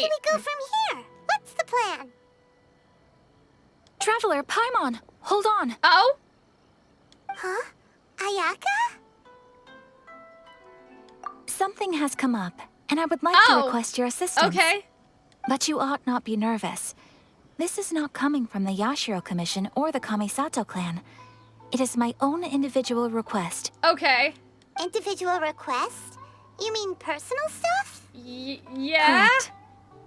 do we go from here? What's the plan? Traveler, Paimon, hold on. Oh? Huh? Ayaka? Something has come up, and I would like to request your assistance. Okay. But you ought not be nervous. This is not coming from the Yashiro Commission or the Kamisato clan. It is my own individual request. Okay. Individual request? You mean personal stuff? Yeah? Correct.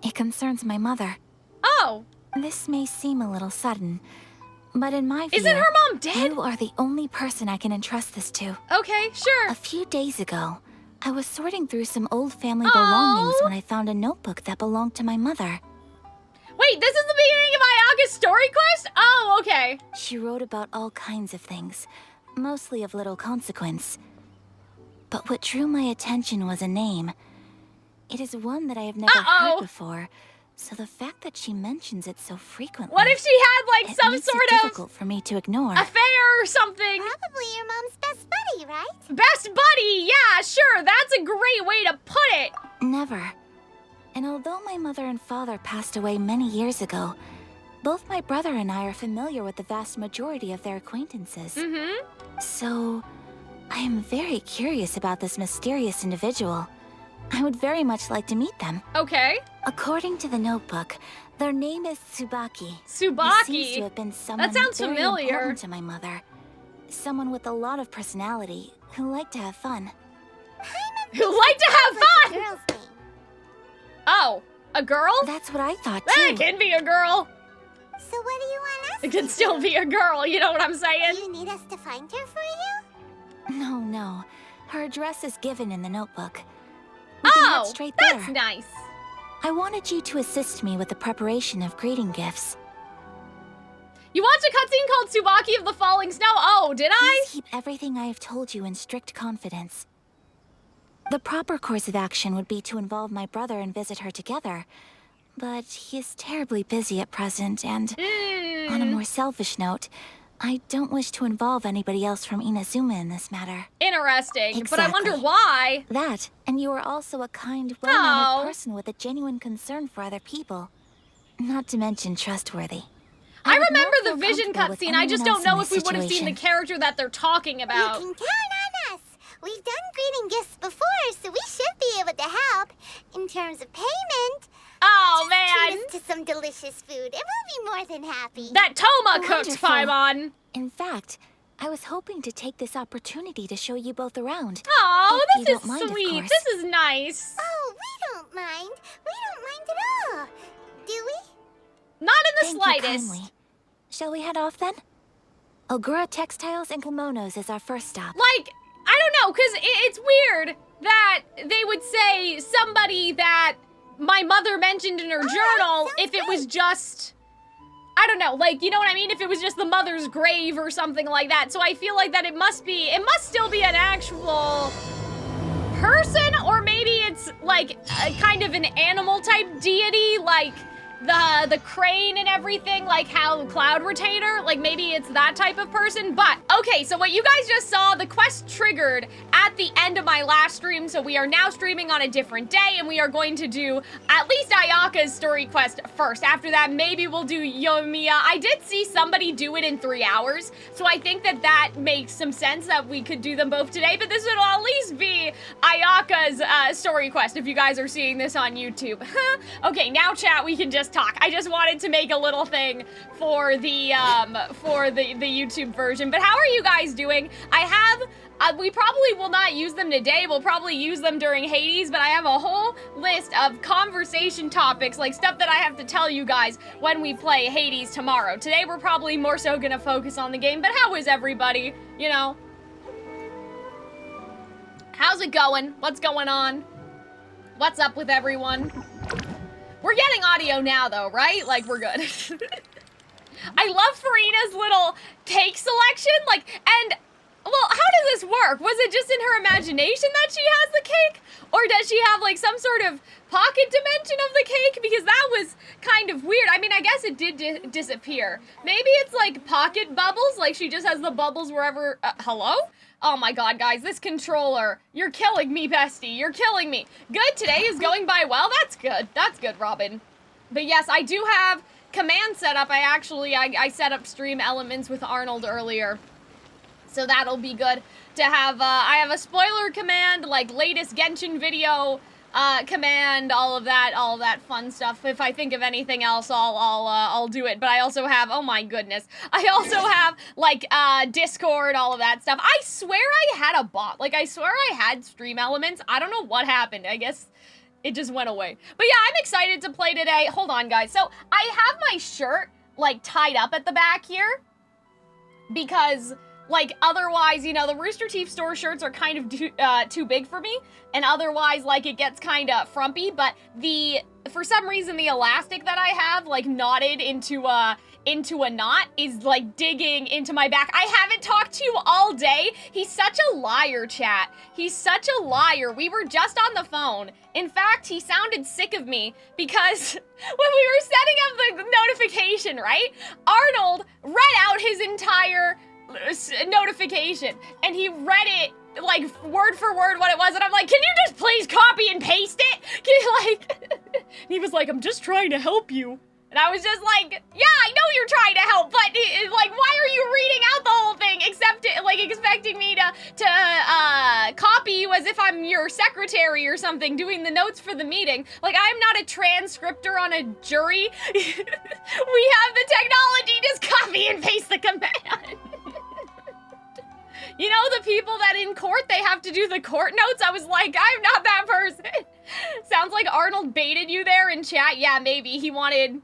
It concerns my mother. Oh. This may seem a little sudden, but in my view, Isn't her mom dead? you are the only person I can entrust this to. Okay, sure. A few days ago, I was sorting through some old family belongings when I found a notebook that belonged to my mother. Wait, this is the beginning of Ayaka Story Quest? Oh, okay. She wrote about all kinds of things, mostly of little consequence. But what drew my attention was a name. It is one that I have never heard before, so the fact that she mentions it so frequently... What if she had, like, some sort of... difficult for me to ignore. Affair or something? Probably your mom's best buddy, right? Best buddy, yeah, sure. That's a great way to put it. Never. And although my mother and father passed away many years ago, both my brother and I are familiar with the vast majority of their acquaintances. Mm-hmm. So, I am very curious about this mysterious individual. I would very much like to meet them. Okay. According to the notebook, their name is Tsubaki. Tsubaki? He seems to have been someone That sounds very familiar. important to my mother. Someone with a lot of personality, who liked to have fun. Who like to have Like fun? a girl's name. Oh, a girl? That's what I thought That too. can be a girl. So what do you want us It can still be a girl, you know what I'm saying? Do you need us to find her for you? No. Her address is given in the notebook. We can head Oh, straight that's there. nice. I wanted you to assist me with the preparation of greeting gifts. You watched a cutscene called Tsubaki of the Falling Snow? Oh, did I? Please keep everything I have told you in strict confidence. The proper course of action would be to involve my brother and visit her together. But he is terribly busy at present, and on a more selfish note, I don't wish to involve anybody else from Inazuma in this matter. Interesting, but I wonder Exactly. why. That, and you are also a kind, well-mannered Oh. person with a genuine concern for other people. Not to mention trustworthy. I would remember not the feel vision comfortable with cutscene, I just anyone don't else know in if we this would have seen the situation. character that they're talking about. You can count on us. We've done greeting gifts before, so we should be able to help. In terms of payment, Oh, treat man. us to some delicious food, and we'll be more than happy. That Toma cooked, Wonderful. Paimon. In fact, I was hoping to take this opportunity to show you both around. Oh, If you this is don't mind, of sweet. course. This is nice. Oh, we don't mind. We don't mind at all. Do we? Not in the Thank slightest. you kindly. Shall we head off then? Ogura Textiles and Kimonos is our first stop. Like, I don't know, because it's weird that they would say somebody that my mother mentioned in her journal if it was just, I don't know, like, you know what I mean? If it was just the mother's grave or something like that. So I feel like that it must still be an actual person, or maybe it's like a kind of an animal type deity, like the crane and everything, like how Cloud Retainer, like maybe it's that type of person. But okay, so what you guys just saw, the quest triggered at the end of my last stream, so we are now streaming on a different day, and we are going to do at least Ayaka's Story Quest first. After that, maybe we'll do Yoimiya. I did see somebody do it in 3 hours, so I think that makes some sense that we could do them both today, but this would at least be Ayaka's Story Quest if you guys are seeing this on YouTube. Okay, now chat, we can just talk. I just wanted to make a little thing for the YouTube version. But how are you guys doing? I have, we probably will not use them today. We'll probably use them during Hades, but I have a whole list of conversation topics, like stuff that I have to tell you guys when we play Hades tomorrow. Today, we're probably more so gonna focus on the game, but how is everybody? You know? How's it going? What's going on? What's up with everyone? We're getting audio now, though, right? Like, we're good. I love Farina's little cake selection. Like, and, well, how does this work? Was it just in her imagination that she has the cake? Or does she have, like, some sort of pocket dimension of the cake? Because that was kind of weird. I mean, I guess it did disappear. Maybe it's, like, pocket bubbles. Like, she just has the bubbles wherever... hello? Oh my god, guys, this controller. You're killing me, bestie. You're killing me. Good, today is going by well. That's good. That's good, Robin. But yes, I do have command set up. I set up stream elements with Arnold earlier. So that'll be good to have. I have a spoiler command, like latest Genshin video command, all of that fun stuff. If I think of anything else, I'll do it. But I also have, oh my goodness, I also have like Discord, all of that stuff. I swear I had a bot. Like I swear I had stream elements. I don't know what happened. I guess it just went away. But yeah, I'm excited to play today. Hold on, guys. So I have my shirt like tied up at the back here because, like, otherwise, you know, the Rooster Teeth store shirts are kind of too big for me, and otherwise, like, it gets kind of frumpy, but for some reason, the elastic that I have, like, knotted into a knot is, like, digging into my back. I haven't talked to you all day. He's such a liar, chat. He's such a liar. We were just on the phone. In fact, he sounded sick of me because when we were setting up the notification, right? Arnold read out his entire notification, and he read it like word for word what it was, and I'm like, can you just please copy and paste it? Can you, like, he was like, I'm just trying to help you. And I was just like, yeah, I know you're trying to help, but like, why are you reading out the whole thing except like expecting me to copy you as if I'm your secretary or something doing the notes for the meeting? Like, I'm not a transcriptor on a jury. We have the technology, just copy and paste the command. You know, the people that in court, they have to do the court notes? I was like, I'm not that person. Sounds like Arnold baited you there in chat. Yeah, maybe. He wanted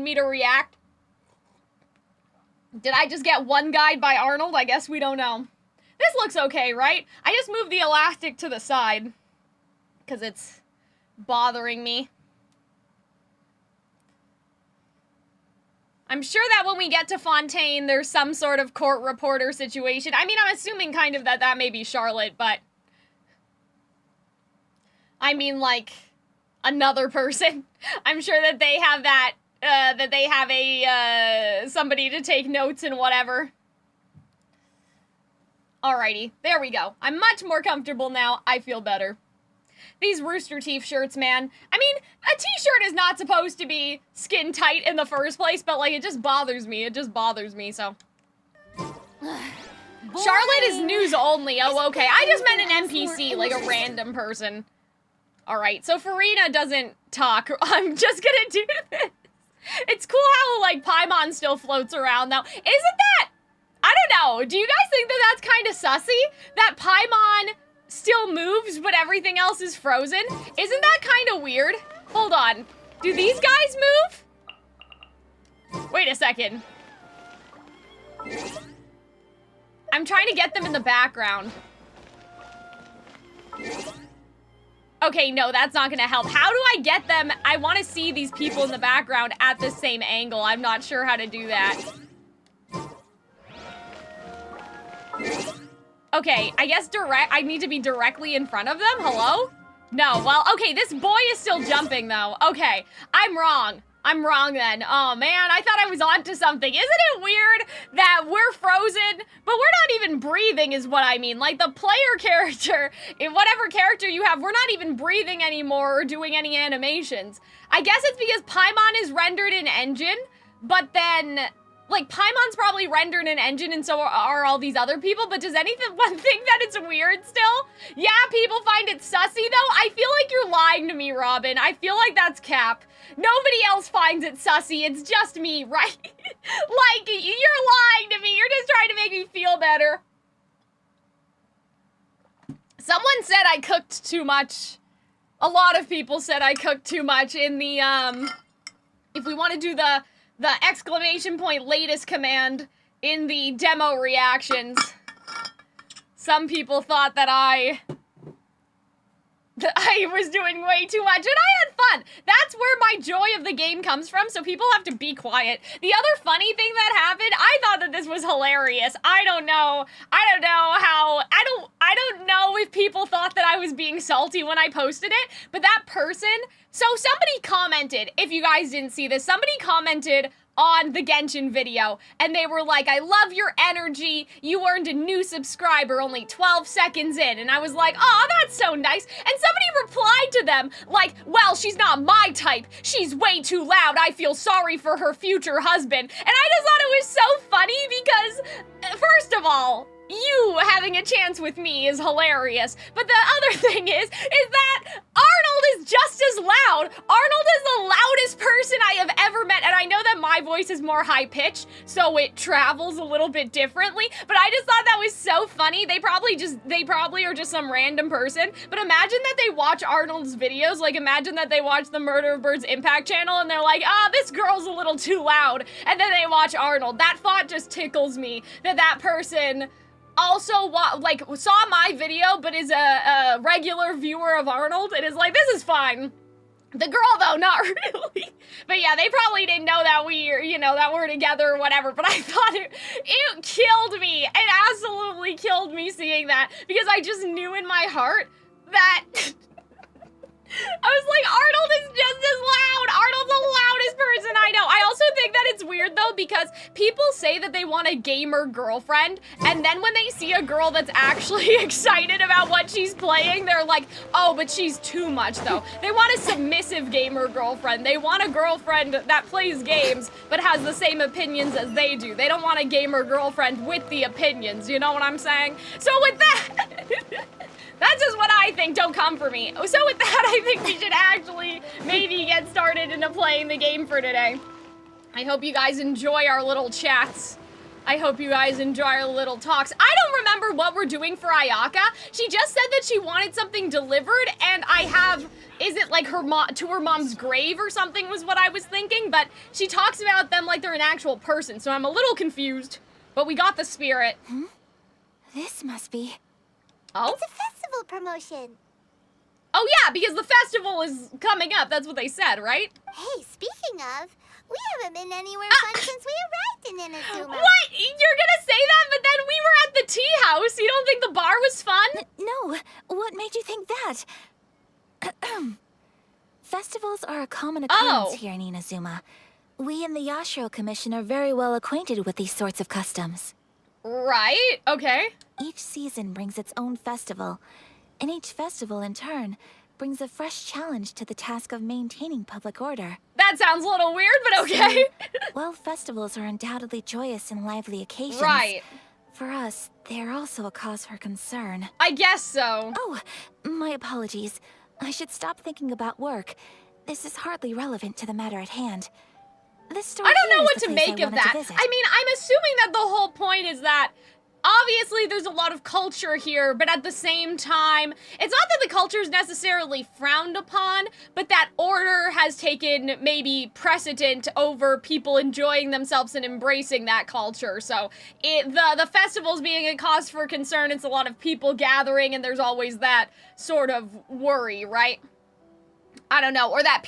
me to react. Did I just get one guide by Arnold? I guess we don't know. This looks okay, right? I just moved the elastic to the side because it's bothering me. I'm sure that when we get to Fontaine, there's some sort of court reporter situation. I mean, I'm assuming kind of that may be Charlotte, but I mean, like, another person. I'm sure that they have that, that they have a, somebody to take notes and whatever. Alrighty, there we go. I'm much more comfortable now. I feel better. These Rooster Teeth shirts, man. I mean, a t-shirt is not supposed to be skin tight in the first place, but, like, it just bothers me. It just bothers me, so. Charlotte is news only. Oh, okay. I just meant an NPC, like a random person. Alright, so Farina doesn't talk. I'm just gonna do this. It's cool how, like, Paimon still floats around, though. Isn't that... I don't know. Do you guys think that that's kind of sussy? That Paimon still moves, but everything else is frozen? Isn't that kind of weird? Hold on. Do these guys move? Wait a second. I'm trying to get them in the background. Okay, no, that's not gonna help. How do I get them? I want to see these people in the background at the same angle. I'm not sure how to do that. Okay, I guess I need to be directly in front of them? Hello? No, well, okay, this boy is still jumping, though. Okay, I'm wrong. I'm wrong, then. Oh, man, I thought I was onto something. Isn't it weird that we're frozen, but we're not even breathing is what I mean. Like, the player character, in whatever character you have, we're not even breathing anymore or doing any animations. I guess it's because Paimon is rendered in engine, but then... Like, Paimon's probably rendered an engine, and so are all these other people, but does anyone think that it's weird still? Yeah, people find it sussy, though? I feel like you're lying to me, Robin. I feel like that's cap. Nobody else finds it sussy, it's just me, right? Like, you're lying to me. You're just trying to make me feel better. Someone said I cooked too much. A lot of people said I cooked too much in the, if we want to do the exclamation point latest command in the demo reactions. Some people thought that I was doing way too much, and I had fun. That's where my joy of the game comes from, so people have to be quiet. The other funny thing that happened, I thought that this was hilarious. I don't know if people thought that I was being salty when I posted it, but that person, so somebody commented, if you guys didn't see this, somebody commented on the Genshin video, and they were like, I love your energy, you earned a new subscriber only 12 seconds in, and I was like, oh, that's so nice, and somebody replied to them, like, well, she's not my type, she's way too loud, I feel sorry for her future husband, and I just thought it was so funny because, first of all, you having a chance with me is hilarious. But the other thing is that Arnold is just as loud. Arnold is the loudest person I have ever met. And I know that my voice is more high pitched, so it travels a little bit differently. But I just thought that was so funny. They probably are just some random person. But imagine that they watch Arnold's videos. Like, imagine that they watch the Murder of Birds Impact channel and they're like, ah, this girl's a little too loud. And then they watch Arnold. That thought just tickles me that person also saw my video but is a regular viewer of Arnold and is like, this is fine. The girl though, not really. But yeah, they probably didn't know that that we're together or whatever, but I thought it killed me. It absolutely killed me seeing that because I just knew in my heart that I was like, Arnold is just as loud. Arnold's the loudest person I know. I also think that it's weird though because people say that they want a gamer girlfriend and then when they see a girl that's actually excited about what she's playing, they're like, oh, but she's too much though. They want a submissive gamer girlfriend. They want a girlfriend that plays games but has the same opinions as they do. They don't want a gamer girlfriend with the opinions, you know what I'm saying? So with that... That's just what I think, don't come for me. So with that, I think we should actually maybe get started into playing the game for today. I hope you guys enjoy our little chats. I hope you guys enjoy our little talks. I don't remember what we're doing for Ayaka. She just said that she wanted something delivered, and I have, is it like to her mom's grave or something was what I was thinking, but she talks about them like they're an actual person, so I'm a little confused, but we got the spirit. This must be... Oh? It's a festival promotion. Oh yeah, because the festival is coming up. That's what they said, right? Hey, speaking of, we haven't been anywhere fun since we arrived in Inazuma. What? You're gonna say that, but then we were at the tea house. You don't think the bar was fun? No. What made you think that? Festivals are a common occurrence here in Inazuma. We in the Yashiro Commission are very well acquainted with these sorts of customs. Right, okay. Each season brings its own festival, and each festival, in turn, brings a fresh challenge to the task of maintaining public order. That sounds a little weird, but okay. While festivals are undoubtedly joyous and lively occasions, right. For us, they are also a cause for concern. I guess so. Oh, my apologies. I should stop thinking about work. This is hardly relevant to the matter at hand. This story I don't know here what is the to place make I of wanted to that. visit. I mean, I'm assuming that the whole point is that obviously there's a lot of culture here, but at the same time, it's not that the culture is necessarily frowned upon, but that order has taken maybe precedent over people enjoying themselves and embracing that culture. So the festivals being a cause for concern, it's a lot of people gathering, and there's always that sort of worry, right? I don't know, or that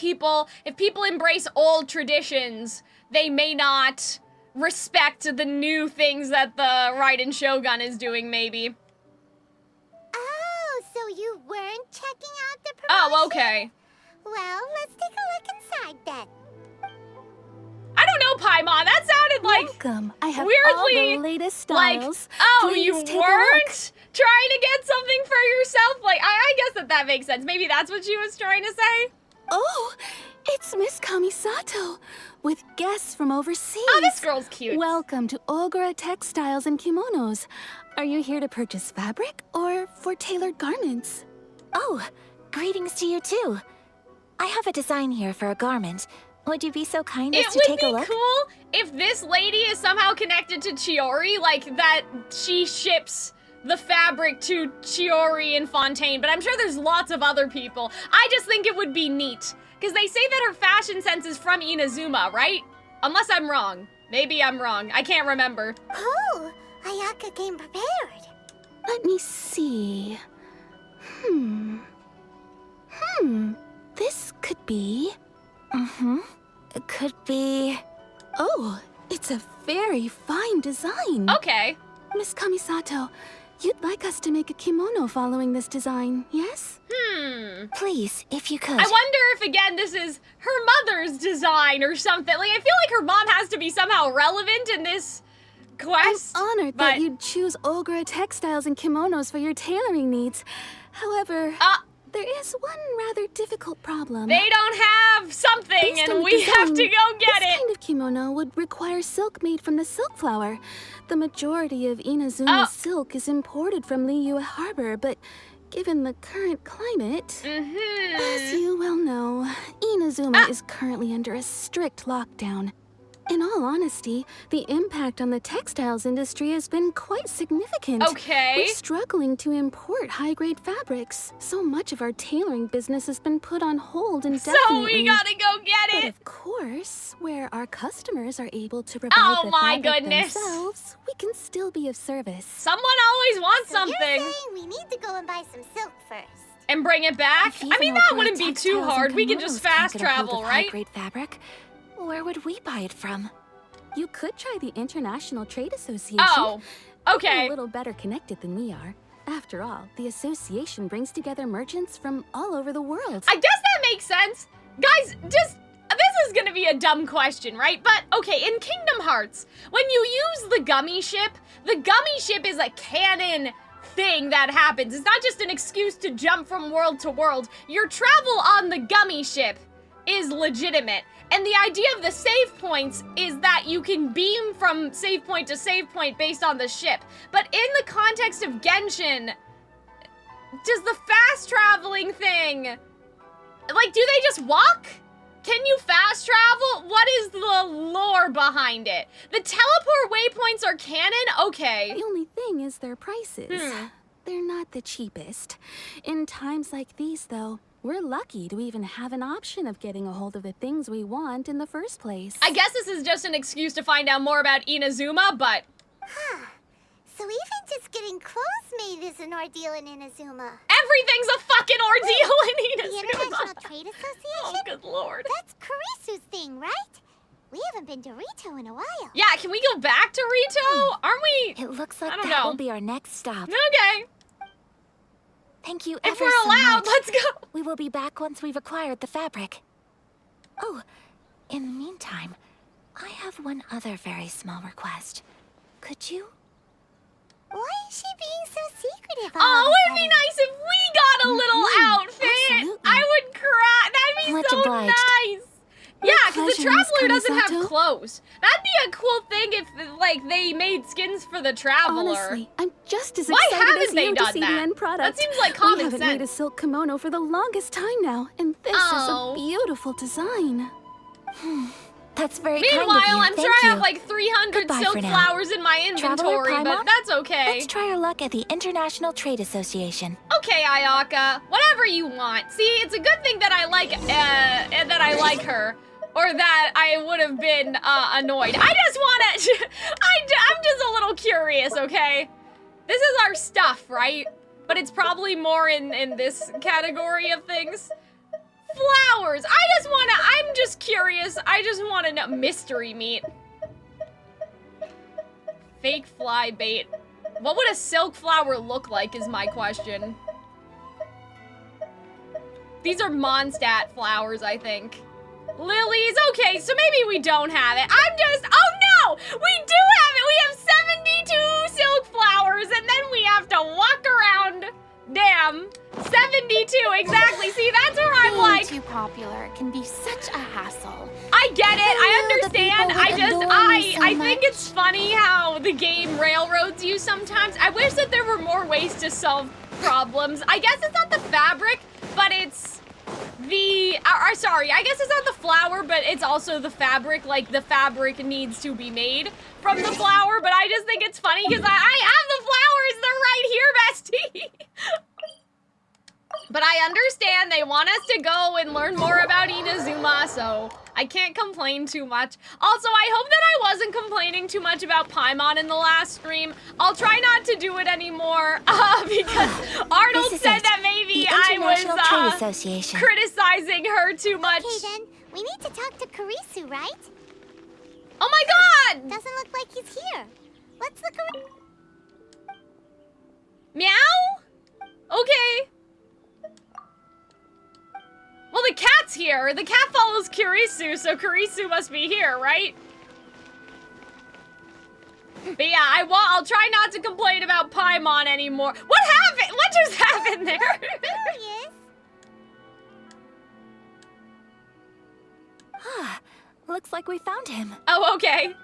if people embrace old traditions, they may not respect the new things that the Raiden Shogun is doing, maybe. Oh, so you weren't checking out the promotion? Oh, okay. Well, let's take a look inside then. I don't know, Paimon, that sounded like Welcome. I have weirdly, all the latest like, styles. oh, Please you take a weren't trying to get something for yourself? Like, I guess that makes sense. Maybe that's what she was trying to say? Oh, it's Miss Kamisato with guests from overseas. Oh, this girl's cute. Welcome to Ogura Textiles and Kimonos. Are you here to purchase fabric or for tailored garments? Oh, greetings to you too. I have a design here for a garment. Would you be so kind as to take a look? It would be cool if this lady is somehow connected to Chiori, like that she ships the fabric to Chiori and Fontaine, but I'm sure there's lots of other people. I just think it would be neat, because they say that her fashion sense is from Inazuma, right? Unless I'm wrong. Maybe I'm wrong. I can't remember. Oh, Ayaka came prepared. Let me see. This could be... It could be... Oh, it's a very fine design. Okay. Miss Kamisato, you'd like us to make a kimono following this design, yes? Please, if you could. I wonder if, again, this is her mother's design or something. Like, I feel like her mom has to be somehow relevant in this quest. I'm honored but... that you'd choose Ogura textiles and kimonos for your tailoring needs. However, there is one rather difficult problem. They don't have something, Based on and the we have to design, go get this it. kind of kimono would require silk made from the silk flower. The majority of Inazuma's silk is imported from Liyue Harbor, but given the current climate, as you well know, Inazuma is currently under a strict lockdown. In all honesty, the impact on the textiles industry has been quite significant. Okay. We're struggling to import high-grade fabrics. So much of our tailoring business has been put on hold indefinitely. So we gotta go get But it. of course, where our customers are able to provide the fabric themselves, we can still be of service. Someone always wants So something. you're saying we need to go and buy some silk first. And bring it back? If I even mean, that Ogura wouldn't be too textiles and hard. We can just kimonos can't fast get a hold travel, of right? high-grade fabric. Where would we buy it from? You could try the International Trade Association. Oh, They're okay. a little better connected than we are. After all, the association brings together merchants from all over the world. I guess that makes sense. Guys, this is gonna be a dumb question, right? But, okay, in Kingdom Hearts, when you use the gummy ship is a canon thing that happens. It's not just an excuse to jump from world to world. Your travel on the gummy ship is legitimate. And the idea of the save points is that you can beam from save point to save point based on the ship. But in the context of Genshin, does the fast traveling thing, like, do they just walk? Can you fast travel? What is the lore behind it? The teleport waypoints are canon? Okay. The only thing is their prices. They're not the cheapest. In times like these, though, we're lucky to even have an option of getting a hold of the things we want in the first place. I guess this is just an excuse to find out more about Inazuma, but... So even just getting clothes made is an ordeal in Inazuma. Everything's a fucking ordeal in The Inazuma. International Trade Association? Oh, good lord. That's Kurisu's thing, right? We haven't been to Rito in a while. Yeah, can we go back to Rito? Aren't we? It looks like I don't that know. will be our next stop. Okay. Thank you If ever we're so allowed, much. let's go. We will be back once we've acquired the fabric. Oh, in the meantime, I have one other very small request. Could you? Why is she being so secretive all Oh, of a it'd be sudden? nice if we got a little outfit. Absolutely. I would cry. That'd be Much so obliged. nice. Yeah, because the pleasure, Miss traveler doesn't have Kamisato. clothes. That'd be a cool thing if, like, they made skins for the traveler. Honestly, I'm just as Why excited haven't as they you done to see that? the end product. That seems like common We haven't made a sense. silk kimono for the longest time now, and this Oh. is a beautiful design. That's very Meanwhile, kind of you. I'm Thank sure I you. have like 300 Goodbye silk for now. flowers in my Traveler inventory, but Paimon? that's okay. Let's try our luck at the International Trade Association. Okay, Ayaka, whatever you want. See, it's a good thing that I like her, or that I would have been annoyed. I just wanna, I'm just a little curious, okay? This is our stuff, right? But it's probably more in this category of things. Flowers. I'm just curious. I just wanna know. Mystery meat. Fake fly bait. What would a silk flower look like is my question. These are Mondstadt flowers, I think. Lilies, okay, so maybe we don't have it. Oh no! We do have it! We have 72 silk flowers, and then we have to walk around. Damn. 72, exactly. See, that's where I'm Being like, too popular can be such a hassle. I get it, I knew the understand. people would adore me so I think much. it's funny how the game railroads you sometimes. I wish that there were more ways to solve problems. I guess it's not the fabric, but it's the, sorry, I guess it's not the flower, but it's also the fabric. Like, the fabric needs to be made from the flower, but I just think it's funny because I have the flowers. They're right here, bestie. But I understand they want us to go and learn more about Inazuma, so I can't complain too much. Also, I hope that I wasn't complaining too much about Paimon in the last stream. I'll try not to do it anymore, because Arnold This is said it. that maybe The I International Trade was Association. criticizing her too much. Okay then, we need to talk to Kurisu, right? Oh my god! Doesn't look like he's here. Let's look around. Meow? Okay. Well, the cat's here. The cat follows Kurisu, so Kurisu must be here, right? But yeah, I'll try not to complain about Paimon anymore. What happened? What just happened there? There he is. Looks like we found him. Oh, okay.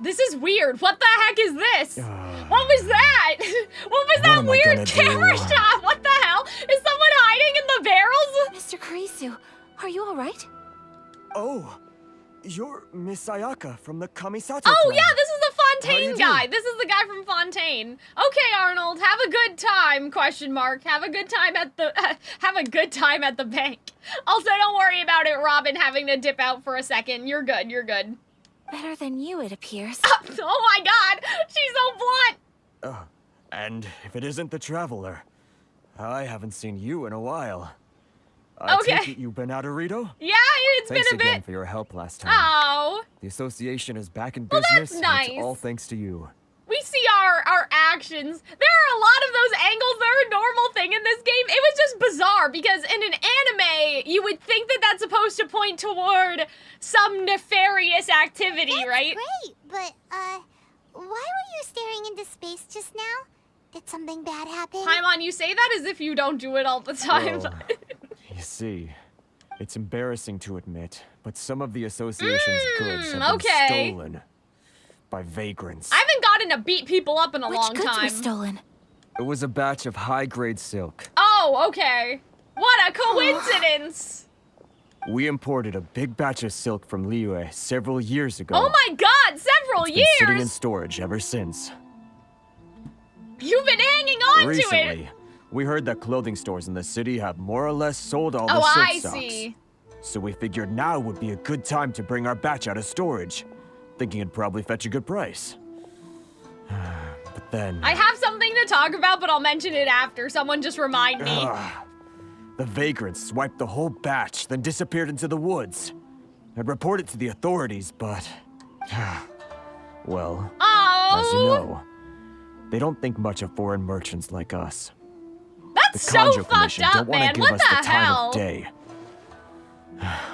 This is weird. What the heck is this? What was that? What was that weird camera shot? What the hell? Is someone hiding in the barrels? Mr. Kurisu, are you all right? Oh, you're Miss Ayaka from the Kamisato Oh clan. yeah, this is the Fontaine you guy. doing? This is the guy from Fontaine. Okay, Arnold, have a good time? Question mark. Have a good time at the have a good time at the bank. Also, don't worry about it, Robin having to dip out for a second. You're good. You're good. Better than you, it appears. Oh my God, she's so blunt. And if it isn't the Traveler, I haven't seen you in a while. I Okay. take it you've been out of Rito? Yeah, it's Thanks been a again bit. for your help last time. Oh, The association is back in Well, business, that's and it's nice. all thanks to you. we see our actions. There are a lot of those angles. They're a normal thing in this game. It was just bizarre because in an anime, you would think that that's supposed to point toward some nefarious activity, That's right? great, but, why were you staring into space just now? Did something bad happen? Paimon, you say that as if you don't do it all the time. Well, you see, it's embarrassing to admit, but some of the association's goods have been okay. stolen by vagrants. I haven't gotten to beat people up in a Which long goods time. were stolen? It was a batch of high-grade silk. Oh, okay. What a coincidence. We imported a big batch of silk from Liyue several years ago. Oh my God, several It's been sitting in years. storage ever since. You've been hanging on to it. Recently, we heard that clothing stores in the city have more or less sold all the Oh, silk I stocks. see. So we figured now would be a good time to bring our batch out of storage, thinking it'd probably fetch a good price. But then... I have something to talk about, but I'll mention it after. Someone just remind me. The vagrants swiped the whole batch, then disappeared into the woods. I'd report it to the authorities, but... well, Oh, as you know, they don't think much of foreign merchants like us. that's The so Kanjo fucked Commission up, don't want man. to give What us the the time hell? of day.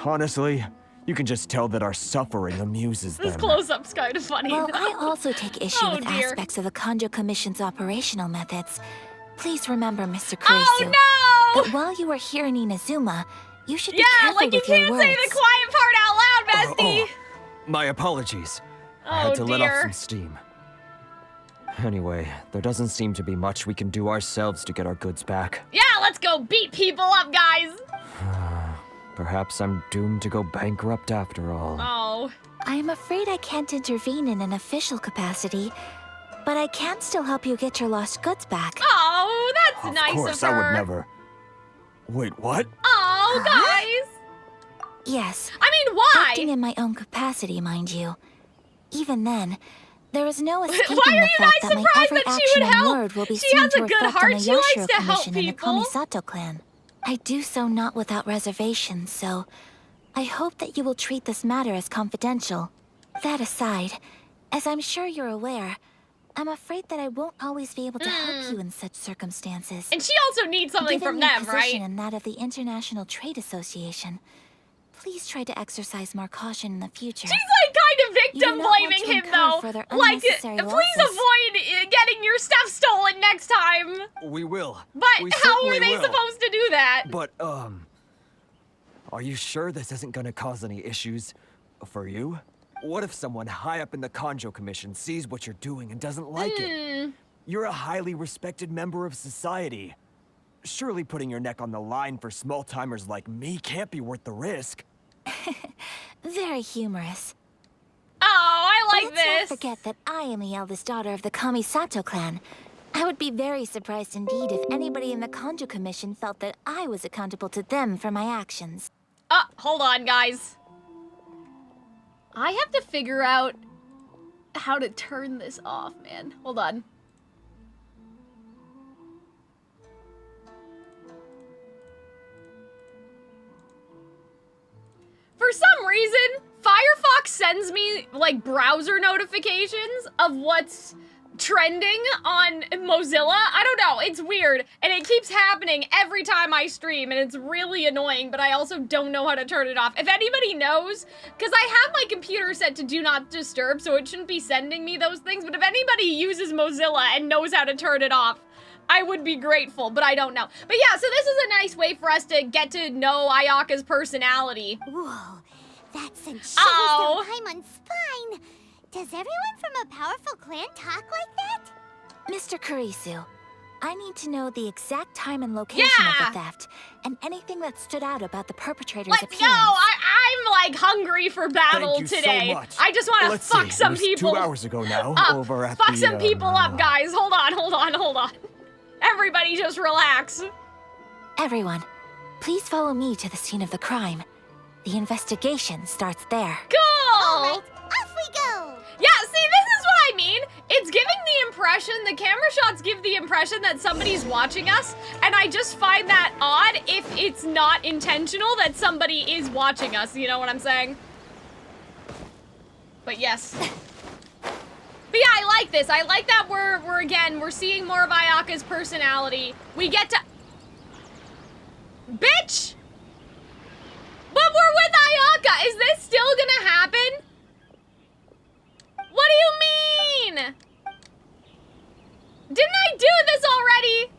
Honestly, you can just tell that our suffering amuses This them. close-up's kind of funny. Well, though. I also take issue Oh, with dear. aspects of the Kanjo Commission's operational methods. Please remember, Mr. Kurisu, Oh no! that while you are here in Inazuma, you should be Yeah, careful like you with your can't words. say the quiet part out loud, bestie. My apologies. I Oh, had to let off dear. some steam. Anyway, there doesn't seem to be much we can do ourselves to get our goods back. Yeah, let's go beat people up, guys. Perhaps I'm doomed to go bankrupt after all. Oh. I am afraid I can't intervene in an official capacity, but I can still help you get your lost goods back. Oh, that's Of nice course, of her. I would never. Wait, what? Oh, guys. Yes, I mean, why? acting in my own capacity, mind you. Even then, there is no escaping Why are the you fact guys that my surprised every that she action would and help? word will be She seen has to a good reflect heart. on the She likes Yashiro to help Commission and the people. Kamisato clan. I do so not without reservation, so I hope that you will treat this matter as confidential. That aside, as I'm sure you're aware, I'm afraid that I won't always be able to help you in such circumstances. And she also needs something Given from your them, position right? and that of the International Trade Association, please try to exercise more caution in the future. She's like kind of You do victim not want blaming to him incur though. further Like, unnecessary please losses. avoid getting your stuff stolen next time. We will. But We how are certainly they will. supposed to do that? But, are you sure this isn't gonna cause any issues for you? What if someone high up in the Kanjo Commission sees what you're doing and doesn't like it? You're a highly respected member of society. Surely putting your neck on the line for small-timers like me can't be worth the risk. Very humorous. Oh, I like Let's this. not forget that I am the eldest daughter of the Kamisato clan. I would be very surprised indeed if anybody in the Kanjo Commission felt that I was accountable to them for my actions. Hold on, guys. I have to figure out how to turn this off, man. Hold on. For some reason, Firefox sends me, like, browser notifications of what's trending on Mozilla. I don't know, it's weird, and it keeps happening every time I stream, and it's really annoying, but I also don't know how to turn it off. If anybody knows, because I have my computer set to do not disturb, so it shouldn't be sending me those things, but if anybody uses Mozilla and knows how to turn it off, I would be grateful, but I don't know. But yeah, so this is a nice way for us to get to know Ayaka's personality. Whoa, that's sent shivers Oh. down Paimon's spine. Does everyone from a powerful clan talk like that? Mr. Kurisu, I need to know the exact time and location Yeah. of the theft, and anything that stood out about the perpetrator's Let's appearance. go! I'm like hungry for battle Thank you today. so much. I just want to Let's fuck see, some it was people 2 hours ago now, up. over at Fuck the, some people up, guys. Hold on. Everybody just relax. Everyone, please follow me to the scene of the crime. The investigation starts there. Cool! All right, off we go. Yeah, see, this is what I mean. It's giving the impression, the camera shots give the impression that somebody's watching us, and I just find that odd if it's not intentional that somebody is watching us, you know what I'm saying? But yes. But yeah, I like this. I like that we're seeing more of Ayaka's personality. We get to... Bitch! But we're with Ayaka! Is this still gonna happen? What do you mean? Didn't I do this already?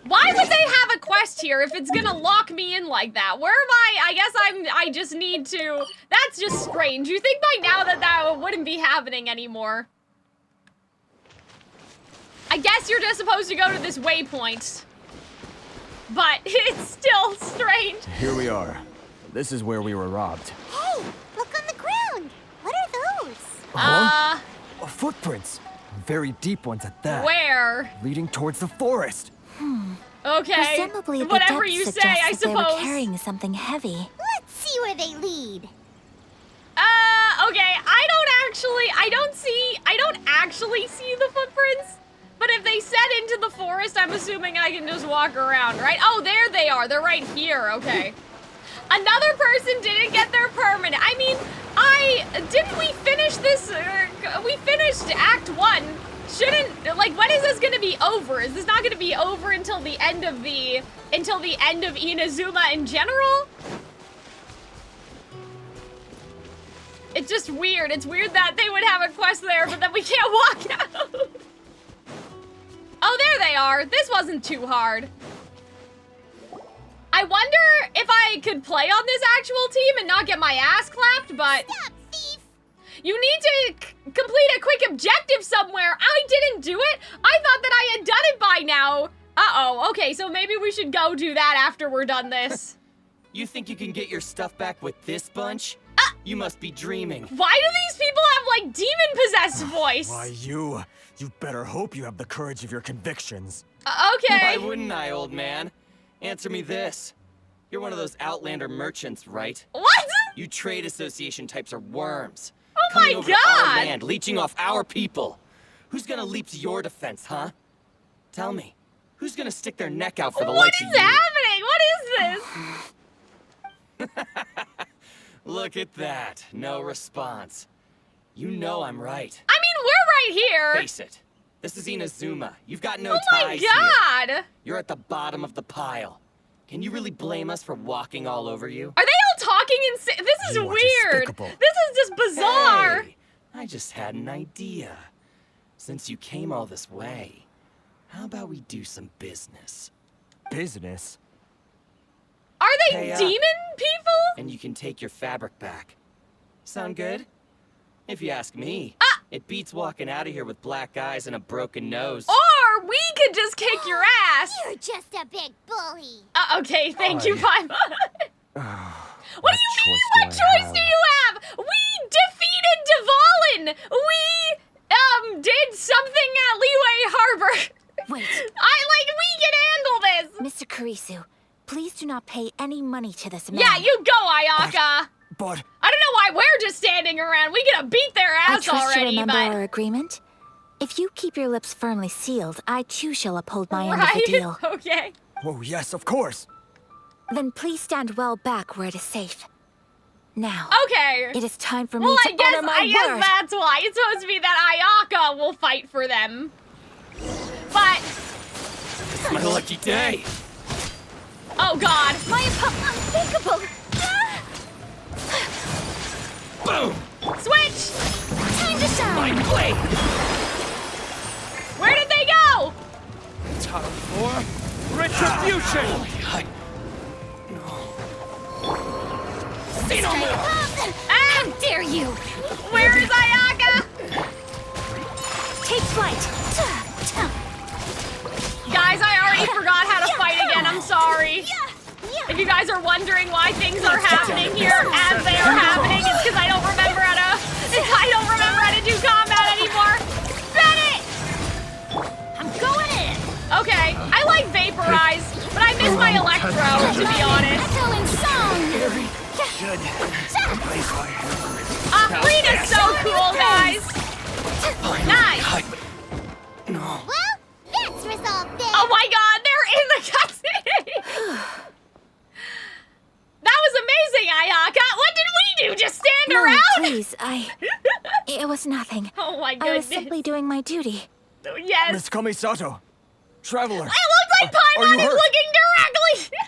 Why would they have a quest here if it's gonna lock me in like that? Where am I? I guess I just need to... That's just strange. You think by now that wouldn't be happening anymore. I guess you're just supposed to go to this waypoint. But it's still strange. Here we are. This is where we were robbed. Hey, look on the ground. What are those? Footprints. Very deep ones at that. Where? Leading towards the forest. Okay. Presumably, the Whatever depth you say, suggests I that they were suppose. carrying something heavy. Let's see where they lead. Okay, I don't actually see the footprints. But if they set into the forest, I'm assuming I can just walk around, right? Oh, there they are. They're right here. Okay. Another person didn't get their permit. I mean, didn't we finish this? We finished Act 1. When is this gonna be over? Is this not gonna be over until the end of Inazuma in general? It's just weird. It's weird that they would have a quest there, but then we can't walk out. Oh, there they are. This wasn't too hard. I wonder if I could play on this actual team and not get my ass clapped, but... Stop, thief! You need to complete a quick objective somewhere. I didn't do it. I thought that I had done it by now. Uh-oh. Okay, so maybe we should go do that after we're done this. You think you can get your stuff back with this bunch? You must be dreaming. Why do these people have, like, demon-possessed voice? Why, you better hope you have the courage of your convictions. Okay. Why wouldn't I, old man? Answer me this. You're one of those Outlander merchants, right? What? You trade association types are worms. Oh Coming my over to our God. land, leeching off our people. Who's gonna leap to your defense, huh? Tell me, who's gonna stick their neck out for the What likes is of you? happening? What is this? Look at that. No response. You know I'm right. I mean, we're right here. Face it. This is Inazuma. You've got no Oh my ties here. God. You're at the bottom of the pile. Can you really blame us for walking all over you? Are they all talking in This is You are weird. despicable. This is just bizarre. Hey, I just had an idea. Since you came all this way, how about we do some business? Business? Are they Pay up. demon people? And you can take your fabric back. Sound good? If you ask me, it beats walking out of here with black eyes and a broken nose. Or we could just kick your ass. You're just a big bully. Okay, thank you, Paimon. What do you mean, what choice do you have? We defeated Dvalin! We, did something at Liyue Harbor. Wait, we can handle this. Mr. Kurisu, please do not pay any money to this man. Yeah, you go, Ayaka. But I don't know why we're just standing around. We could have beat their I ass trust already, you remember but... our agreement. If you keep your lips firmly sealed, I too shall uphold my end of the deal. Okay. oh yes, of course. Then please stand well back where it is safe. Now, Okay. it is time for me Well, to honor my I guess word. that's why. It's supposed to be that Ayaka will fight for them. But, It's my lucky day. oh god. My unthinkable. Boom! Switch! Time to shine. My blade! Where did they go? Time for retribution! Say no more! Ah! How dare you! Where is Ayaka? Take flight. Guys, I already forgot how to fight again. I'm sorry. If you guys are wondering why things are happening here as they are happening, it's because I don't remember how to do combat anymore. Bennett! I'm going in. Okay, I like Vaporize, but I miss my Electro, to be honest. Echoing song. Rita's so cool, guys. Nice. Well, that's resolved then. Oh my god, they're in the cutscene! That was amazing, Ayaka! What did we do? Just stand No, around? please, it was nothing. Oh my I goodness. was simply doing my duty. Yes. Miss Kamisato! Traveler! It looks like Are you Paimon is hurt? looking directly!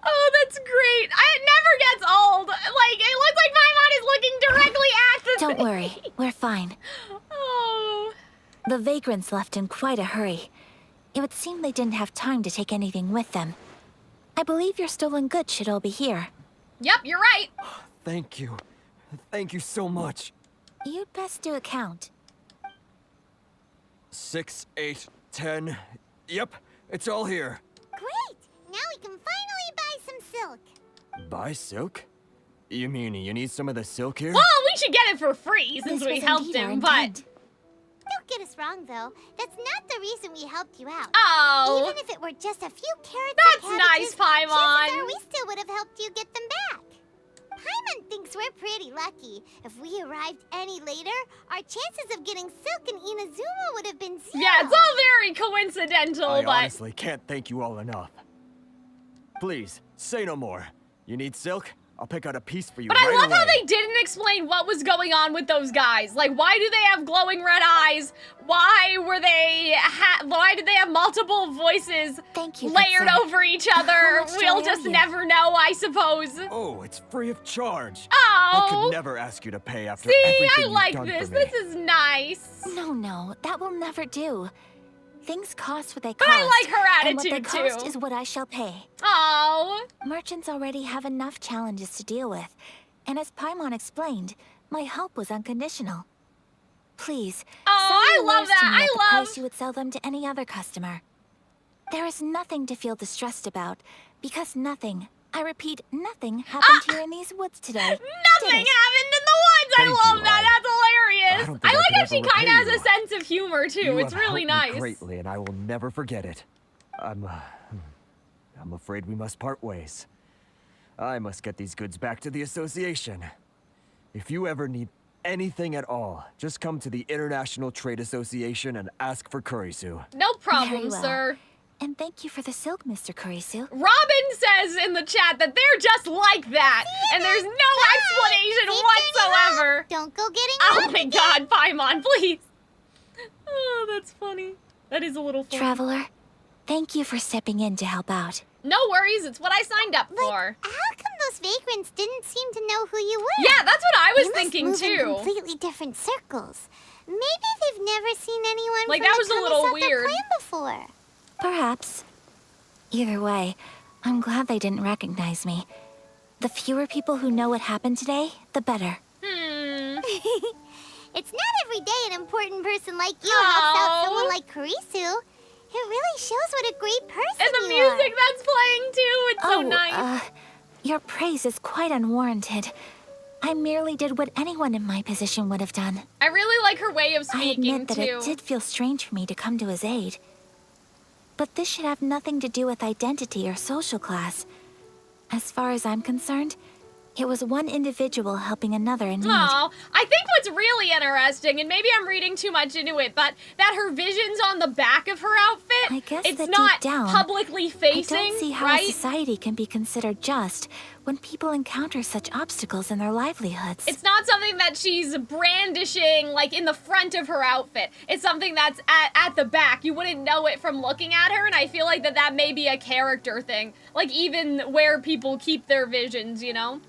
Oh, that's great. It never gets old. Like, it looks like Paimon is looking directly at the Don't thing. worry, we're fine. Oh. The vagrants left in quite a hurry. It would seem they didn't have time to take anything with them. I believe your stolen goods should all be here. Yep, you're right. Thank you. Thank you so much. You'd best do a count. 6, 8, 10. Yep, it's all here. Great! Now we can finally buy some silk. Buy silk? You mean you need some of the silk here? Well, we should get it for free since This we was helped indeed our him, but... intent. Don't get us wrong, though. That's not the reason we helped you out. Oh. Even if it were just a few carrots That's or nice, cabbages, Paimon. chances are we still would have helped you get them back. Paimon thinks we're pretty lucky. If we arrived any later, our chances of getting silk in Inazuma would have been 0. Yeah, it's all very coincidental, I but... honestly can't thank you all enough. Please, say no more. You need silk? I'll pick out a piece for you But right I love how away. they didn't explain what was going on with those guys. Like, why do they have glowing red eyes? Why were they why did they have multiple voices Thank you, layered Vixen. over each other? much do I We'll owe just you? never know, I suppose. Oh, it's free of charge. I Oh, could never ask you to pay after see, everything I you've like done this. for me. This is nice. No, that will never do. Things cost what they But cost. I like her and what they attitude, cost too. is what I shall pay. Oh, Merchants already have enough challenges to deal with. And as Paimon explained, my help was unconditional. Please, Oh, sell I your love wares to that. me I at the love- price you would sell them to any other customer. There is nothing to feel distressed about, because nothing, I repeat, nothing happened here in these woods today. nothing did it? happened in the woods. Thank I love you, that. I That's hilarious. don't think I I like could how ever she kind of repay has a you. sense of humor, too. You It's have really helped nice. me greatly, and I will never forget it. I'm afraid we must part ways. I must get these goods back to the association. If you ever need anything at all, just come to the International Trade Association and ask for Kurisu. No problem, Very well. sir. And thank you for the silk, Mr. Kurisu. Robin says in the chat that they're just like that, and there's no explanation Safe whatsoever. Don't go getting Oh robbed my again. god, Paimon, please. Oh, that's funny. That is a little funny. Traveler, thank you for stepping in to help out. No worries, it's what I signed up for. How come those vagrants didn't seem to know who you were? Yeah, that's what I was They must thinking move in too. completely different circles. Maybe they've never seen anyone Like, from that the was a little Kamisato weird. clan before. Perhaps. Either way, I'm glad they didn't recognize me. The fewer people who know what happened today, the better. It's not every day an important person like you helps out Aw. someone like Kurisu. It really shows what a great person And the you music that's playing too, it's so nice. Your praise is quite unwarranted. I merely did what anyone in my position would have done. I really like her way of I speaking admit that too. it did feel strange for me to come to his aid. But this should have nothing to do with identity or social class. As far as I'm concerned, It was one individual helping another in need. Oh, I think what's really interesting, and maybe I'm reading too much into it, but that her vision's on the back of her outfit. I guess it's that not deep down, publicly facing, I don't see how right? a society can be considered just when people encounter such obstacles in their livelihoods. It's not something that she's brandishing, like, in the front of her outfit. It's something that's at the back. You wouldn't know it from looking at her, and I feel like that may be a character thing. Like, even where people keep their visions, you know?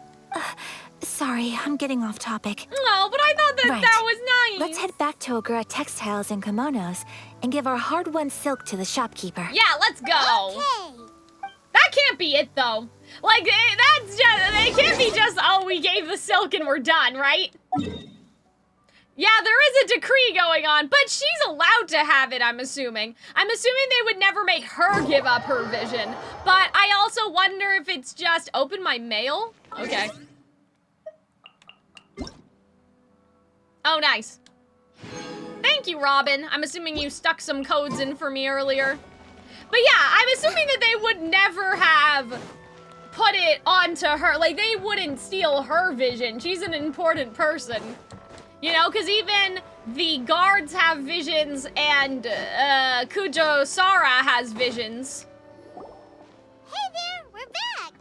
Sorry, I'm getting off topic. No, but I thought that Right. that was nice. Let's head back to Ogura Textiles and Kimonos and give our hard-won silk to the shopkeeper. Yeah, let's go. Okay. That can't be it, though. Like, that's just, it can't be just, oh, we gave the silk and we're done, right? Yeah, there is a decree going on, but she's allowed to have it, I'm assuming. I'm assuming they would never make her give up her vision. But I also wonder if it's just open my mail? Okay. Oh, nice. Thank you, Robin. I'm assuming you stuck some codes in for me earlier. But yeah, I'm assuming that they would never have put it onto her. Like, they wouldn't steal her vision. She's an important person. You know, because even the guards have visions and Kujo Sara has visions. Hey there, we're back.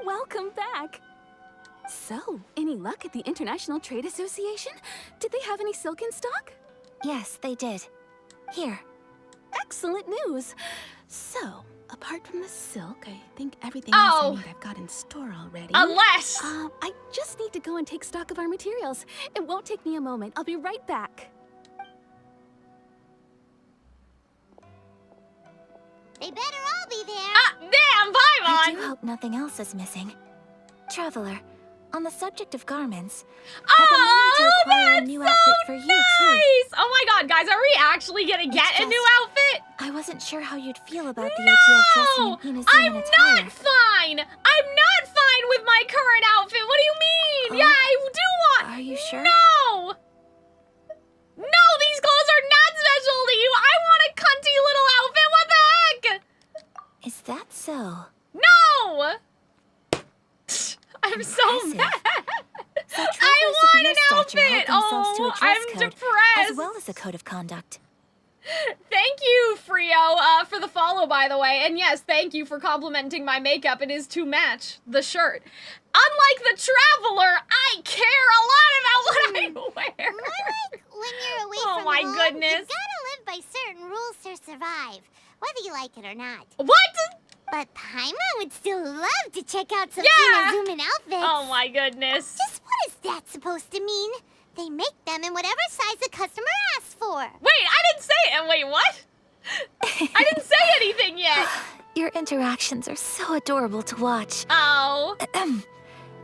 Welcome back. So, any luck at the International Trade Association? Did they have any silk in stock? Yes, they did. Here. Excellent news. So, apart from the silk, I think everything else I need I've got in store already. Unless... I just need to go and take stock of our materials. It won't take me a moment. I'll be right back. They better all be there. Damn, I do Paimon! hope nothing else is missing. Traveler, on the subject of garments, Oh, I've been meaning to acquire a that's new so outfit for you, too. nice! Oh my god, guys, are we actually gonna get a new outfit? I wasn't sure how you'd feel about the idea of dressing in Inazuma I'm attire. not fine! I'm not fine with my current outfit! What do you mean? Oh, Yeah, I do want... Are you sure? No! No, these clothes are not special to you! I want a cunty little outfit! What the heck? Is that so? No! I'm so Impressive. mad! So I travelers of want your an stature outfit! hold themselves to a Oh, dress I'm code, depressed! as well as a code of conduct. Thank you, Frio, for the follow, by the way. And yes, thank you for complimenting my makeup. It is to match the shirt. Unlike the Traveler, I care a lot about what I wear. More like when you're away Oh from my home, goodness. you gotta live by certain rules to survive, whether you like it or not. What? But Paimon would still love to check out some Yeah. Inazuma outfits. Oh my goodness. Just what is that supposed to mean? They make them in whatever size the customer asks for. Wait, I didn't say it. Wait, what? I didn't say anything yet. Your interactions are so adorable to watch. Oh.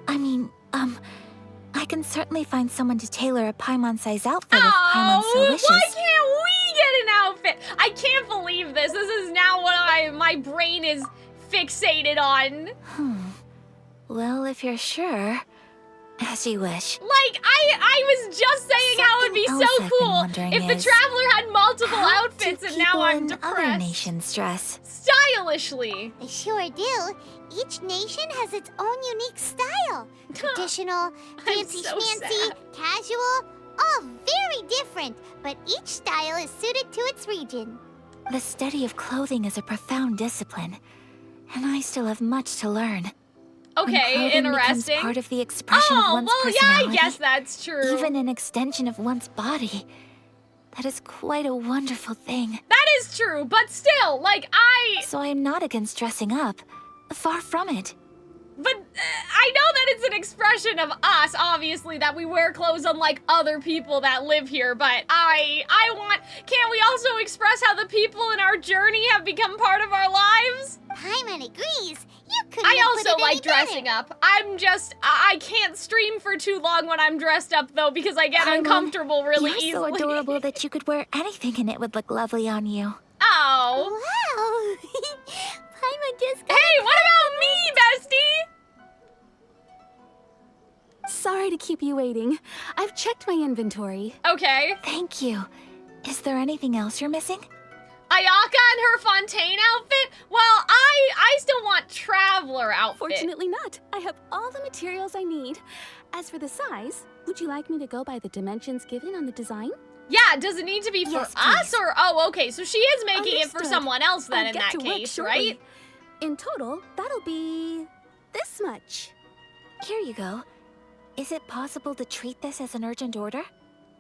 I mean, I can certainly find someone to tailor a Paimon-size outfit if Paimon so Oh, wishes. why can't we get an outfit? I can't believe this. This is now what my brain is fixated on. Well, if you're sure, as you wish. Like, I was just saying how it'd be Something so else I've been cool wondering if the is, Traveler had multiple How outfits do and now people I'm in depressed. other nations dress? Stylishly. They sure do. Each nation has its own unique style. Traditional, fancy so schmancy, sad. casual, all very different, but each style is suited to its region. The study of clothing is a profound discipline, and I still have much to learn. When Okay, clothing interesting. becomes part of the expression of Oh, one's well, yeah, I personality, guess that's true. even an extension of one's body. That is quite a wonderful thing. That is true, but still, like, So I am not against dressing up. Far from it. But I know that it's an expression of us, obviously, that we wear clothes unlike other people that live here, but can't we also express how the people in our journey have become part of our lives? Paimon agrees. You couldn't I have put also it like any dressing better. up. I can't stream for too long when I'm dressed up, though, because I get Paimon, uncomfortable really You're easily. so adorable that you could wear anything and it would look lovely on you. Oh. Wow. Paimon just got Hey, what about me, bestie? Sorry to keep you waiting. I've checked my inventory. Okay. Thank you. Is there anything else you're missing? Ayaka and her Fontaine outfit? Well, I still want Traveler outfit. Fortunately not. I have all the materials I need. As for the size, would you like me to go by the dimensions given on the design? Yeah, does it need to be for Yes, us please. or... Oh, okay, so she is making it for Understood. someone else then I'll in get that to work case, shortly. right? In total, that'll be this much. Here you go. Is it possible to treat this as an urgent order?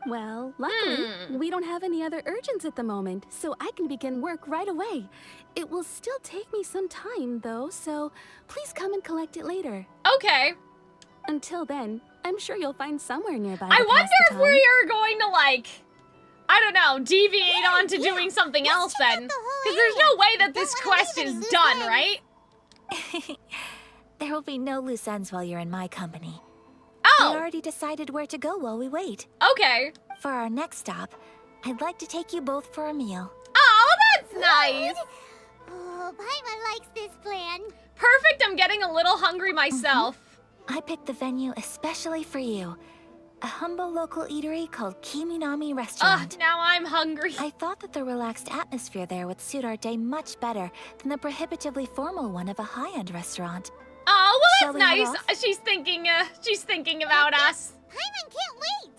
Well, luckily, we don't have any other urgents at the moment, so I can begin work right away. It will still take me some time, though, so please come and collect it later. Okay. Until then, I'm sure you'll find somewhere nearby. I to pass wonder the if time. we are going to, like... I don't know, deviate onto doing something else check out then. the whole Because there's area. no way that Don't this wanna quest leave any is loose done, ends. right? There will be no loose ends while you're in my company. Oh, I already decided where to go while we wait. okay. For our next stop, I'd like to take you both for a meal. Oh, that's nice. Oh, Paimon likes this plan. Perfect, I'm getting a little hungry myself. I picked the venue especially for you. A humble local eatery called Kiminami Ugh, Restaurant. now I'm hungry. I thought that the relaxed atmosphere there would suit our day much better than the prohibitively formal one of a high-end restaurant. Oh, well, Shall that's we head nice. off? She's thinking about us. Paimon can't wait.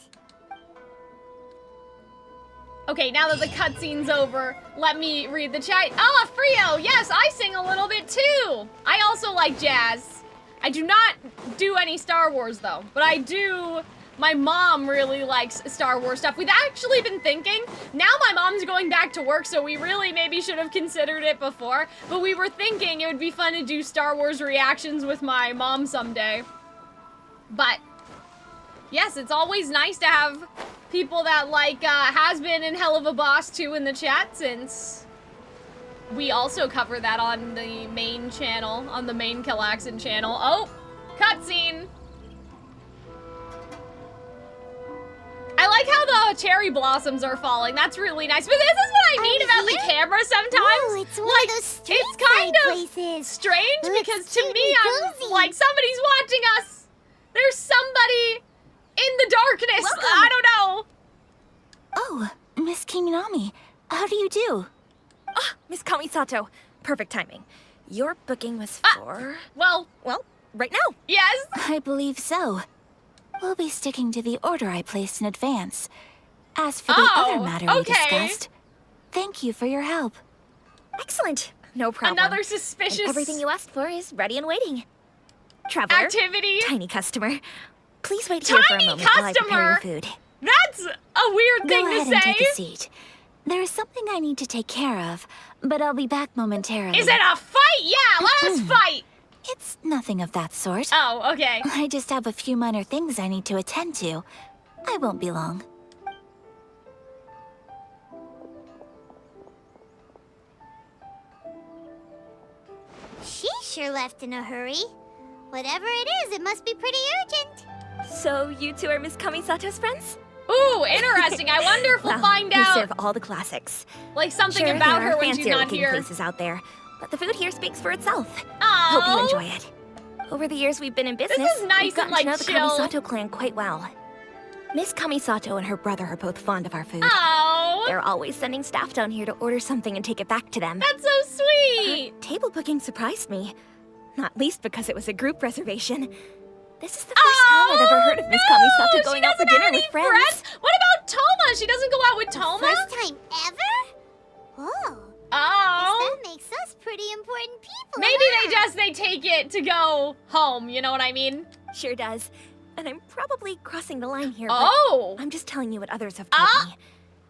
Okay, now that the cutscene's over, let me read the chat. Oh, Frio, yes, I sing a little bit too. I also like jazz. I do not do any Star Wars though, but I do. My mom really likes Star Wars stuff. We've actually been thinking, now my mom's going back to work, so we really maybe should have considered it before, but we were thinking it would be fun to do Star Wars reactions with my mom someday. But yes, it's always nice to have people that like Has-Been and Hell of a Boss too in the chat, since we also cover that on the main channel, on the main Calxiyn channel. Oh, cutscene. I like how the cherry blossoms are falling. That's really nice. But this is what I mean about the camera sometimes. Ooh, it's one like, of those street it's kind side of places. strange Looks because to cute me, and I'm cozy. like, somebody's watching us. There's somebody in the darkness. Welcome. I don't know. Oh, Miss Kiminami, how do you do? Miss Kamisato, perfect timing. Your booking was for... Well, right now. yes. I believe so. We'll be sticking to the order I placed in advance. As for the other matter we okay. discussed, thank you for your help. Excellent. No problem. Another And suspicious everything you asked for is ready and waiting. Traveler, activity. tiny customer, please wait here for a Tiny moment while I prepare your customer? food. That's a weird Go thing ahead to and take say. a seat. There is something I need to take care of, but I'll be back momentarily. Is it a fight? Yeah, let us fight. It's nothing of that sort. Oh, okay. I just have a few minor things I need to attend to. I won't be long. She sure left in a hurry. Whatever it is, it must be pretty urgent. So you two are Miss Kamisato's friends? Ooh, interesting. I wonder if we'll Well, find we out serve all the classics. like something Sure, about there her are when she's fancier not looking here. places out there, but the food here speaks for itself. Oh, Hope you enjoy it. Over the years we've been in business, is nice we've gotten and, like, to know the chill. Kamisato clan quite well. Miss Kamisato and her brother are both fond of our food. Oh, They're always sending staff down here to order something and take it back to them. that's so sweet. Table booking surprised me, not least because it was a group reservation. This is the first time I've ever heard of Miss Kamisato going out for dinner with friends. What about Toma? She doesn't go out with Toma? First time ever? Whoa. Oh. That makes us pretty important people. Maybe huh? they take it to go home, you know what I mean? Sure does. And I'm probably crossing the line here, Oh. but I'm just telling you what others have told me.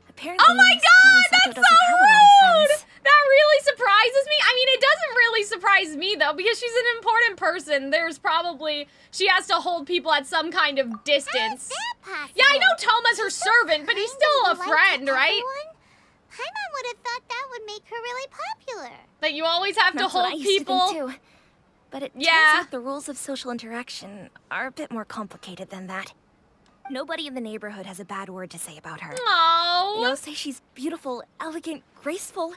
Apparently, Oh my Miss god, Kamisato that's doesn't so have a lot of rude! friends. That really surprises me. I mean, it doesn't really surprise me though, because she's an important person. There's probably, she has to hold people at some kind of distance. That possible? Yeah, I know Toma's her servant, but he's still a friend, right? Paimon would have thought that would make her really popular. That you always have to That's what I hold used to people. think too. But it Yeah. turns out the rules of social interaction are a bit more complicated than that. Nobody in the neighborhood has a bad word to say about her. They Oh. all say she's beautiful, elegant, graceful.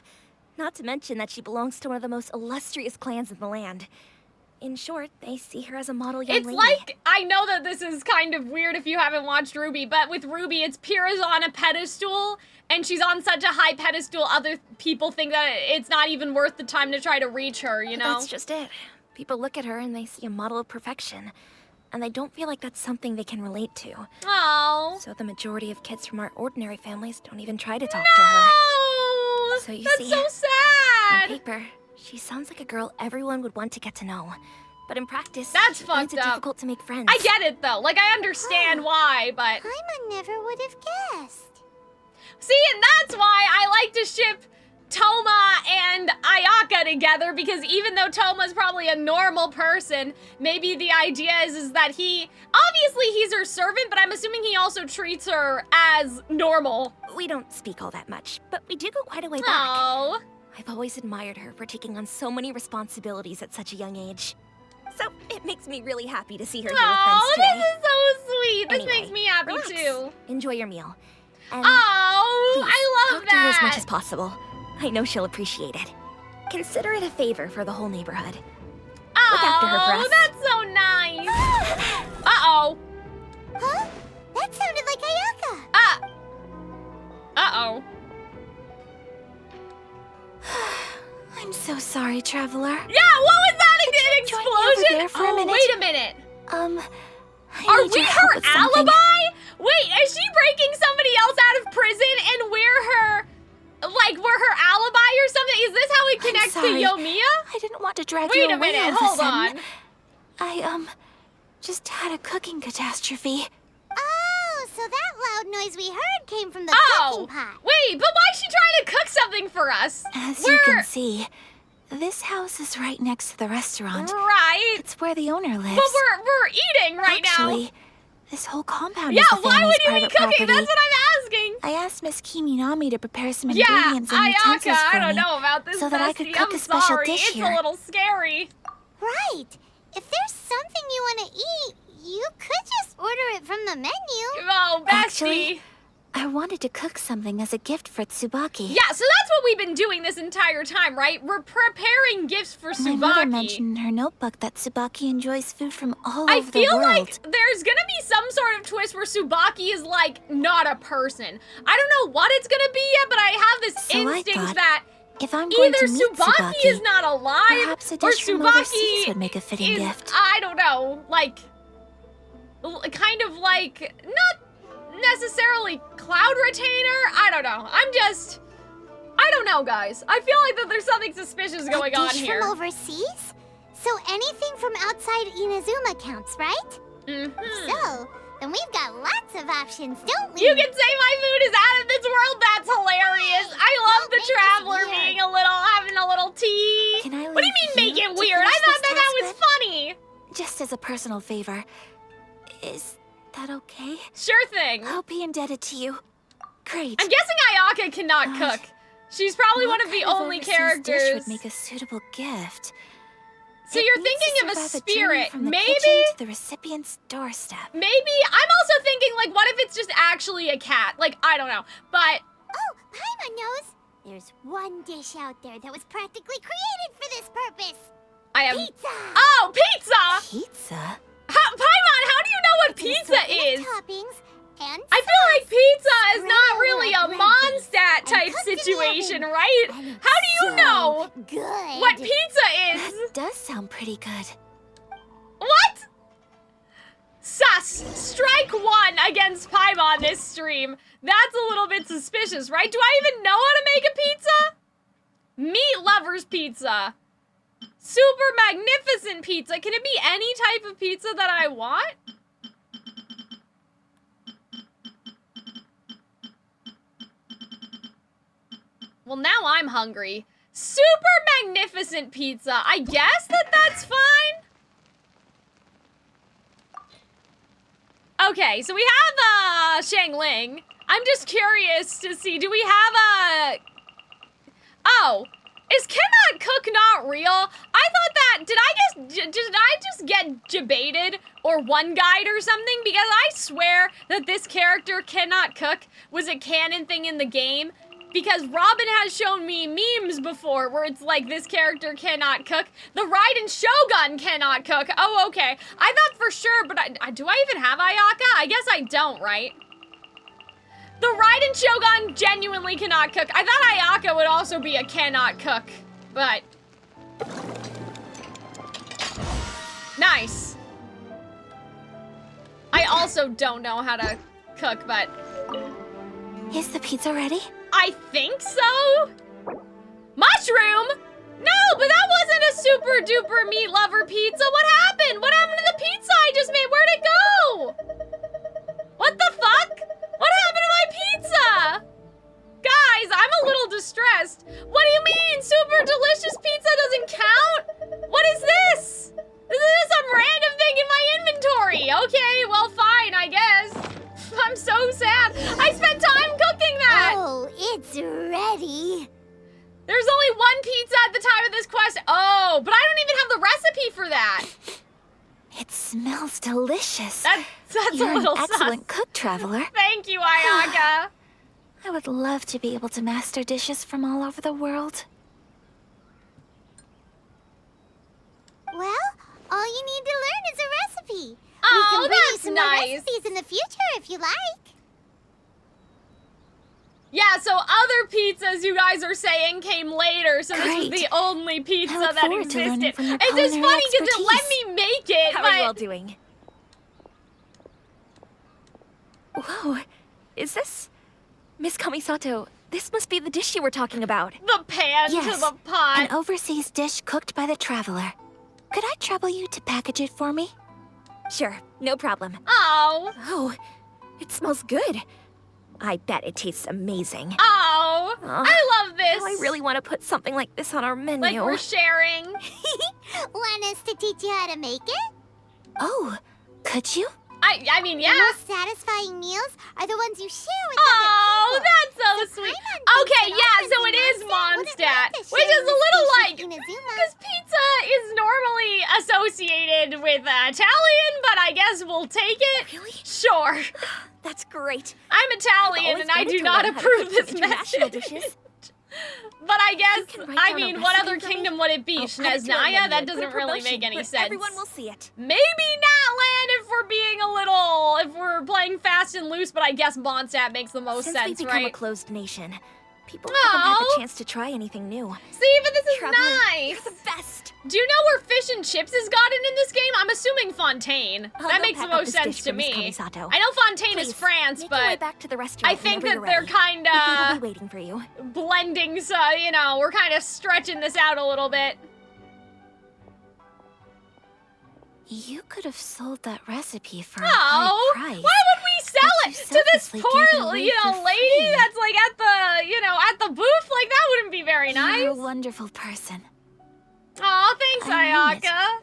Not to mention that she belongs to one of the most illustrious clans in the land. In short, they see her as a model young It's lady. like, I know that this is kind of weird if you haven't watched Ruby, but with Ruby, it's Pyrrha's on a pedestal, and she's on such a high pedestal, other people think that it's not even worth the time to try to reach her, you know? That's just it. People look at her and they see a model of perfection, and they don't feel like that's something they can relate to. Oh. So the majority of kids from our ordinary families don't even try to talk to her. No! So you That's see, so on sad! paper, she sounds like a girl everyone would want to get to know. But in practice, That's she finds fucked it up. difficult to make friends. I get it, though. Like, I understand why, but... Paimon never would have guessed. See, and that's why I like to ship Toma and Ayaka together, because even though Toma's probably a normal person, maybe the idea is that obviously he's her servant, but I'm assuming he also treats her as normal. We don't speak all that much, but we do go quite a way back. Oh. I've always admired her for taking on so many responsibilities at such a young age. So it makes me really happy to see her here with friends Oh, today. this is so sweet. This Anyway, makes me happy relax. too. Enjoy your meal. And Oh, please, I love talk to her as much that. as possible. I know she'll appreciate it. Consider it a favor for the whole neighborhood. Look after her for Oh, us. that's so nice. Uh-oh. Huh? That sounded like Ayaka. Uh-oh. I'm so sorry, Traveler. Yeah, what was that? An join me over explosion? there for a Oh, minute? wait a minute. I Are need we your help her with something. alibi? Wait, is she breaking somebody else out of prison and we're her alibi or something? Is this how it connects to sorry. Yoimiya? I didn't want to drag Wait you a away minute, all of a hold sudden. on. I, just had a cooking catastrophe. Oh, so that loud noise we heard came from the Oh, cooking pot. wait, but why is she trying to cook something for us? As you can see, this house is right next to the restaurant. Right, It's where the owner lives. but we're eating right Actually, now. this whole compound Yeah, is the why family's would you be private cooking? property. That's what I'm asking. I asked Miss Kiminami to prepare some Yeah, ingredients and utensils Ayaka, for I don't me, know about this, so that I could bestie. cook I'm a special sorry. dish It's here. a little scary. Right. If there's something you want to eat, you could just order it from the menu. Oh, bestie. Actually, I wanted to cook something as a gift for Tsubaki. Yeah, so that's what we've been doing this entire time, right? We're preparing gifts for My mother Tsubaki. mentioned in her notebook that Tsubaki enjoys food from all I over the feel world. like there's gonna be some sort of twist where Tsubaki is like not a person. I don't know what it's gonna be yet, but I have this So I instinct thought, that if I'm going either to meet Tsubaki is not alive, perhaps a or dish from overseas Tsubaki would make a fitting is, gift. I don't know, like, kind of like, not necessarily cloud retainer? I don't know. I don't know, guys. I feel like that there's something suspicious going a on dish here. from overseas? So anything from outside Inazuma counts, right? Mm-hmm. So, then we've got lots of options, don't we? You can say my food is out of this world. That's hilarious. I love Don't the make this traveler weird. being having a little tea. Can I What do you leave mean make you it to weird? I finish thought this that was task funny. Just as a personal favor. Is that okay? Sure thing. I'll be indebted to you. Great. I'm guessing Ayaka cannot God. cook. She's probably What one of the kind only overseas characters. dish would make a suitable gift? So It you're needs to thinking of a survive journey spirit. from the Maybe. kitchen to the recipient's doorstep. Maybe. I'm also thinking, like, what if it's just actually a cat? Like, I don't know. But Oh, Paimon knows. There's one dish out there that was practically created for this purpose. I have. Pizza! Oh, pizza! Pizza? Paimon, how do you know what pizza Assortment is? toppings and I feel like pizza is Spread not over really a bread Mondstadt and type cooked in the situation, oven. right? And it's How do you so know good. what pizza is? That does sound pretty good. What? Sus. Strike one against Paimon this stream. That's a little bit suspicious, right? Do I even know how to make a pizza? Meat lovers pizza. Super magnificent pizza. Can it be any type of pizza that I want? Well, now I'm hungry. Super magnificent pizza. I guess that's fine. Okay, so we have Shangling. I'm just curious to see, do we have a... Oh, is cannot cook not real? I thought that, did I just get debated or one guide or something? Because I swear that this character cannot cook was a canon thing in the game. because Robin has shown me memes before where it's like this character cannot cook. The Raiden Shogun cannot cook. Oh, okay. I thought for sure, but do I even have Ayaka? I guess I don't, right? The Raiden Shogun genuinely cannot cook. I thought Ayaka would also be a cannot cook, but... Nice. I also don't know how to cook, but... Is the pizza ready? I think so? Mushroom? No, but that wasn't a super duper meat lover pizza. What happened? What happened to the pizza I just made? Where'd it go? What the fuck? What happened to my pizza? Guys, I'm a little distressed. What do you mean? Super delicious pizza doesn't count? What is this? This is some random thing in my inventory. Okay, well, fine, I guess. I'm so sad. I spent time cooking that. Oh, it's ready. There's only one pizza at the time of this quest. Oh, but I don't even have the recipe for that. It smells delicious. That's You're a little an excellent sus. cook, Traveler. Thank you, Ayaka. I would love to be able to master dishes from all over the world. Well, all you need to learn is a recipe. Oh, we can bring you that's some more nice. recipes in the future if you like. Yeah, so other pizzas you guys are saying came later, so this was Great. the only pizza I look that forward to learning existed. from your It's just culinary funny because it let expertise. me make it, How but are you all doing? Whoa, is this... Miss Kamisato, this must be the dish you were talking about. the pan Yes, to the pot. an overseas dish cooked by the Traveler. Could I trouble you to package it for me? Sure, no problem. Oh, Oh, it smells good. I bet it tastes amazing. oh, Aw, I love this. Now I really want to put something like this on our menu. Like we're sharing. Want us to teach you how to make it? Oh, could you? I mean, yeah. The most satisfying meals are the ones you share with Oh, other people. that's so sweet. Okay, yeah, so it is Mondstadt, which is a little like, because pizza is normally associated with Italian, but I guess we'll take it. Really? Sure. That's great. I'm Italian Always and I wanted do to not learn how to approve cook this some international message. dishes. But I guess, can write I down a mean, what recipe other for me? kingdom would it be? I'll add it to our Shneznaya? menu That and put a doesn't really make promotion, any but sense. Everyone will see it. Maybe Natland if we're being a little, if we're playing fast and loose, but I guess Mondstadt makes the most Since sense, we've become a right? closed nation, people haven't had Aw. the chance to try anything new. See, but this is Traveler, nice. You're the best. Do you know where Fish and Chips is gotten in this game? I'm assuming Fontaine. I'll That go makes the pack up most this sense dish to for Miss me. Kamisato. I know Fontaine is Please, France, make your way but back to the restaurant I think whenever that you're they're ready. kind The food will of be waiting for you. blending, so, you know, we're kind of stretching this out a little bit. You could have sold that recipe for a Oh, high price. why would we sell But it you to this selflessly poor, gave it away you know, for lady free. that's like at the, you know, at the booth? Like, that wouldn't be very nice. You're a wonderful person. Aw, thanks, I mean it. Ayaka.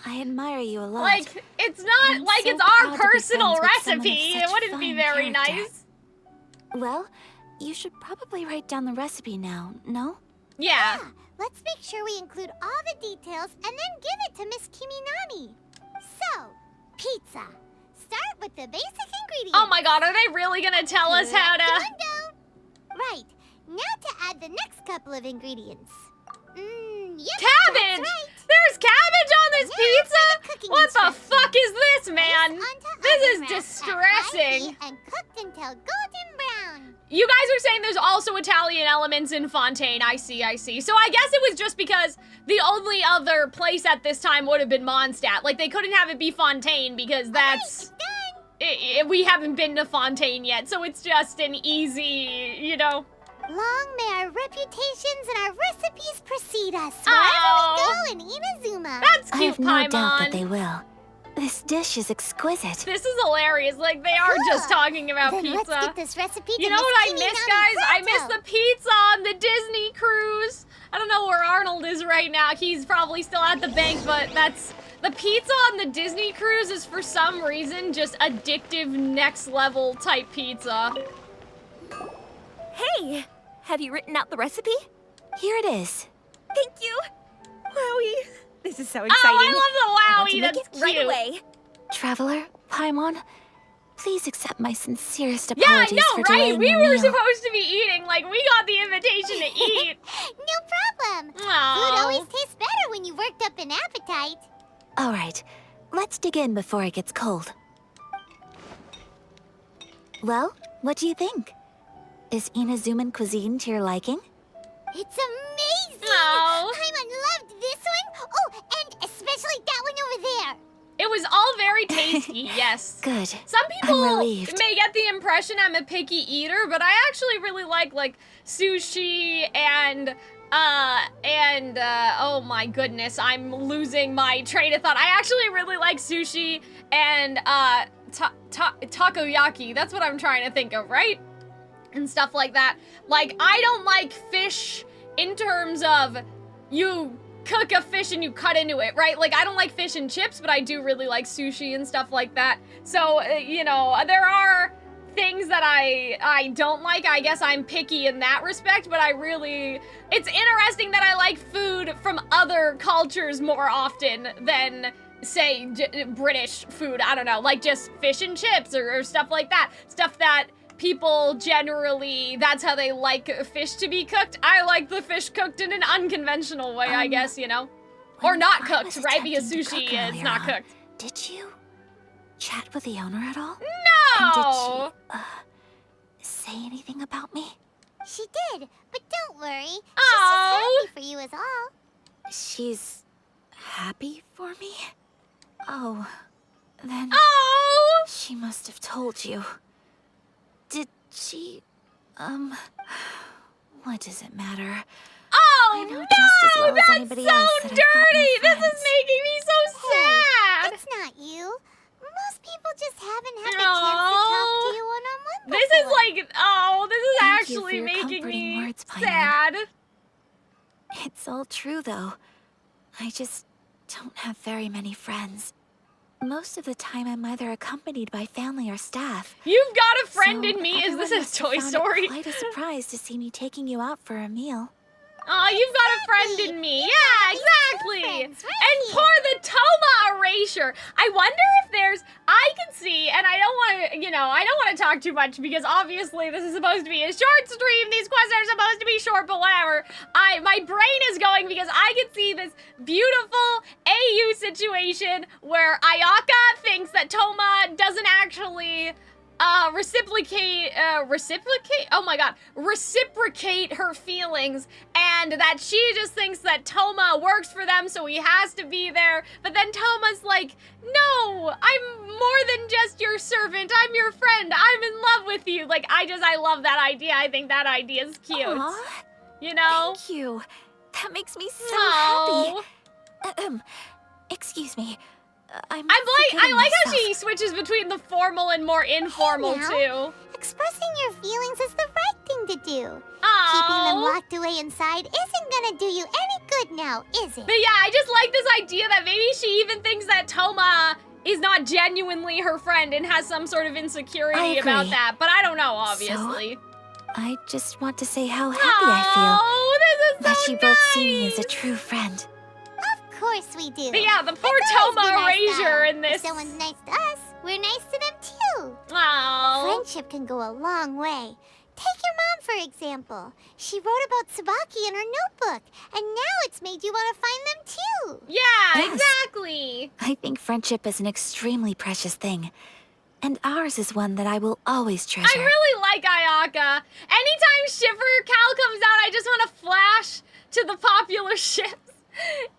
I admire you a lot. Like, it's not I'm like so it's our proud to be personal friends with someone of recipe. It such wouldn't be fine very character. nice. Well, you should probably write down the recipe now, no? Yeah. Let's make sure we include all the details and then give it to Miss Kiminani. So, pizza. Start with the basic ingredients. Oh my god, are they really gonna tell us how to... Window. Right. Now to add the next couple of ingredients. Yep, Cabbage! that's right. There's cabbage on this Now pizza? for the cooking What the instructions. fuck is this, man? Place onto This oven is wrap at high distressing. heat and cooked until golden brown. You guys are saying there's also Italian elements in Fontaine. I see, I see. So I guess it was just because the only other place at this time would have been Mondstadt. Like, they couldn't have it be Fontaine because that's... Done. We haven't been to Fontaine yet, so it's just an easy, you know... Long may our reputations and our recipes precede us Oh. wherever we go in Inazuma. That's I cute, have no doubt that Paimon. they will. This dish is exquisite. This is hilarious. Like, they are just Cool. talking about Then pizza. let's get this recipe to You know Miss what I miss, Kiminani guys? I miss pronto. the pizza on the Disney cruise. I don't know where Arnold is right now. He's probably still at the bank, but that's... The pizza on the Disney cruise is for some reason just addictive next level type pizza. Hey, have you written out the recipe? Here it is. Thank you. Wowie. This is so Oh, exciting. I love the I want wowie. to make That's it right cute. away. Traveler, Paimon, Please accept my sincerest Yeah, I apologies know, for right? delaying We your were meal. supposed to be eating. Like, we got the invitation to eat. No problem. Food Aw. always tastes better when you worked up an appetite. All right, let's dig in before it gets cold. Well, what do you think? Is Inazuman cuisine to your liking? It's amazing! Aw. Paimon loved this one. Oh, and especially that one over there. It was all very tasty, yes. Good. Some I'm people relieved. may get the impression I'm a picky eater, but I actually really like sushi and oh my goodness, I'm losing my train of thought. I actually really like sushi and takoyaki. That's what I'm trying to think of, right? And stuff like that. Like, I don't like fish in terms of you cook a fish and you cut into it, right? Like, I don't like fish and chips, but I do really like sushi and stuff like that. So, you know, there are things that I don't like. I guess I'm picky in that respect, but it's interesting that I like food from other cultures more often than, say, British food. I don't know, like just fish and chips or stuff like that. Stuff that people generally, that's how they like fish to be cooked. I like the fish cooked in an unconventional way, I guess, you know? Or not cooked, right? Because sushi is not cooked. Did you chat with the owner at all? No! And did she, say anything about me? She did, but don't worry. She's Oh. just happy for you is all. She's happy for me? Oh, then Oh! she must have told you. Did she, what does it matter? Oh, I know no! just as well as That's anybody so else that I've got no dirty! This friends. is making me so sad! It's not you. Most people just haven't had the No. chance to talk to you one-on-one This is before. like, oh, this is Thank you actually for your making comforting me words, Paimon. sad. It's all true, though. I just don't have very many friends. Most of the time, I'm either accompanied by family or staff. You've got a friend So in me. Is everyone this a must have Toy found it Story? quite a surprise to see me taking you out for a meal. Oh, you've got a friend in me. Yeah, exactly. friends right And here. pour the Toma erasure. I wonder if I can see, and I don't want to, I don't want to talk too much because obviously this is supposed to be a short stream. These quests are supposed to be short, but whatever. My brain is going because I can see this beautiful AU situation where Ayaka thinks that Toma doesn't actually reciprocate her feelings, and that she just thinks that Toma works for them, so he has to be there. But then Toma's like, no, I'm more than just your servant. I'm your friend. I'm in love with you. Like, I love that idea. I think that idea is cute. Aw, You know? thank you. That makes me so Aw. happy. Excuse me. I like how she switches between the formal and more informal, now. too. Expressing your feelings is the right thing to do. Aww. Keeping them locked away inside isn't gonna do you any good now, is it? But yeah, I just like this idea that maybe she even thinks that Toma is not genuinely her friend and has some sort of I insecurity about agree. that. But I don't know, obviously. I just want to say how happy I Oh, this feel is that so you nice. both see me as a true friend. Of course we do. But yeah, the poor It's always been Toma our erasure style. in this. If someone's nice to us, we're nice to them too. Oh. Friendship can go a long way. Take your mom, for example. She wrote about Tsubaki in her notebook, and now it's made you want to find them too. Yeah, Yes. exactly. I think friendship is an extremely precious thing. And ours is one that I will always treasure. I really like Ayaka. Anytime Shiver Cal comes out, I just want to flash to the popular ships,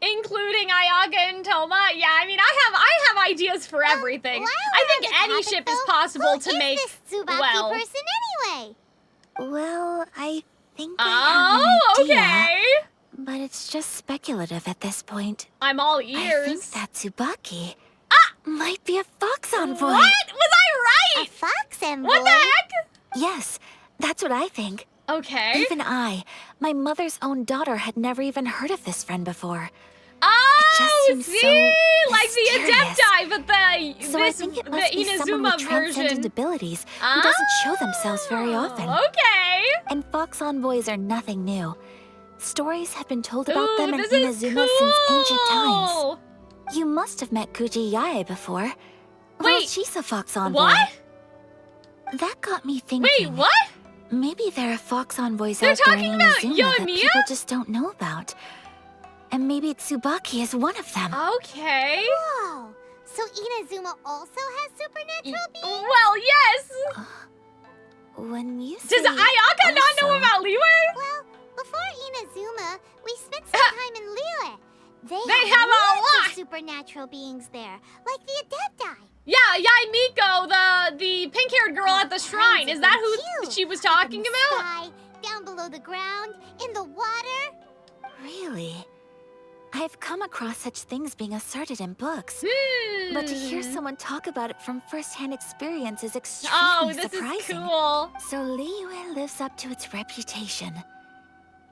including Ayaka and Toma. Yeah, I mean, I have ideas for everything. While I we're think on the any topic, ship is though, possible who to is make this Tsubaki well. person anyway? Well, I think I have an Oh, idea. okay. But it's just speculative at this point. I'm all I think ears. that Tsubaki might be a fox envoy. What? Was I A right? fox envoy? What the heck? Yes, that's what I think. Okay. Even my mother's own daughter, had never even heard of this friend before. Oh, just seems see? so Like the mysterious. Adepti, but So I think it must be someone Inazuma with transcendent version. abilities who doesn't show themselves very often. Okay. And fox envoys are nothing new. Stories have been told about Ooh, them in this is Inazuma since ancient times. cool. You must have met Kuji Yae before. Well, Wait, she's a fox envoy. What? That got me thinking. Wait, what? Maybe there are fox envoys They're out there in talking about Inazuma that Yoimiya? people just don't know about. And maybe Tsubaki is one of them. Okay. Whoa! So Inazuma also has supernatural beings? Well, yes. When you say Does Ayaka not know also- about Liyue? Well, before Inazuma, we spent some time in Liyue. They have a lots lot. of supernatural beings there, like the Adepti. Yeah, Yaimiko, the pink-haired girl at the shrine. Is that who she was talking Up in the about? sky, down below the ground, in the water. Really? I've come across such things being asserted in books. Hmm. But to hear someone talk about it from first-hand experience is extremely Oh, this surprising. is cool. So Liyue lives up to its reputation.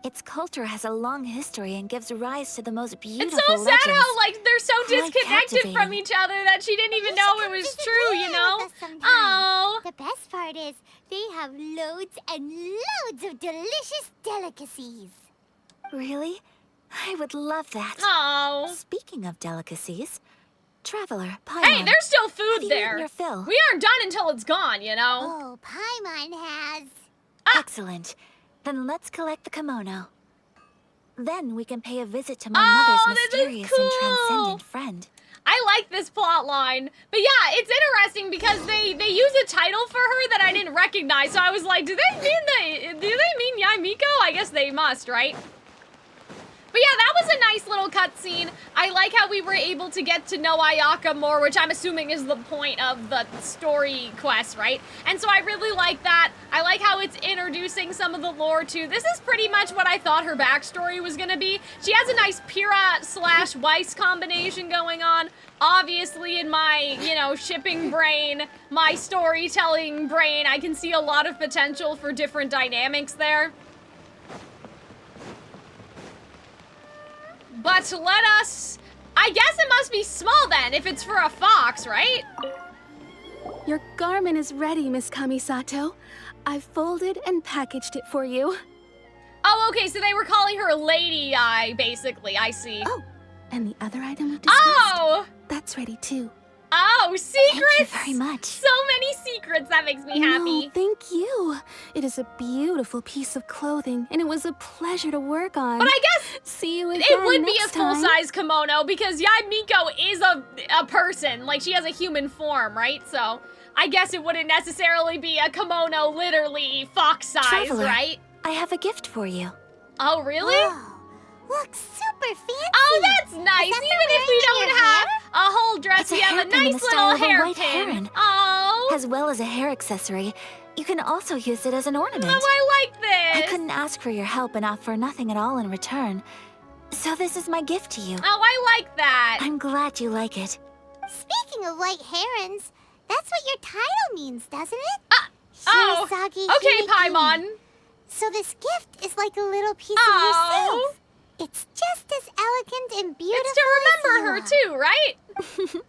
Its culture has a long history and gives rise to the most beautiful It's so sad legends. how, like, they're so Quite disconnected from captivating. each other that she didn't even You know should it come was visit true, you Liyue know? with us sometime. Oh. The best part is they have loads and loads of delicious delicacies. Really? I would love that. Oh. Speaking of delicacies, Traveler, Paimon, Hey, there's still have food you there. eaten your fill? We aren't done until it's gone, you know? Oh, Paimon has. Excellent. Then let's collect the kimono. Then we can pay a visit to my Oh, mother's this is mysterious and cool. transcendent friend. I like this plot line. But yeah, it's interesting because they use a title for her that I didn't recognize. So I was like, do they mean Yaimiko? I guess they must, right? But yeah, that was a nice little cutscene. I like how we were able to get to know Ayaka more, which I'm assuming is the point of the story quest, right? And so I really like that. I like how it's introducing some of the lore too. This is pretty much what I thought her backstory was gonna be. She has a nice Pyrrha/Weiss combination going on. Obviously in my, you know, shipping brain, my storytelling brain, I can see a lot of potential for different dynamics there. But let us... I guess it must be small then, if it's for a fox, right? Your garment is ready, Miss Kamisato. I've folded and packaged it for you. Oh, okay, so they were calling her Lady Eye, basically. I see. Oh, and the other item we discussed? Oh! That's ready too. Oh, secrets! Thank you very much. So many secrets, that makes me happy. No, thank you. It is a beautiful piece of clothing, and it was a pleasure to work on. But I guess See you again it would be a next time. full-size kimono because Yaimiko is a person. Like, she has a human form, right? So I guess it wouldn't necessarily be a kimono literally fox-size, Traveler, right? I have a gift for you. Oh, really? Whoa, looks super fancy. Oh, that's nice. Is that Even for if we wearing in don't your have hair? a whole dress, It's a we have a hairpin in nice the style little of a white hairpin. heron. Oh, As well as a hair accessory, you can also use it as an ornament. oh, I like I this. couldn't ask for your help and offer nothing at all in return. So this is my gift to you. Oh, I like that. I'm glad you like it. Speaking of white herons, that's what your title means, doesn't it? Oh, Hirosagi okay, Himekimi. Paimon. So this gift is like a little piece Oh. of yourself. It's just as elegant and beautiful It's to remember her as you too, right?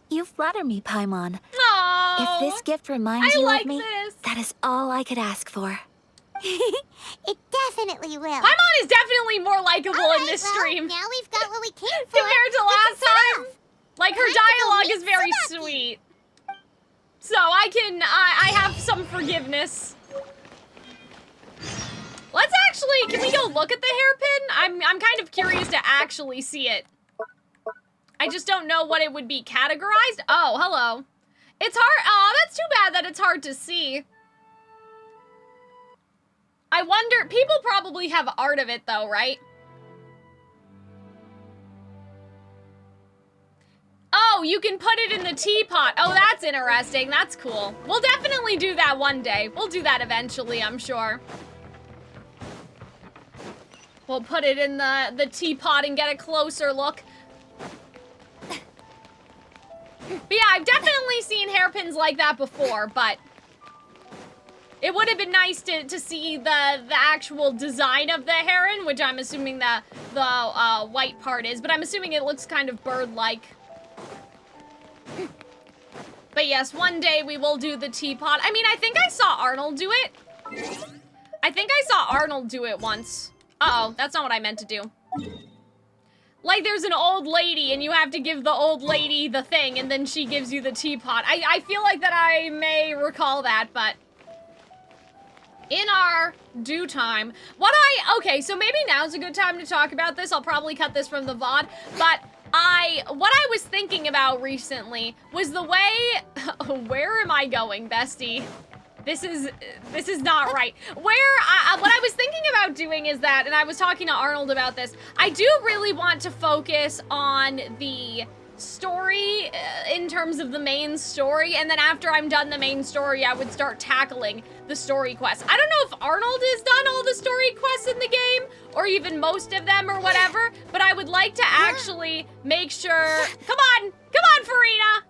You flatter me, Paimon. Oh, If this gift reminds I you like of me, this. that is all I could ask for. are. It definitely will. Paimon is definitely more likable All in right, this well, stream now we've got what we came for. compared to We can last set time. off. Like, her Time to go dialogue meet is very Tsubaki. sweet. So I have some forgiveness. Let's actually, can we go look at the hairpin? I'm kind of curious to actually see it. I just don't know what it would be categorized. Oh, hello. It's hard, oh, that's too bad that it's hard to see. I wonder, people probably have art of it though, right? Oh, you can put it in the teapot. Oh, that's interesting. That's cool. We'll definitely do that one day. We'll do that eventually, I'm sure. We'll put it in the teapot and get a closer look. But yeah, I've definitely seen hairpins like that before, but it would have been nice to see the actual design of the heron, which I'm assuming the white part is, but I'm assuming it looks kind of bird-like. But yes, one day we will do the teapot. I mean, I think I saw Arnold do it. I think I saw Arnold do it once. Uh-oh, that's not what I meant to do. Like there's an old lady and you have to give the old lady the thing and then she gives you the teapot. I feel like that I may recall that, but in our due time, okay, so maybe now's a good time to talk about this. I'll probably cut this from the VOD, but what I was thinking about recently was the way, where am I going, bestie? This is not right. What I was thinking about doing is that, and I was talking to Arnold about this, I do really want to focus on the story in terms of the main story, and then after I'm done the main story, I would start tackling the story quests. I don't know if Arnold has done all the story quests in the game, or even most of them or whatever, but I would like to actually make sure, come on, Farina.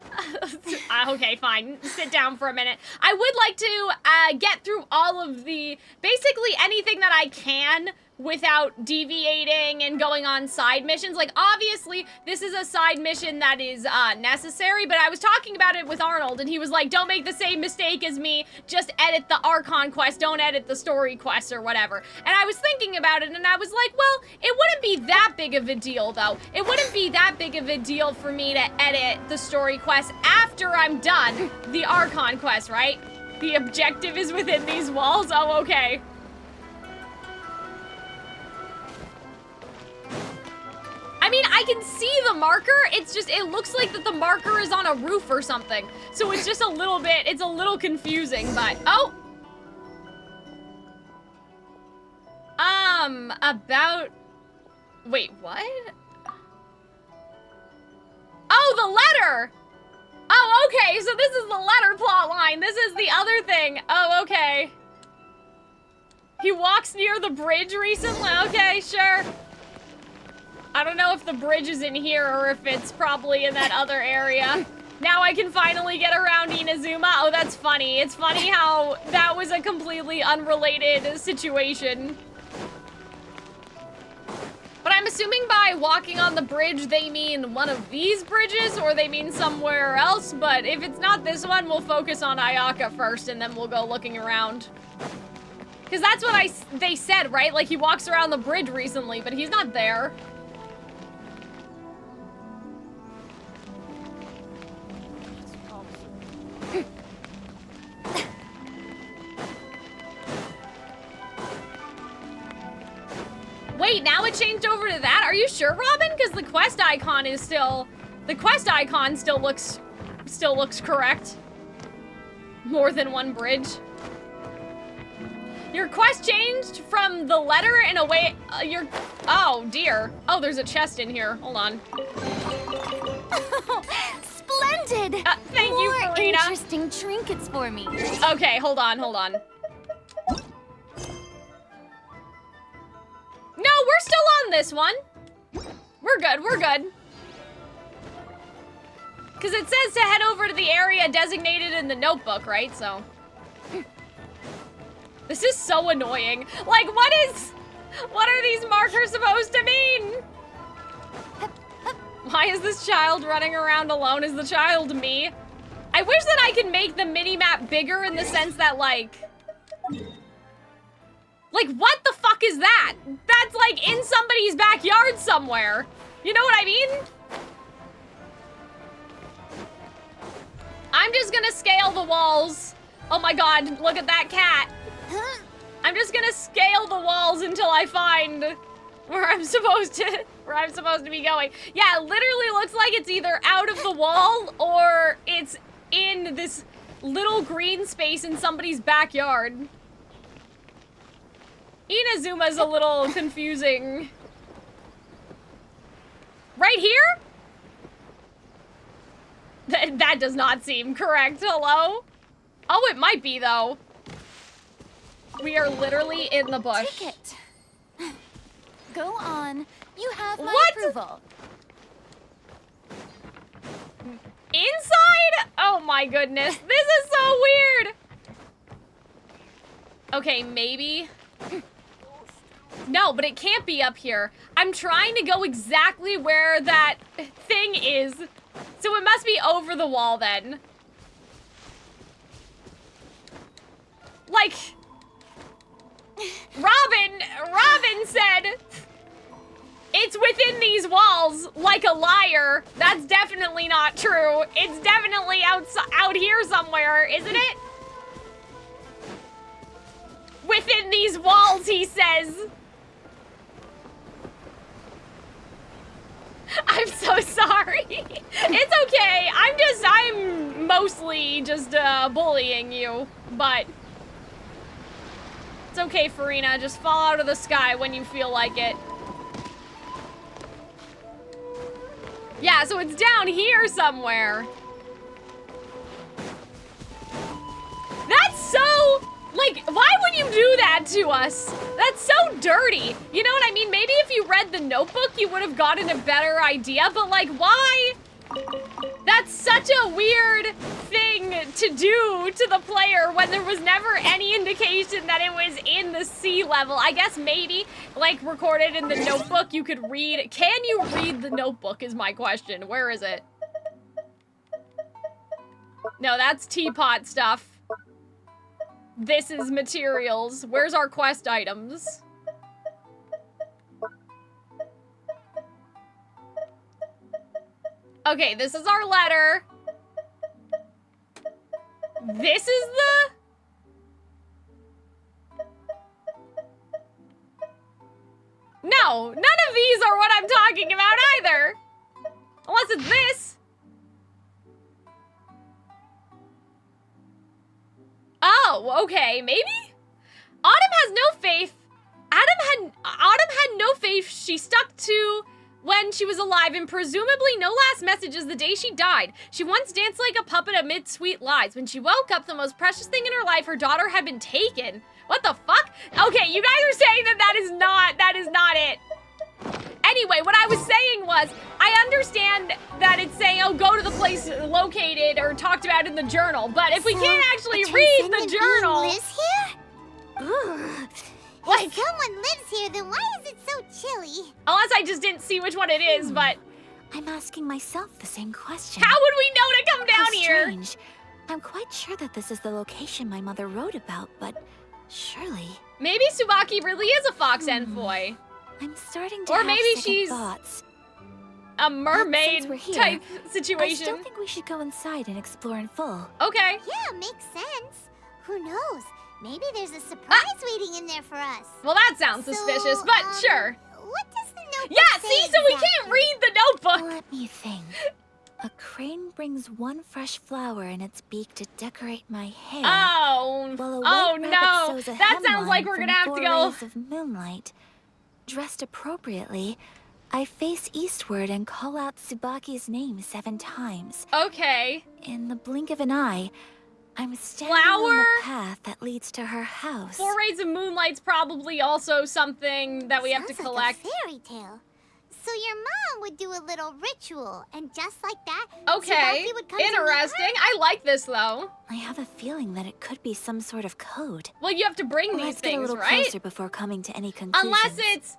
Okay, fine, sit down for a minute. I would like to get through all of basically anything that I can without deviating and going on side missions. Like, obviously, this is a side mission that is necessary, but I was talking about it with Arnold, and he was like, don't make the same mistake as me, just edit the Archon quest, don't edit the story quest or whatever. And I was thinking about it, and I was like, well, it wouldn't be that big of a deal, though. It wouldn't be that big of a deal for me to edit the story quest after I'm done the Archon quest, right? The objective is within these walls? Oh, okay. I mean, I can see the marker, it's just, it looks like that the marker is on a roof or something. So it's just a little bit, it's a little confusing, but, oh! Wait, what? Oh, the letter! Oh, okay, so this is the letter plot line. This is the other thing. Oh, okay. He walks near the bridge recently? Okay, sure. I don't know if the bridge is in here or if it's probably in that other area. Now I can finally get around Inazuma. Oh, that's funny. It's funny how that was a completely unrelated situation. But I'm assuming by walking on the bridge, they mean one of these bridges or they mean somewhere else. But if it's not this one, we'll focus on Ayaka first and then we'll go looking around. Because that's what they said, right? Like he walks around the bridge recently, but he's not there. Wait, now it changed over to that? Are you sure, Robin? Because the quest icon is still... The quest icon still looks correct. More than one bridge. Your quest changed from the letter in a way... Oh, dear. Oh, there's a chest in here. Hold on. Splendid! Thank you, Farina. More interesting trinkets for me. Okay, hold on. No, we're still on this one. We're good. Because it says to head over to the area designated in the notebook, right? So. This is so annoying. Like, what are these markers supposed to mean? Why is this child running around alone? Is the child me? I wish that I could make the mini-map bigger in the sense that, like, what the fuck is that? That's, like, in somebody's backyard somewhere. You know what I mean? I'm just gonna scale the walls. Oh my god, look at that cat. I'm just gonna scale the walls until I find where I'm supposed to be going. Yeah, it literally looks like it's either out of the wall or it's in this little green space in somebody's backyard. Inazuma's a little confusing. Right here? That does not seem correct. Hello? Oh, it might be, though. We are literally in the bush. Ticket. Go on. You have my approval. Inside? Oh my goodness. This is so weird. Okay, maybe. No, but it can't be up here. I'm trying to go exactly where that thing is. So it must be over the wall then. Like, Robin said it's within these walls like a liar. That's definitely not true. It's definitely out here somewhere, isn't it? Within these walls, he says. I'm so sorry. It's okay. I'm mostly just bullying you, but it's okay, Farina. Just fall out of the sky when you feel like it. Yeah, so it's down here somewhere. That's so, like, why would you do that to us? That's so dirty. You know what I mean? Maybe if you read the notebook, you would have gotten a better idea, but like, why? That's such a weird thing to do to the player when there was never any indication that it was in the sea level. I guess maybe, like, recorded in the notebook, you could read. Can you read the notebook is my question. Where is it? No, that's teapot stuff. This is materials. Where's our quest items? Okay, this is our letter. This is the... No, none of these are what I'm talking about either. Unless it's this. Oh, okay, maybe? Autumn has no faith. Autumn had no faith she stuck to when she was alive, and presumably no last messages the day she died. She once danced like a puppet amid sweet lies. When she woke up, the most precious thing in her life, her daughter, had been taken. What the fuck? Okay, you guys are saying that that is not it. Anyway, what I was saying was, I understand that it's saying, oh, go to the place located or talked about in the journal, but if we can't actually read the journal... lives here? Ugh. Like, if someone lives here, then why is it so chilly? Unless I just didn't see which one it is, but... I'm asking myself the same question. How would we know to come down here? Strange. I'm quite sure that this is the location my mother wrote about, but surely... Maybe Tsubaki really is a fox envoy. I'm starting to or have maybe second she's thoughts. A mermaid Since we're here, type I situation. still think we should go inside and explore in full. Okay. Yeah, makes sense. Who knows? Maybe there's a surprise waiting in there for us. Well, that sounds suspicious, but sure. What does the notebook Yeah, say see, so we exactly? can't read the notebook. Let me think. A crane brings one fresh flower in its beak to decorate my hair. Oh, while a oh white no. rabbit sews a That sounds hemline like we're from gonna have to 4 go. rays of moonlight. Dressed appropriately, I face eastward and call out Tsubaki's name 7 times. Okay. In the blink of an eye, I'm standing Flower? on the path that leads to her house. 4 rays of moonlight's probably also something that we have to Sounds collect. like a fairy tale. So your mom would do a little ritual, and just like that, Okay, Tsubaki would come to meet interesting. her? I like this though. I have a feeling that it could be some sort of code. Well, you have to bring these Let's get a things, little right? closer before coming to any conclusions. Unless it's,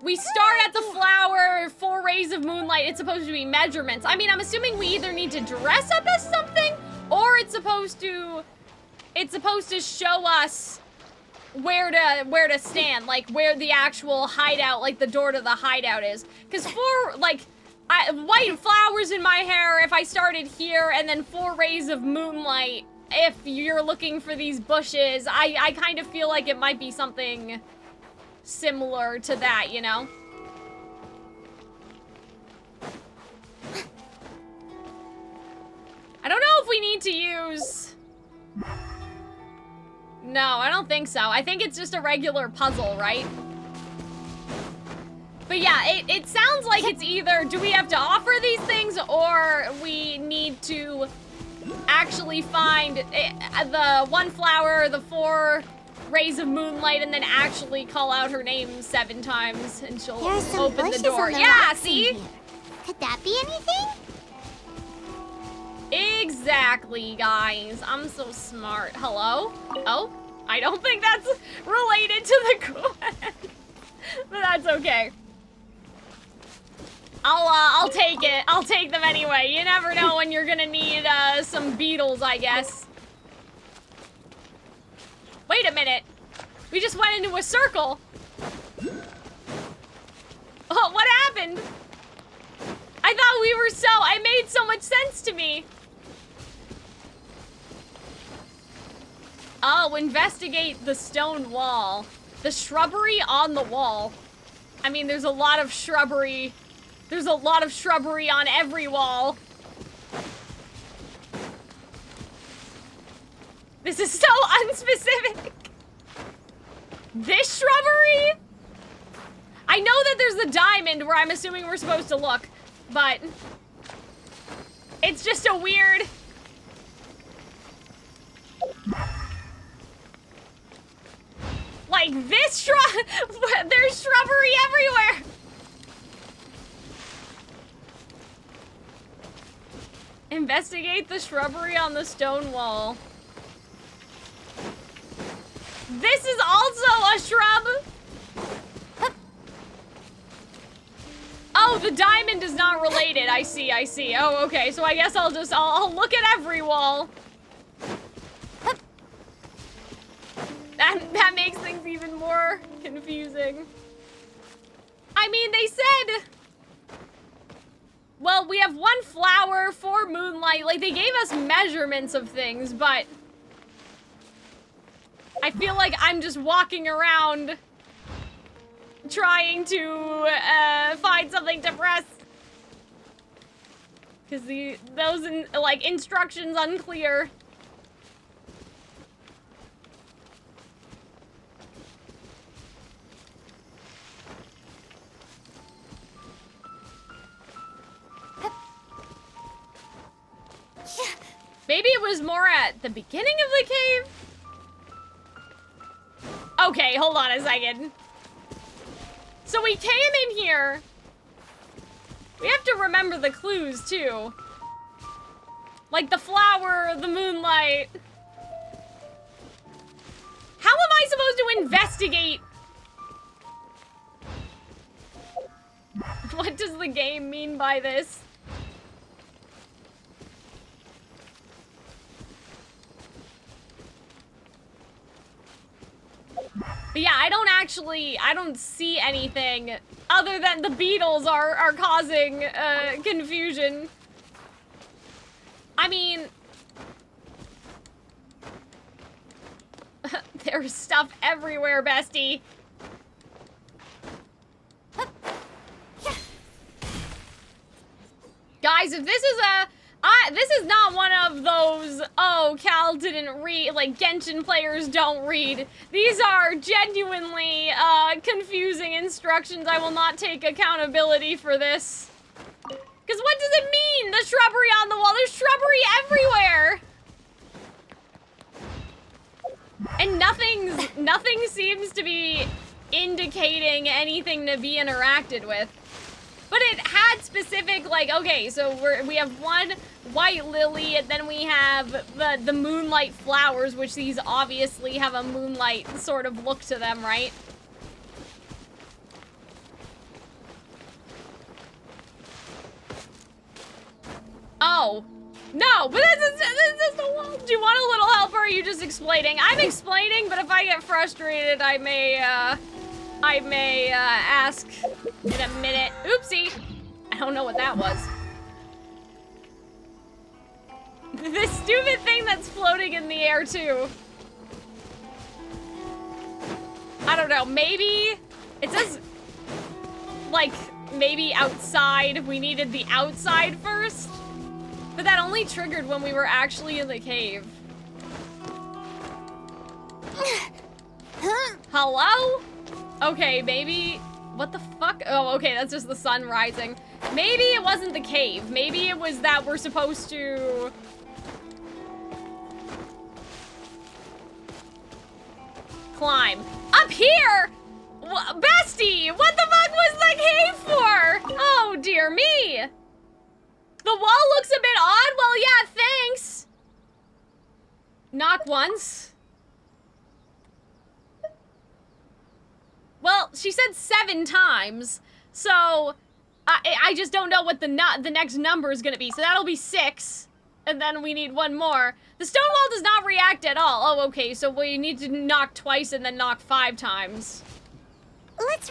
we start at the flower, 4 rays of moonlight, it's supposed to be measurements. I mean, I'm assuming we either need to dress up as something, or it's supposed to show us where to stand, like where the actual hideout, like the door to the hideout is. Because white flowers in my hair if I started here, and then 4 rays of moonlight if you're looking for these bushes. I kind of feel like it might be something similar to that, you know? I don't know if we need to use... No, I don't think so. I think it's just a regular puzzle, right? But yeah, it sounds like it's either do we have to offer these things, or we need to actually find the 1 flower, the 4 rays of moonlight, and then actually call out her name 7 times, and she'll There are some open the bushes door. on the Yeah, rocks in see? here. Could that be anything? Exactly, guys. I'm so smart. Hello? Oh, I don't think that's related to the quest. But that's okay. I'll take it. I'll take them anyway. You never know when you're gonna need some beetles, I guess. Wait a minute. We just went into a circle. What happened? I thought we were I made so much sense to me. Oh, investigate the stone wall. The shrubbery on the wall. I mean, there's a lot of shrubbery. There's a lot of shrubbery on every wall. This is so unspecific. This shrubbery? I know that there's the diamond where I'm assuming we're supposed to look, but it's just a weird... Like this there's shrubbery everywhere. Investigate the shrubbery on the stone wall. This is also a shrub. Oh, the diamond is not related. I see. Oh, okay. So I guess I'll look at every wall. That makes things even more confusing. I mean, they said... Well, we have 1 flower, 4 moonlight. Like, they gave us measurements of things, but... I feel like I'm just walking around trying to find something to press. Because those instructions unclear. Maybe it was more at the beginning of the cave? Okay, hold on a second. So we came in here. We have to remember the clues, too. Like the flower, the moonlight. How am I supposed to investigate? What does the game mean by this? But yeah, I don't see anything other than the beetles are causing confusion. I mean, there's stuff everywhere, bestie. Guys, if this is this is not one of those, oh, Cal didn't read, like, Genshin players don't read. These are genuinely, confusing instructions. I will not take accountability for this. Because what does it mean, the shrubbery on the wall? There's shrubbery everywhere! And nothing seems to be indicating anything to be interacted with. But it had specific, like, okay, so we have 1 white lily, and then we have the moonlight flowers, which these obviously have a moonlight sort of look to them, right? Oh. No, but this is the wall. Do you want a little help, or are you just explaining? I'm explaining, but if I get frustrated, I may ask in a minute. Oopsie. I don't know what that was. This stupid thing that's floating in the air, too. I don't know, maybe... It says, like, maybe outside. We needed the outside first. But that only triggered when we were actually in the cave. Hello? Okay, maybe... What the fuck? Oh, okay, that's just the sun rising. Maybe it wasn't the cave. Maybe it was that we're supposed to... Climb. Up here? Bestie, what the fuck was the cave for? Oh, dear me. The wall looks a bit odd. Well, yeah, thanks. Knock once. Well, she said 7 times, so I just don't know what the next number is gonna be. So that'll be 6, and then we need 1 more. The stone wall does not react at all. Oh, okay, so we need to knock twice and then knock 5 times. Let's...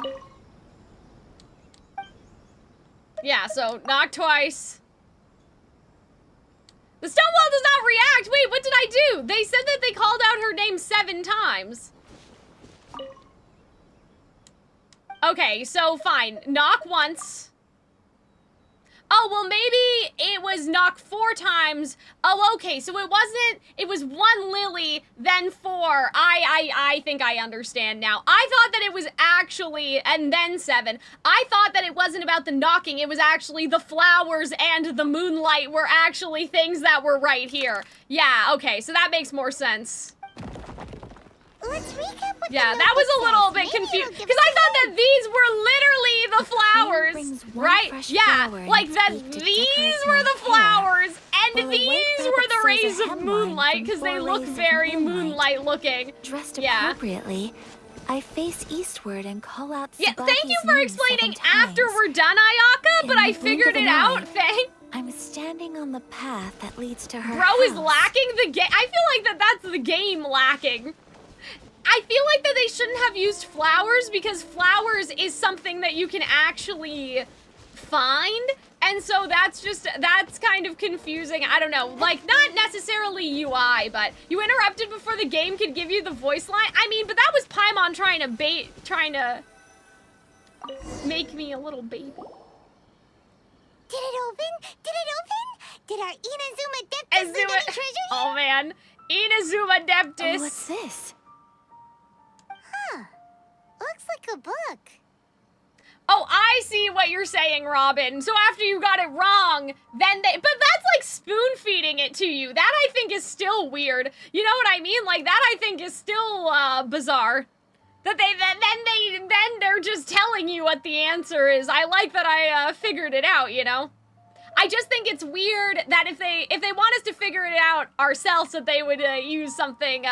Yeah, so knock twice. The stone wall does not react! Wait, what did I do? They said that they called out her name 7 times. Okay, so fine. Knock once. Oh, well, maybe it was knock 4 times. Oh, okay, so it was 1 lily, then 4. I think I understand now. I thought that it was actually, and then 7. I thought that it wasn't about the knocking, it was actually the flowers and the moonlight were actually things that were right here. Yeah, okay, so that makes more sense. Let's recap what Yeah, the that was a notebook little says. bit Maybe confused it'll give because us I a thought hint. that these were literally the flowers, brings one right? fresh Yeah, flower in like its that beak to these decorate were my the hair, flowers and while a white these were rabbit the sews a rays of hemline moonlight from because they 4 look rays of very moonlight. moonlight looking. Dressed Yeah. appropriately, I face eastward and call out Yeah, thank you Tsubaki's for name explaining 7 after times. we're done, Ayaka, but In I the blink figured of it an out. eye, Thank. I'm standing on the path that leads to her Bro is house. lacking the game. I feel like that's the game lacking. I feel like that they shouldn't have used flowers because flowers is something that you can actually find. And so that's kind of confusing. I don't know, like not necessarily UI, but you interrupted before the game could give you the voice line. I mean, but that was Paimon trying to make me a little baby. Did it open? Did it open? Did our Inazuma Deptus leave any treasure here? Oh man, Inazuma Deptus. Oh, what's this? Huh. Looks like a book. Oh, I see what you're saying, Robin. So after you got it wrong, then but that's like spoon feeding it to you. That I think is still weird. You know what I mean? Like that I think is still bizarre. That then they're just telling you what the answer is. I like that I figured it out, you know? I just think it's weird that if they want us to figure it out ourselves, that they would use something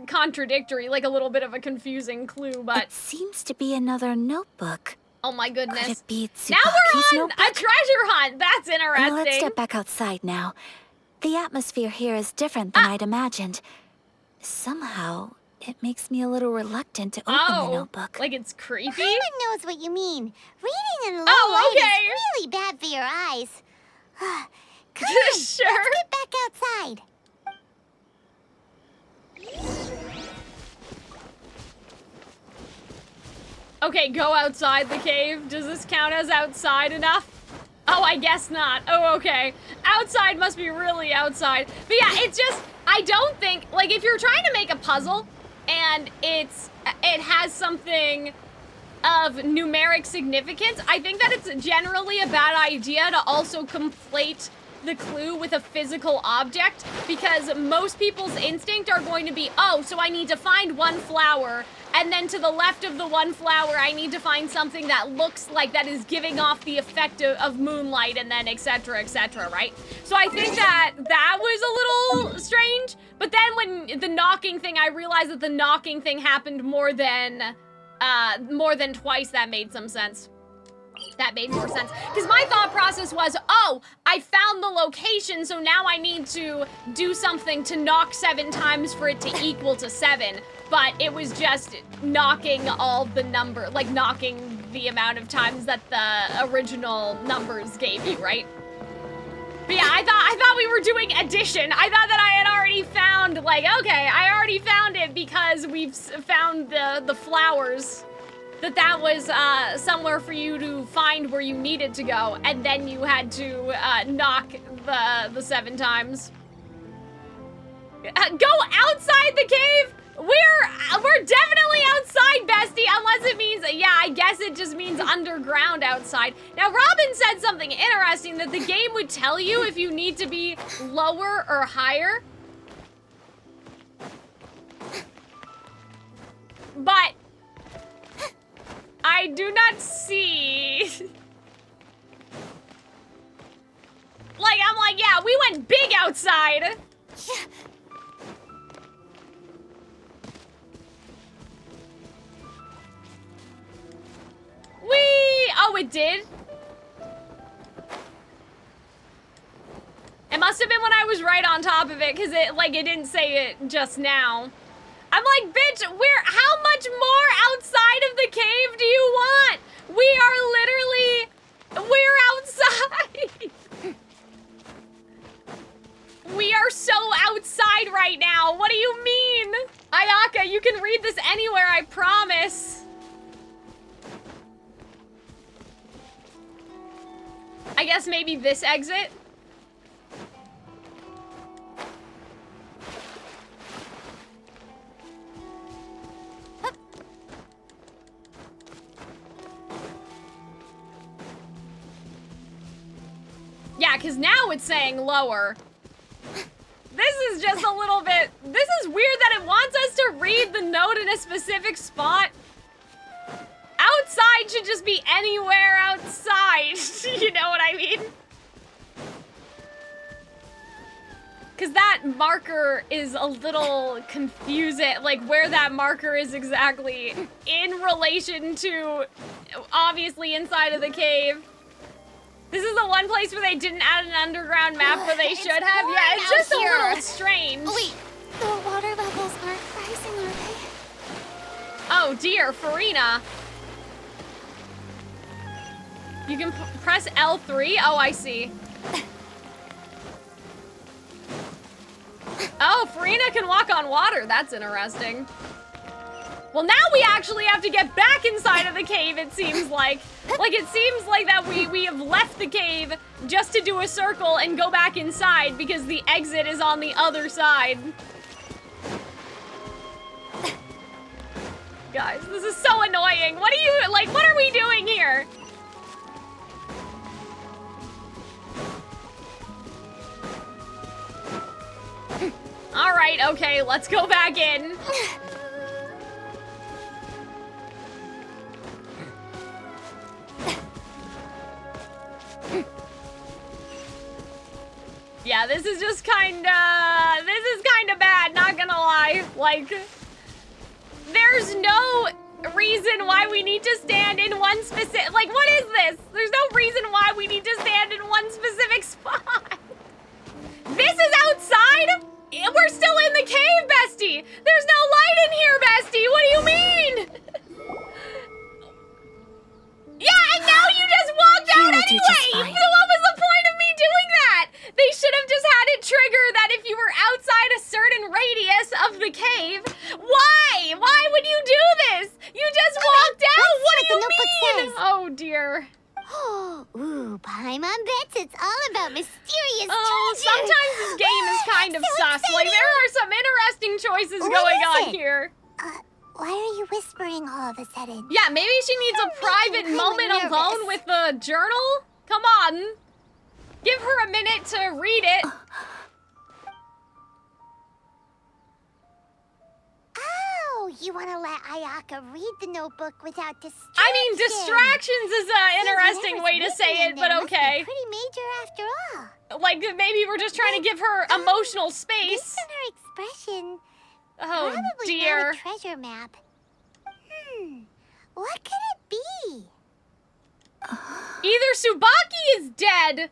contradictory, like a little bit of a confusing clue, but... It seems to be another notebook. Oh my Could goodness. it be Now Tsubaki's we're on notebook? a treasure hunt! That's interesting. Let's step back outside now. The atmosphere here is different than I'd imagined. Somehow, it makes me a little reluctant to open the notebook. Like it's creepy? Paimon knows what you mean. Reading in low Oh, light okay. is really bad for your eyes. Come on, Sure. let's get back outside. Okay, go outside the cave. Does this count as outside enough? Oh, I guess not. Oh, okay. Outside must be really outside. But yeah, it's just, I don't think, like, if you're trying to make a puzzle and it has something of numeric significance, I think that it's generally a bad idea to also conflate the clue with a physical object, because most people's instinct are going to be, oh, so I need to find one flower, and then to the left of the one flower, I need to find something that looks like that is giving off the effect of moonlight, and then et cetera, right? So I think that was a little strange, but then when the knocking thing, I realized that the knocking thing happened more than twice. That made some sense. That made more sense. Because my thought process was, oh, I found the location, so now I need to do something to knock 7 times for it to equal to 7. But it was just knocking all the number, like knocking the amount of times that the original numbers gave you, right? But yeah, I thought we were doing addition. I thought that I had already found, like, okay, I already found it because we've found the flowers. That was somewhere for you to find where you needed to go, and then you had to knock the 7 times. Go outside the cave! We're definitely outside, bestie, unless it means, yeah, I guess it just means underground outside. Now, Robin said something interesting, that the game would tell you if you need to be lower or higher. But I do not see. Like, I'm like, yeah, we went big outside. Oh, it did? It must have been when I was right on top of it, because it didn't say it just now. I'm like, bitch, how much more outside of the cave do you want? We're outside right now. What do you mean? Ayaka, you can read this anywhere, I promise. I guess maybe this exit? Yeah, because now it's saying lower. This is just a little bit... This is weird that it wants us to read the note in a specific spot. Outside should just be anywhere outside. You know what I mean? Because that marker is a little confusing. Like, where that marker is exactly in relation to... Obviously inside of the cave. This is the one place where they didn't add an underground map, but they should have. Yeah, it's just a little strange. Oh, wait. The water levels aren't rising, are they? Oh dear, Farina. You can press L3? Oh, I see. Oh, Farina can walk on water. That's interesting. Well, now we actually have to get back inside of the cave, it seems like. Like, it seems like that we have left the cave just to do a circle and go back inside because the exit is on the other side. Guys, this is so annoying. What are you, like, what are we doing here? All right, okay, let's go back in. Yeah, this is just kinda bad, not gonna lie. Like, there's no reason why we need to stand in one specific, like, what is this? There's no reason why we need to stand in one specific spot. This is outside? We're still in the cave, bestie. There's no light in here, bestie. What do you mean? Yeah, and now you just walked out anyway. So what was the point of me doing that? They should have just had it trigger that if you were outside a certain radius of the cave. Why? Why would you do this? You just walked out. What do you mean? Oh dear. Oh, ooh, Paimon bets it's all about mysterious Oh, treasure. sometimes this game is kind of sus. Like, there are some interesting choices going on here. Why are you whispering all of a sudden? Yeah, maybe she needs a private moment alone with the journal? Come on. Give her a minute to read it. Oh, you want to let Ayaka read the notebook without distraction? I mean, distractions is an interesting way to say it, but okay. Pretty major after all. Like, maybe we're just trying to give her emotional space. Based on her expression, Oh, probably dear. not a treasure map. What could it be? Either Tsubaki is dead,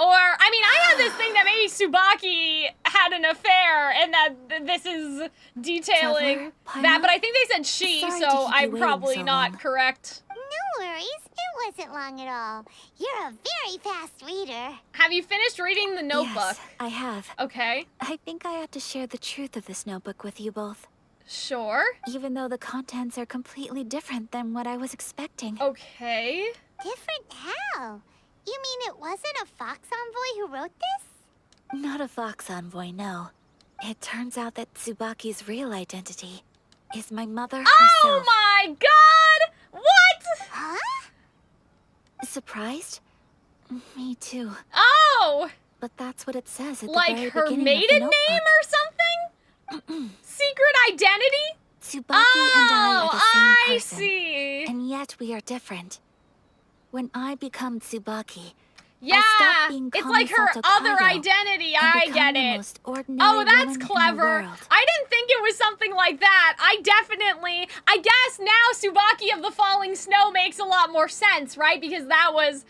or, I mean, I had this thing that maybe Tsubaki had an affair, and that this is detailing that, but I think they said she, Sorry to so keep you I'm waiting probably so not long. correct. No worries, it wasn't long at all. You're a very fast reader. Have you finished reading the notebook? Yes, I have. Okay, I think I have to share the truth of this notebook with you both, sure. even though the contents are completely different than what I was expecting. Okay. Different how? You mean it wasn't a Fox Envoy who wrote this? Not a Fox Envoy, no. It turns out that Tsubaki's real identity is my mother herself. Oh my god! What? Huh? Surprised? Me too. Oh! But that's what it says at the Like very her beginning maiden of the name notebook. or something? Secret identity? Tsubaki and I are the same I person. see. And yet we are different. When I become Tsubaki, Yeah, stop being it's like her Kamisato other Kaido identity. and I become get the it. most ordinary Oh, that's woman in the clever. world. I didn't think it was something like that. I guess now Tsubaki of the Falling Snow makes a lot more sense, right? Because that was,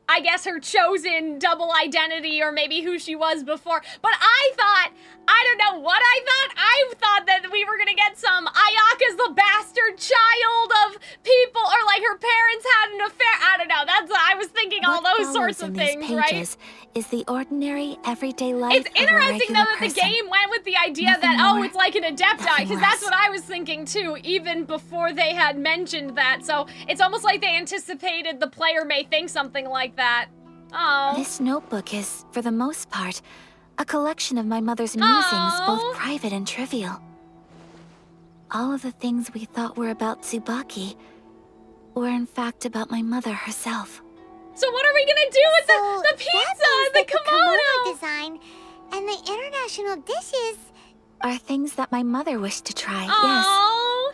I guess, her chosen double identity, or maybe who she was before. But I thought, I don't know what I thought. I thought that we were gonna get some Ayaka's the bastard child of people, or like her parents had an affair. I don't know. I was thinking all those those sorts of things, right? Is the ordinary, everyday life It's interesting though that the person. game went with the idea Nothing that, oh, more, it's like an Adepti, because that's less. what I was thinking too, even before they had mentioned that. So it's almost like they anticipated the player may think something like that. Oh. This notebook is, for the most part, a collection of my mother's musings, both private and trivial. All of the things we thought were about Tsubaki were in fact about my mother herself. So what are we gonna do with the pizza and the kimono? Design and the international dishes Are things that my mother wished to try, yes. Oh.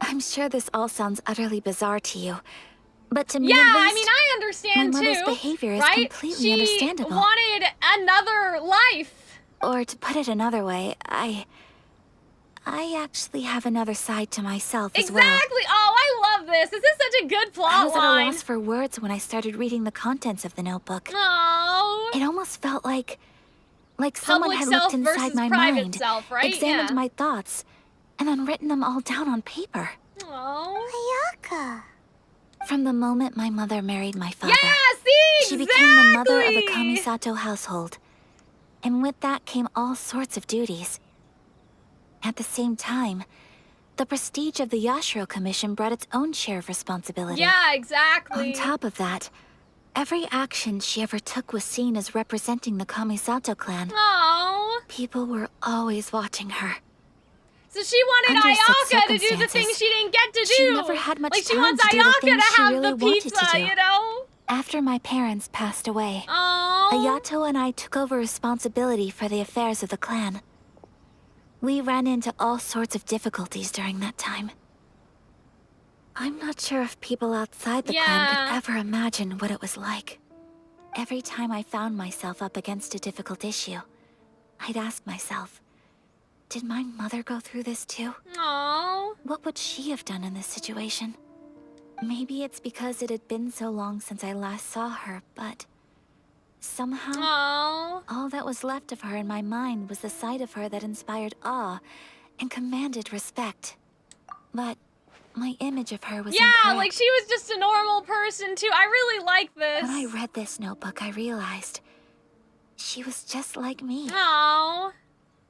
I'm sure this all sounds utterly bizarre to you, but to me Yeah, at least, I mean, I understand my mother's too, behavior is right? completely understandable. She wanted another life. Or to put it another way, I actually have another side to myself as well. Exactly. Oh, I love this. This is such a good plot I was at a line. loss for words when I started reading the contents of the notebook. Oh. It almost felt like someone Public had self looked inside versus my private mind, self, right? examined Yeah. my thoughts, and then written them all down on paper. Oh. Ayaka. From the moment my mother married my father, Yeah, see, she became the mother of the exactly. Kamisato household. And with that came all sorts of duties. At the same time, the prestige of the Yashiro Commission brought its own share of responsibility. Yeah, exactly. On top of that, every action she ever took was seen as representing the Kamisato clan. Oh. People were always watching her. So she wanted Under such Ayaka to do the circumstances, things she didn't get to do. she never had much like she time wants to do the Ayaka things to she have really the wanted to pizza, do. you know? After my parents passed away, Oh. Ayato and I took over responsibility for the affairs of the clan. We ran into all sorts of difficulties during that time. I'm not sure if people outside the clan could ever imagine what it was like. Every time I found myself up against a difficult issue, I'd ask myself, did my mother go through this too? Oh. What would she have done in this situation? Maybe it's because it had been so long since I last saw her, but somehow, Oh. all that was left of her in my mind was the side of her that inspired awe and commanded respect. But my image of her was incorrect. like she was just a normal person too. I really like this. When I read this notebook, I realized she was just like me. Oh.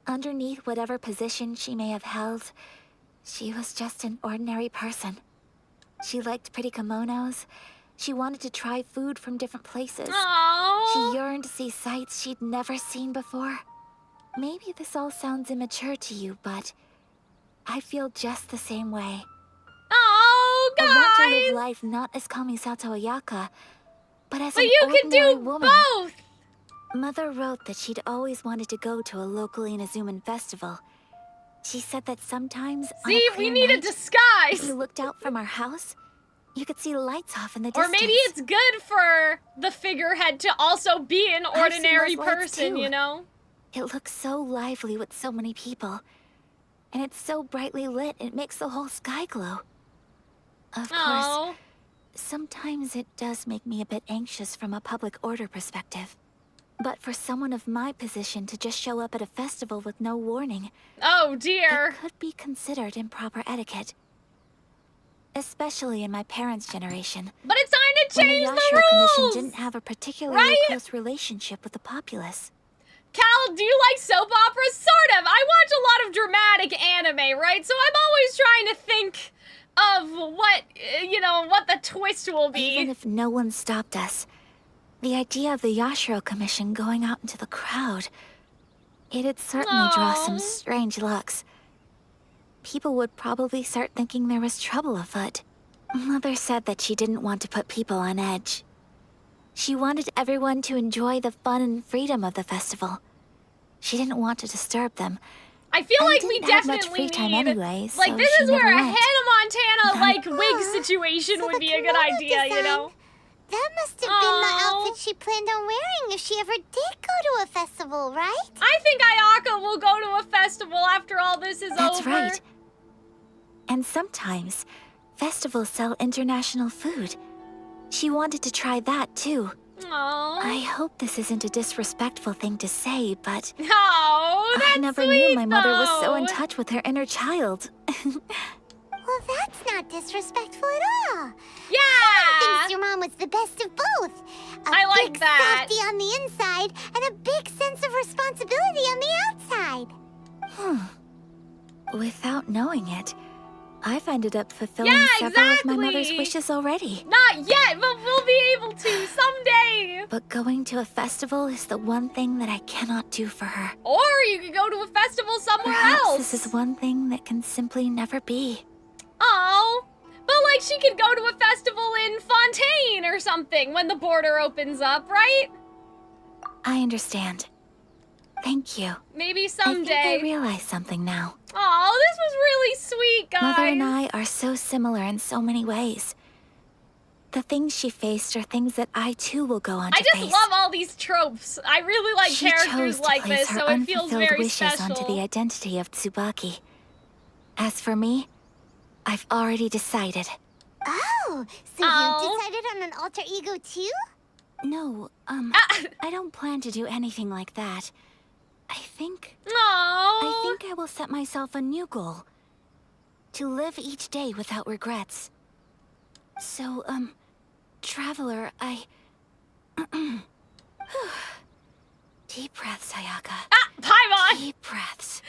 Underneath whatever position she may have held, she was just an ordinary person. She liked pretty kimonos. She wanted to try food from different places. Oh. She yearned to see sights she'd never seen before. Maybe this all sounds immature to you, but I feel just the same way. Oh, guys. I want to live life not as Kamisato Ayaka, but as But an you can ordinary do woman. both. Mother wrote that she'd always wanted to go to a local Inazuman festival. She said that sometimes on See, a we clear need a night, disguise. if you looked out from our house, you could see lights off in the Or distance. maybe it's good for the figurehead to also be an I've seen ordinary those lights person, too. you know? It looks so lively with so many people. And it's so brightly lit, it makes the whole sky glow. Of course, Oh. sometimes it does make me a bit anxious from a public order perspective. But for someone of my position to just show up at a festival with no warning, Oh, dear. it could be considered improper etiquette. Especially in my parents' generation, But it's time to when the change the Yashiro Commission rules. didn't have a particularly right? close relationship with the populace. Cal, do you like soap operas? Sort of. I watch a lot of dramatic anime, right? So I'm always trying to think of what, what the twist will be. Even if no one stopped us, the idea of the Yashiro Commission going out into the crowd, it'd certainly draw some Aw. strange looks. People would probably start thinking there was trouble afoot. Mother said that she didn't want to put people on edge. She wanted everyone to enjoy the fun and freedom of the festival. She didn't want to disturb them. I feel and like we didn't have much definitely free time need, anyway, like, so this she is where never a went. Hannah Montana, But- wig situation So would the be a good kimono idea, you know? That must have been Aw. the outfit she planned on wearing if she ever did go to a festival, right? I think Ayaka will go to a festival after all this is That's over. right. And sometimes, festivals sell international food. She wanted to try that too. Aww. I hope this isn't a disrespectful thing to say, but Oh, that's I never sweet, knew my mother was so in though. touch with her inner child. Well, that's not disrespectful at all. Yeah! Thinks your mom was the best of both. I like big that. softy on the inside and a big sense of responsibility on the outside. Without knowing it, I've ended up fulfilling Yeah, several of my mother's exactly. wishes already. Not yet, but we'll be able to someday. But going to a festival is the one thing that I cannot do for her. Or you could go to a festival somewhere Perhaps else. this is one thing that can simply never be. Oh, but like she could go to a festival in Fontaine or something when the border opens up, right? I understand. Thank you. Maybe I someday. think I realize something now. Oh, this was really sweet, guys. Mother and I are so similar in so many ways. The things she faced are things that I too will go on to I just face. love all these tropes. I really like She characters chose to like place this, her so it feels unfulfilled very wishes special. onto the identity of Tsubaki. As for me, I've already decided. Oh, so Oh. you decided on an alter ego too? No, I don't plan to do anything like that. I think I will set myself a new goal. To live each day without regrets. So, Traveler, Deep breaths, Ayaka. Paimon! Deep breaths.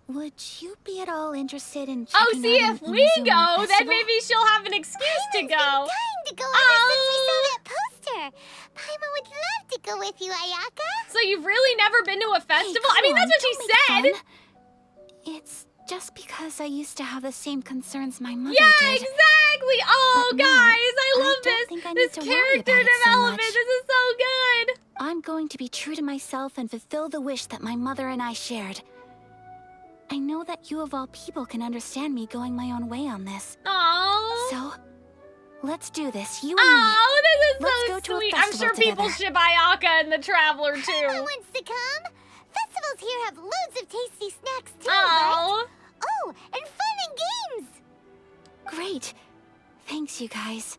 Would you be at all interested in Oh, checking see, out if an we Inazuma go, then festival? maybe she'll have an excuse to go. Dying to go ever since we saw that poster. Paimon would love to go with you, Ayaka. So you've really never been to a festival? Hey, I mean, come that's what on, she don't make said. fun. It's just because I used to have the same concerns my mother Yeah, did. exactly. Oh, But no, guys, I love don't this. think I This need to worry character about it so development. much. This is so good. I'm going to be true to myself and fulfill the wish that my mother and I shared. I know that you of all people can understand me going my own way on this. Oh. So, let's do this, you and Oh, this is Let's so go to a sweet. I'm festival sure people together. ship Ayaka and the Traveler Paimon too. wants to come. Festivals here have loads of tasty snacks too, right? Oh. Oh, and fun and games. me. Great. Thanks, you guys.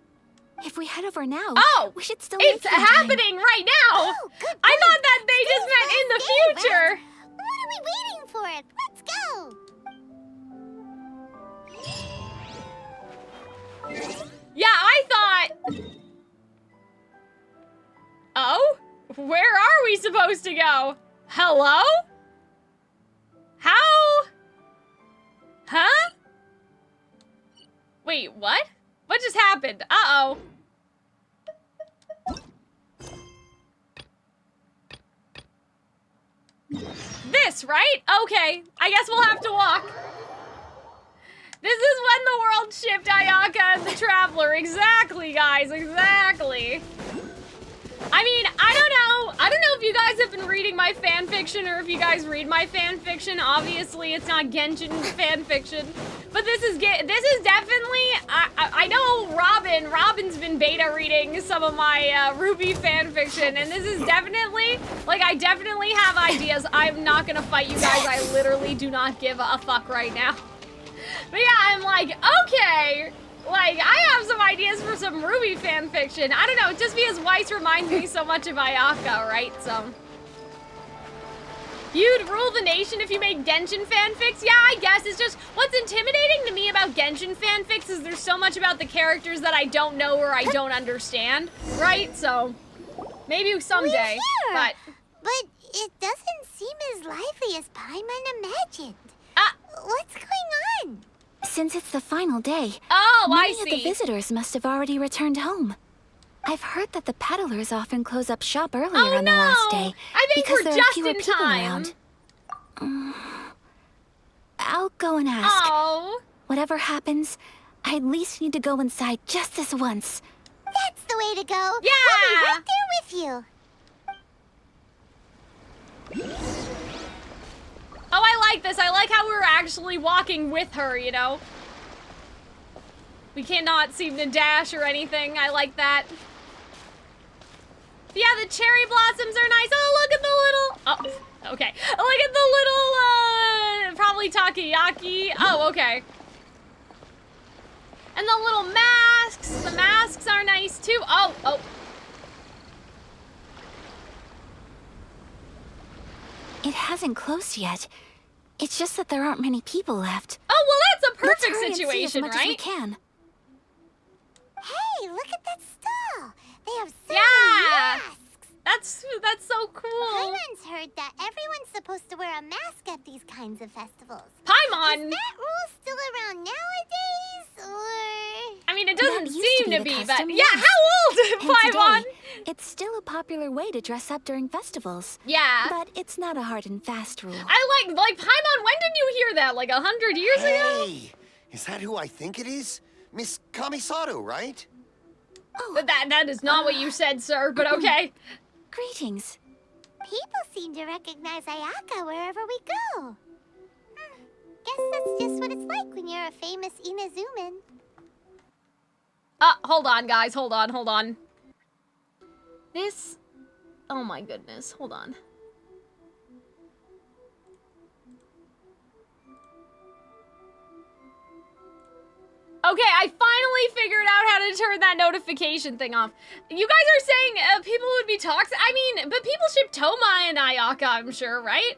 If we head over now, Oh, we should still It's make it in time. happening right now. Oh, good I point. thought that they just Still meant in the last day, future. right? What are we waiting for? Let's go. Yeah, I thought... Oh? Where are we supposed to go? Hello? How? Huh? Wait, what? What just happened? Uh-oh. This, right? Okay. I guess we'll have to walk. This is when the world shipped Ayaka and the Traveler. Exactly, guys. Exactly. I mean, I don't know. I don't know if you guys have been reading my fanfiction or if you guys read my fanfiction. Obviously, it's not Genshin fanfiction. But this is definitely, I know Robin's been beta reading some of my Ruby fanfiction, and this is definitely, like, I definitely have ideas. I'm not gonna fight you guys. I literally do not give a fuck right now. But yeah, I'm like, okay, like, I have some ideas for some Ruby fanfiction. I don't know, just because Weiss reminds me so much of Ayaka, right? So. You'd rule the nation if you made Genshin fanfics? Yeah, I guess. It's just, what's intimidating to me about Genshin fanfics is there's so much about the characters that I don't know or I don't understand, right? So, maybe someday, We're here. but... it doesn't seem as lively as Paimon imagined. What's going on? Since it's the final day, Oh, I many of see. the visitors must have already returned home. I've heard that the peddlers often close up shop earlier Oh, on the last no. day I think because we're there are just fewer in people time. around. I'll go and ask. Oh. Whatever happens, I at least need to go inside just this once. That's the way to go. Yeah. We'll be right there with you. Oh, I like this. I like how we're actually walking with her, you know? We cannot seem to dash or anything. I like that. Yeah, the cherry blossoms are nice. Oh, look at the little... Oh, okay. Look at the little, probably takoyaki. Oh, okay. And the little masks. The masks are nice, too. Oh. It hasn't closed yet. It's just that there aren't many people left. Oh, well, that's a Let's perfect hurry and see situation, as much as we right? can. Hey, look at that stall. that's so cool. Paimon's heard that everyone's supposed to wear a mask at these kinds of festivals. Paimon. Is that rule still around nowadays, or? I mean, it That doesn't used to seem be to the be, custom, but yes. yeah, how And old, Paimon? today, it's still a popular way to dress up during festivals. Yeah. But it's not a hard and fast rule. I like Paimon, when did you hear that? Like 100 years ago? Hey, is that who I think it is? Miss Kamisato, right? But that is not what you said, sir, but okay. Greetings. People seem to recognize Ayaka wherever we go. Guess that's just what it's like when you're a famous Inazuman. Hold on, guys. Hold on. This... Oh my goodness. Hold on. Okay, I finally figured out how to turn that notification thing off. You guys are saying people would be toxic? I mean, but people ship Toma and Ayaka, I'm sure, right?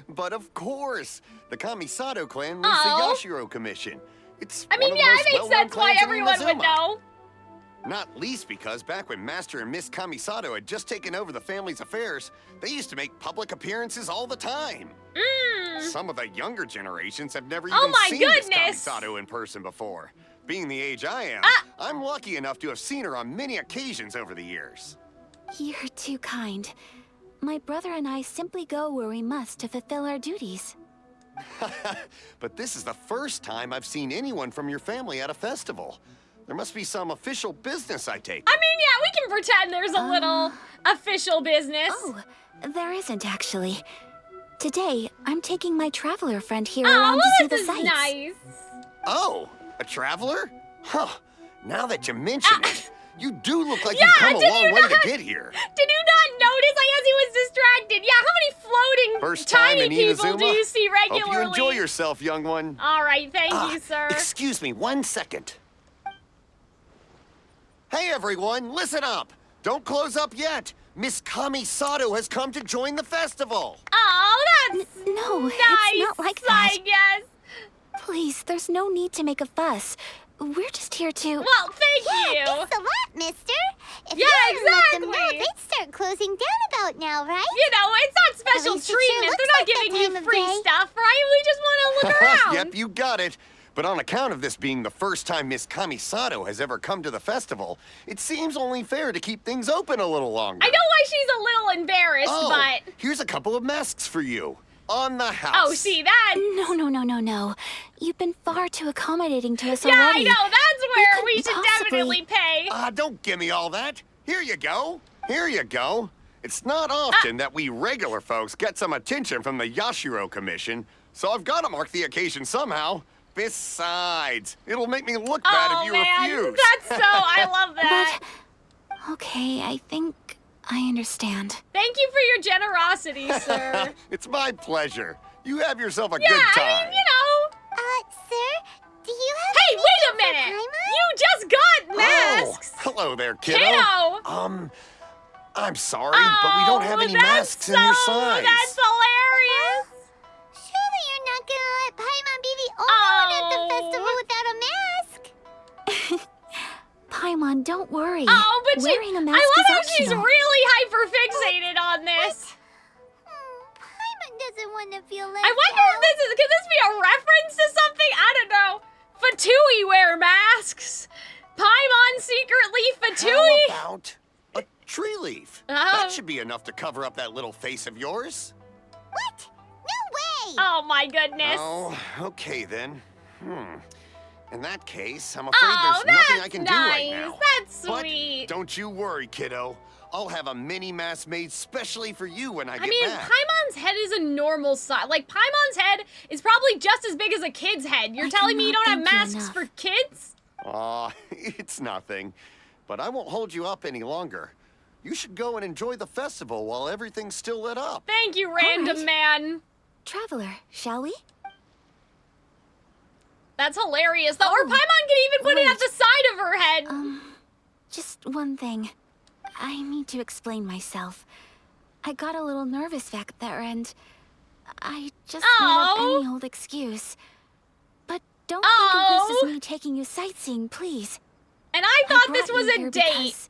But of course, the Kamisato clan leads Oh. the Yashiro Commission. It's I mean, one of yeah, the most it makes well-known sense why clans in everyone would Inazuma. know. Not least because back when Master and Miss Kamisato had just taken over the family's affairs, they used to make public appearances all the time. Some of the younger generations have never Oh even my seen goodness! Miss Kamisato in person before. Being the age I am, I'm lucky enough to have seen her on many occasions over the years. You're too kind. My brother and I simply go where we must to fulfill our duties. But this is the first time I've seen anyone from your family at a festival. There must be some official business, I take it. I mean, yeah, we can pretend there's a little official business. Oh, there isn't actually. Today, I'm taking my traveler friend here Oh, around well, to see the this is sights. nice. Oh, a traveler? Huh. Now that you mention it, you do look like Yeah, you've come a did long you way to not- get here. Did you not notice? I guess he was distracted. Yeah, how many floating First time tiny in people Inazuma? do you see regularly? Hope you enjoy yourself, young one. All right, thank you, sir. Excuse me, 1 second. Hey, everyone, listen up. Don't close up yet. Miss Kamisato has come to join the festival. Oh, that's No, nice, it's not like that. I guess. Please, there's no need to make a fuss. We're just here to... Well, thank you. Thanks a lot, mister. If Yeah, you hadn't let them know, exactly. they'd start closing down about now, right? You know, it's not special least it sure treatment. looks They're not like that giving you time of free day. stuff, right? We just want to look around. Yep, you got it. But on account of this being the first time Miss Kamisato has ever come to the festival, it seems only fair to keep things open a little longer. I know why she's a little embarrassed, Oh, but... here's a couple of masks for you. On the house. Oh, see, that... No. You've been far too accommodating to us Yeah, I already. know. That's where couldn't we should possibly- definitely pay. Don't give me all that. Here you go. Here you go. It's not often that we regular folks get some attention from the Yashiro Commission, so I've got to mark the occasion somehow. Besides, it'll make me look bad if you refuse. That's so... I love that. But... Okay, I think I understand. Thank you for your generosity, sir. It's my pleasure. You have yourself a Yeah, good time. I mean, you know... Sir, do you have Hey, any wait a for minute! Paimon? You just got masks! Oh, hello there, kiddo. Kiddo! I'm sorry, but we don't have any masks in your size. That's hilarious! Surely you're not gonna let Paimon be the only one at the festival without a mask? Paimon, don't worry. Oh, but Wearing a I mask love is how she's optional. really hyper-fixated on this. Paimon doesn't want to feel left I wonder if this is... Could this be a reference to something? I don't know. Fatui wear masks. Paimon secretly Fatui. How about a tree leaf? Oh. That should be enough to cover up that little face of yours. What? No way! Oh my goodness. Oh, okay then. In that case, I'm afraid Oh, there's nothing that's I can nice. do right now. That's But sweet. don't you worry, kiddo. I'll have a mini mask made specially for you when I get I mean, back. Paimon's head is a normal size. Like, Paimon's head is probably just as big as a kid's head. You're I telling me you cannot don't have thank you masks enough. for kids? Aw, it's nothing. But I won't hold you up any longer. You should go and enjoy the festival while everything's still lit up. Thank you, random right. man. Traveler, shall we? That's hilarious, though. Or Paimon can even put it at right. the side of her head. Just one thing. I need to explain myself. I got a little nervous back there and I just made up Oh. any old excuse. But don't think of this as me taking you sightseeing, please. And I thought brought this was you a here date. because-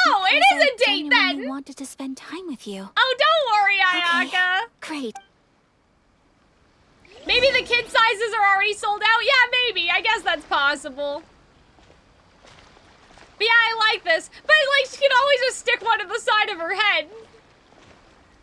Oh, it because is I a date genuinely then. wanted to spend time with you. Oh, don't worry, Ayaka. Okay, great. Maybe the kid sizes are already sold out? Yeah, maybe. I guess that's possible. But yeah, I like this. But like, she can always just stick one to the side of her head.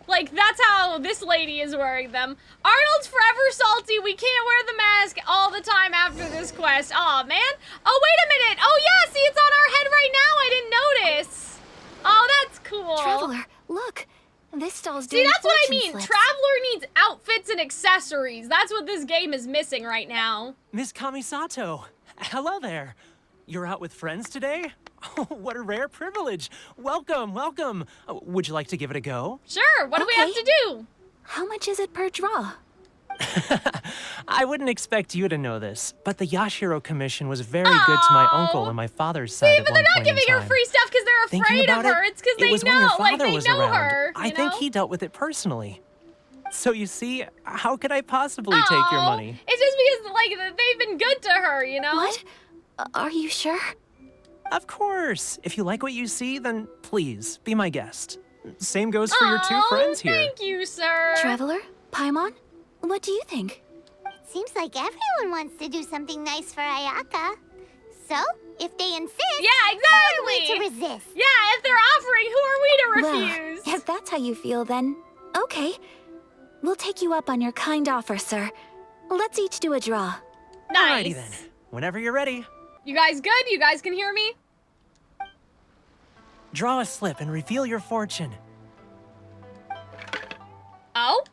Like, that's how this lady is wearing them. Arnold's forever salty. We can't wear the mask all the time after this quest. Aw, man. Oh, wait a minute. Oh, yeah, see, it's on our head right now. I didn't notice. Oh, that's cool. Traveler, look. This stall's See, doing that's what I fortune mean. flips. Traveler needs outfits and accessories. That's what this game is missing right now. Miss Kamisato, hello there. You're out with friends today? Oh, what a rare privilege. Welcome, welcome. Would you like to give it a go? Sure, what do we have Okay. to do? How much is it per draw? I wouldn't expect you to know this, but the Yashiro Commission was very good to my uncle on my father's side See, at but one they're not point in giving her time. free stuff because they're Thinking afraid of about her. it, It's because it they was when your know, like, father they was know around. her. I you think know? he dealt with it personally. So you see, how could I possibly take your Aw, money? It's just because, like, they've been good to her, you know? What? Are you sure? Of course. If you like what you see, then please, be my guest. Same goes for your two Aw, friends here. Thank you, sir. Traveler? Paimon? What do you think? Seems like everyone wants to do something nice for Ayaka. So, if they insist, Yeah, who are we exactly. to resist? Yeah, if they're offering, who are we to refuse? Well, if that's how you feel, then okay. We'll take you up on your kind offer, sir. Let's each do a draw. Nice. Alrighty then. Whenever you're ready, You guys good? You guys can hear me? draw a slip and reveal your fortune. Oh?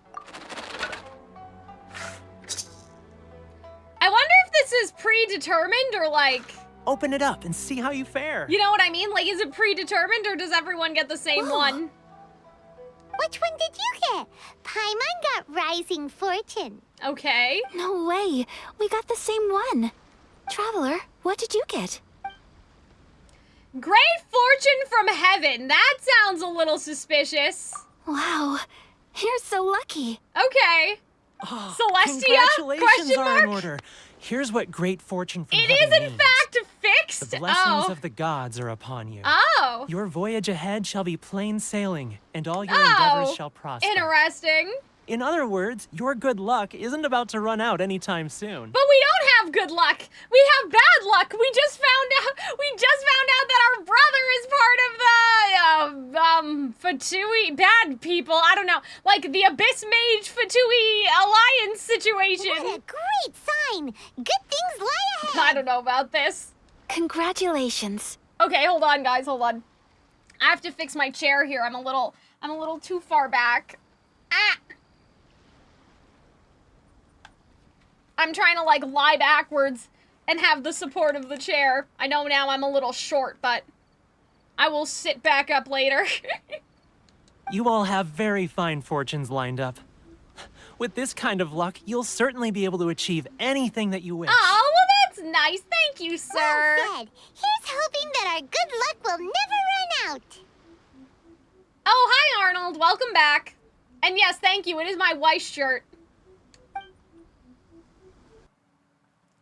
I wonder if this is predetermined or like, Open it up and see how you fare. you know what I mean? Like, is it predetermined or does everyone get the same Whoa. one? Which one did you get? Paimon got Rising Fortune. Okay. No way. We got the same one. Traveler, what did you get? Great fortune from heaven. That sounds a little suspicious. Wow. You're so lucky. Okay. Oh, Celestia? Congratulations Question are in mark? order. Here's what great fortune from It heaven is in means. fact fixed. The blessings Oh. of the gods are upon you. Oh. Your voyage ahead shall be plain sailing, and all your Oh. endeavors shall prosper. Interesting. In other words, your good luck isn't about to run out anytime soon. But we don't have good luck. We have bad luck. We just found out that our brother is part of the Fatui bad people. I don't know. Like the Abyss Mage Fatui alliance situation. What a great sign! Good things lie ahead! I don't know about this. Congratulations. Okay, hold on guys, hold on. I have to fix my chair here. I'm a little too far back. Ah. I'm trying to like lie backwards and have the support of the chair. I know now I'm a little short, but I will sit back up later. You all have very fine fortunes lined up. With this kind of luck, you'll certainly be able to achieve anything that you wish. Oh, well that's nice. Thank you, sir. Well said. Here's hoping that our good luck will never run out. Oh, hi Arnold. Welcome back. And yes, thank you. It is my wife's shirt.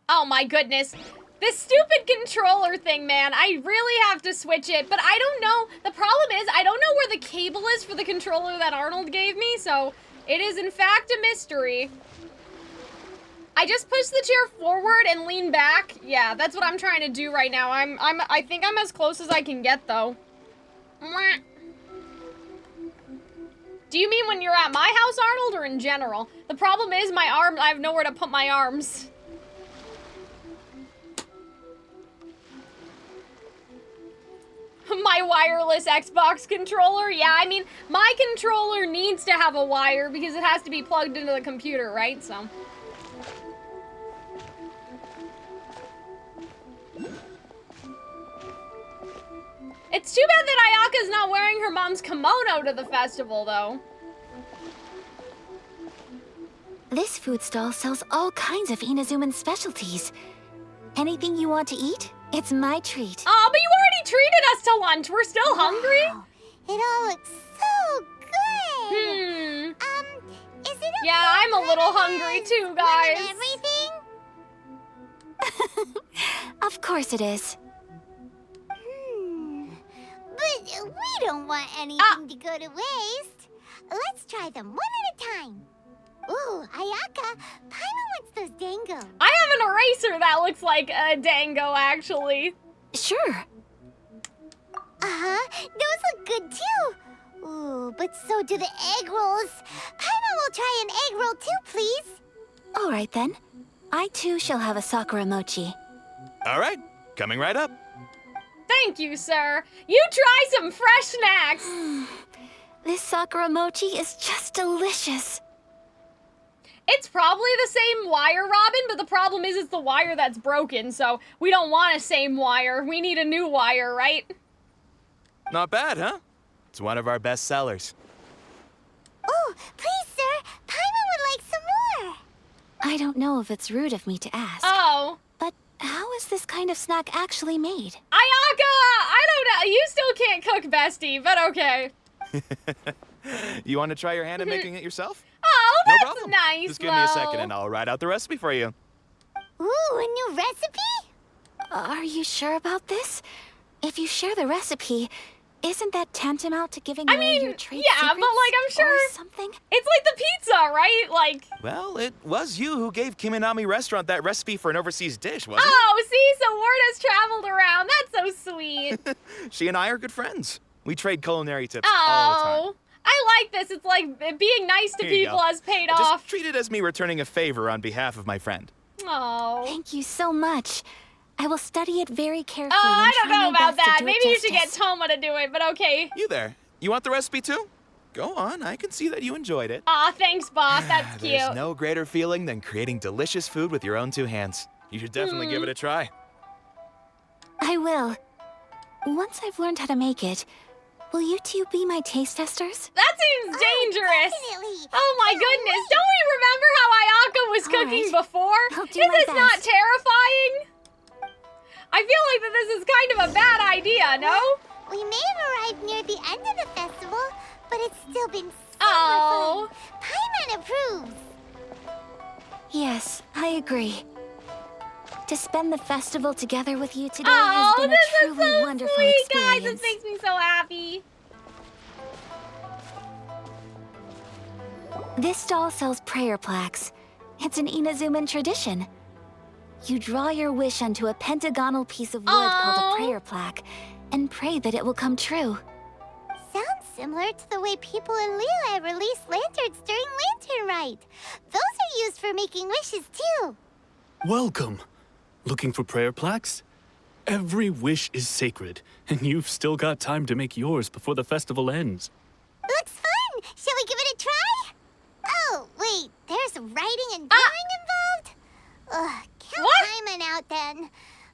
Oh my goodness. This stupid controller thing, man. I really have to switch it, but I don't know. The problem is I don't know where the cable is for the controller that Arnold gave me, so it is in fact a mystery. I just push the chair forward and lean back. Yeah, that's what I'm trying to do right now. I think I'm as close as I can get though. Mwah. Do you mean when you're at my house, Arnold, or in general? The problem is my arm, I have nowhere to put my arms. My wireless Xbox controller? Yeah, I mean, my controller needs to have a wire because it has to be plugged into the computer, right? So. It's too bad that Ayaka's not wearing her mom's kimono to the festival, though. This food stall sells all kinds of Inazuman specialties. Anything you want to eat, it's my treat. Oh, but you already treated us to lunch. We're still hungry? Wow. It all looks so good. Is it okay? Yeah, I'm a little hungry too, guys. Everything? Of course it is. don't want anything to go to waste. Let's try them one at a time. Ooh, Ayaka, Paimon wants those dango. I have an eraser that looks like a dango, actually. Sure. Uh-huh, those look good too. Ooh, but so do the egg rolls. Paimon will try an egg roll too, please. All right then. I too shall have a Sakura mochi. All right, coming right up. Thank you, sir. You try some fresh snacks. This Sakura mochi is just delicious. It's probably the same wire, Robin, but the problem is it's the wire that's broken, so we don't want a same wire. We need a new wire, right? Not bad, huh? It's one of our best sellers. Oh, please, sir. Paimon would like some more. I don't know if it's rude of me to ask. Oh. But how is this kind of snack actually made? Ayaka! I don't know. You still can't cook, bestie, but okay. You want to try your hand at making it yourself? Oh, No that's problem. nice, Just give me a second though. and I'll write out the recipe for you. Ooh, a new recipe? Are you sure about this? If you share the recipe, isn't that tantamount to giving away your trade yeah, secrets? but like I'm sure or something? it's like the pizza, right? Like. Well, it was you who gave Kiminami Restaurant that recipe for an overseas dish, wasn't Oh, see, so word has traveled around. That's so sweet. it? She and I are good friends. We trade culinary tips all the time. Oh, I like this. It's like being nice to Here you people go. has paid Just off. treat it as me returning a favor on behalf of my friend. Oh. Thank you so much. I will study it very carefully. Oh, I and don't try know my about best to that. do it Maybe you should get justice. Toma to do it, but okay. You there. You want the recipe too? Go on, I can see that you enjoyed it. Aw, thanks, boss. That's cute. There's no greater feeling than creating delicious food with your own two hands. You should definitely give it a try. I will. Once I've learned how to make it, will you two be my taste testers? That seems dangerous. Definitely. Oh my goodness. Don't we remember how Ayaka was All cooking right. before? I'll do Is my this not best. terrifying? I feel like that this is kind of a bad idea, no? We may have arrived near the end of the festival, but it's still been super Oh. fun. Paimon approves. Yes, I agree. To spend the festival together with you today Oh, has been a this is truly so wonderful sweet, experience. guys. This makes me so happy. This stall sells prayer plaques. It's an Inazuman tradition. You draw your wish onto a pentagonal piece of wood called Aw. a prayer plaque and pray that it will come true. Sounds similar to the way people in Liyue release lanterns during Lantern Rite. Those are used for making wishes too. Welcome. Looking for prayer plaques? Every wish is sacred, and you've still got time to make yours before the festival ends. Looks fun. Shall we give it a try? Oh, wait. There's writing and drawing involved? Ugh, count What? Paimon out then.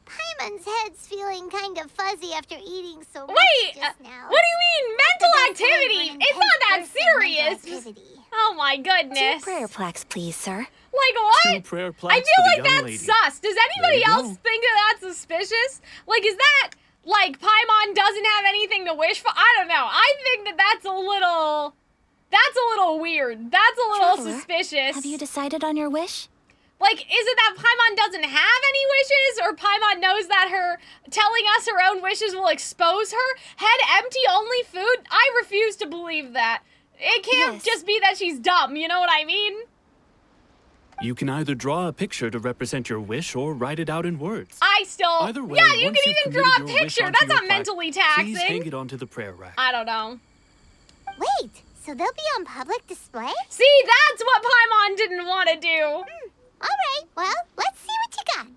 Paimon's head's feeling kind of fuzzy after eating so much Wait, just now. what do you mean mental The best time for activity? an It's not that intense burst of mental serious. activity. Oh my goodness. Two prayer plaques, please, sir. Like what? 2 prayer plaques I for feel the like young that's lady. sus. Does anybody There you else go. think that that's suspicious? Like, is that like Paimon doesn't have anything to wish for? I don't know. I think that that's a little weird. That's a little Traveler, suspicious. Have you decided on your wish? Like, is it that Paimon doesn't have any wishes, or Paimon knows that her telling us her own wishes will expose her? Head empty, only food? I refuse to believe that. It can't Yes. just be that she's dumb, you know what I mean? You can either draw a picture to represent your wish or write it out in words. I still... Either way, yeah, you once can you've even draw a committed your wish picture. onto That's your not plaque, mentally Please hang taxing. it onto the prayer rack. I don't know. Wait, so they'll be on public display? See, that's what Paimon didn't want to do. All right, well, let's see what you got.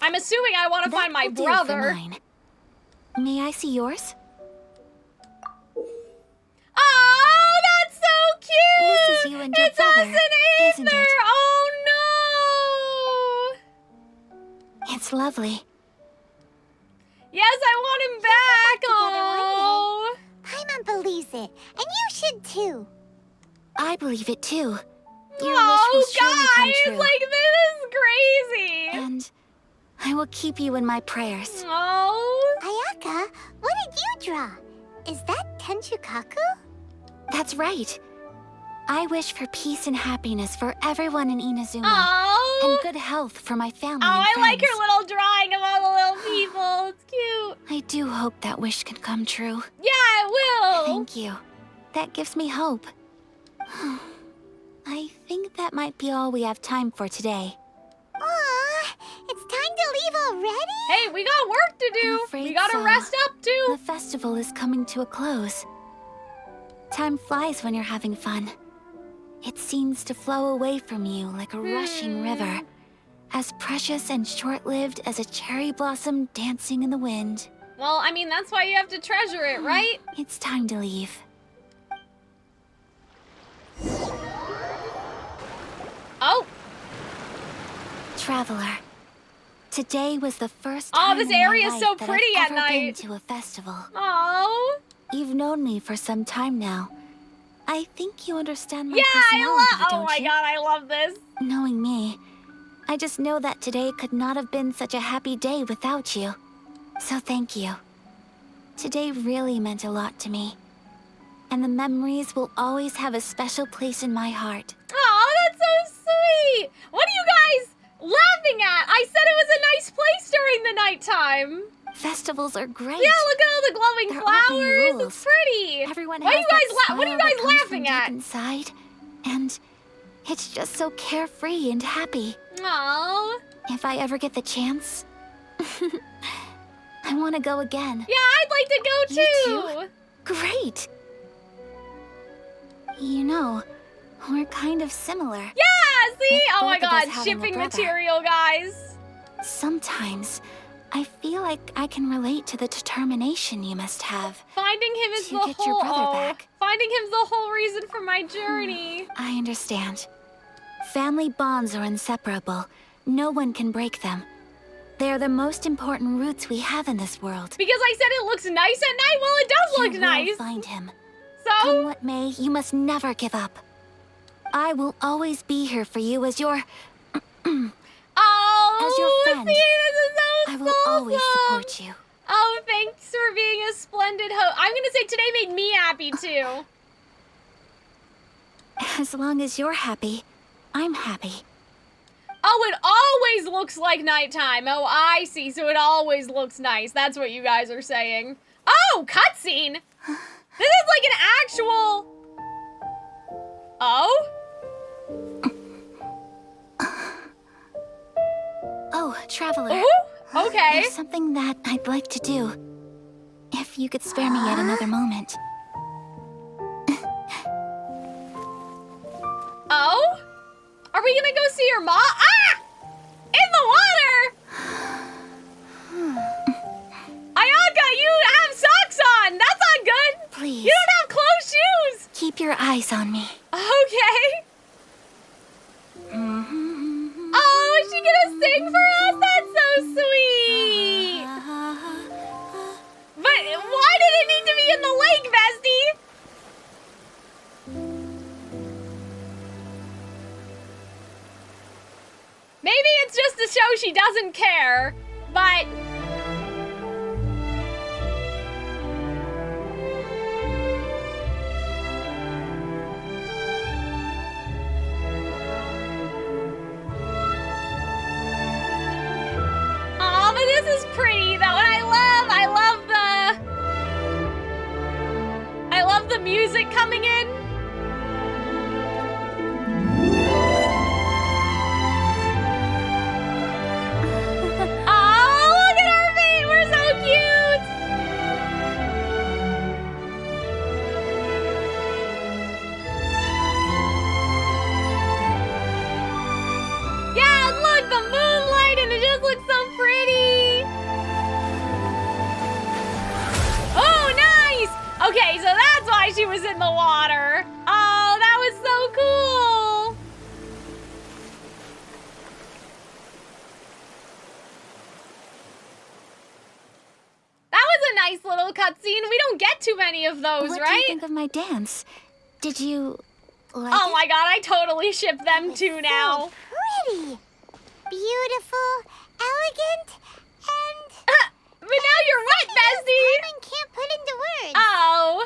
I'm assuming I want to That find my will do for brother. mine. May I see yours? Oh, that's so cute! This is you and your it's brother, us and isn't Aether! it? Oh no! It's lovely. Yes, I want him back! Together one Oh! Paimon believes it, and you should too. I believe it too. Your Oh, wish will surely come guys! true. Like, this is crazy! And I will keep you in my prayers. Oh! Ayaka, what did you draw? Is that Tenchukaku? That's right. I wish for peace and happiness for everyone in Inazuma. Oh! And good health for my family Oh, and I like friends. her little drawing of all the little people. It's cute. I I do hope that wish can come true. Yeah, it will! Thank you. That gives me hope. I think that might be all we have time for today. Aw, it's time to leave already? Hey, we got work to do! I'm afraid We gotta so. rest up, too! The festival is coming to a close. Time flies when you're having fun. It seems to flow away from you like a rushing river, as precious and short-lived as a cherry blossom dancing in the wind. Well, I mean, that's why you have to treasure it, right? It's time to leave. Oh! Traveler, today was the first Oh, time this in my area is life so that pretty I've at ever been night. to a festival. Oh! You've known me for some time now. I think you understand my Yeah, personality, oh don't my you? god, I love this. Knowing me, I just know that today could not have been such a happy day without you. So thank you. Today really meant a lot to me. And the memories will always have a special place in my heart. Oh, that's so sweet! What are you guys laughing at? I said it was a nice place during the nighttime. Festivals are great. Yeah, look at all the glowing There aren't any flowers. rules. It's pretty. Everyone What are has you guys that what are you smile that guys comes laughing from at? deep inside, and it's just so carefree and happy. Aww. If I ever get the chance, I want to go again. Yeah, I'd like to go too. You too? Great. You know, we're kind of similar. Yeah, see? With Oh my both of us god, having a shipping brother. material, guys. Sometimes, I feel like I can relate to the determination you must have. Finding him is To the get whole your brother back. Finding him's the whole reason for my journey. I understand. Family bonds are inseparable. No one can break them. They are the most important roots we have in this world. Because I said it looks nice at night? Well, it does look You nice. will find him. So? Come what may, you must never give up. I will always be here for you as your... Oh, as your friend. see, this is so I will always support you. Oh, thanks for being a splendid host. I'm gonna say today made me happy too. As long as you're happy, I'm happy. Oh, it always looks like nighttime. Oh, I see. So it always looks nice. That's what you guys are saying. Oh, cutscene. This is like an actual... Oh? Oh, Traveler. Ooh, okay. There's something that I'd like to do. If you could spare me yet another moment. Oh? Are we gonna go see your mom? Ah! In the water! Ayaka, you have socks on! That's not good! Please. You don't have closed shoes! Keep your eyes on me. Okay. Oh, is she gonna sing for us? That's so sweet! But why did it need to be in the lake, bestie? Maybe it's just to show she doesn't care, but... Aw, but this is pretty though, and I love the music coming in. Oh, look at our feet, we're so cute. Yeah, and look, the moonlight, and it just looks so pretty. Oh, nice. Okay, so that's why she was in the water. Oh, that was so cool. That was a nice little cutscene. We don't get too many of those, What right? do you think of my dance? Did you like Oh it? my god, I totally ship them too now. Pretty. Beautiful, elegant, and... But now you're wet, bestie. Paimon can't put into words. Oh.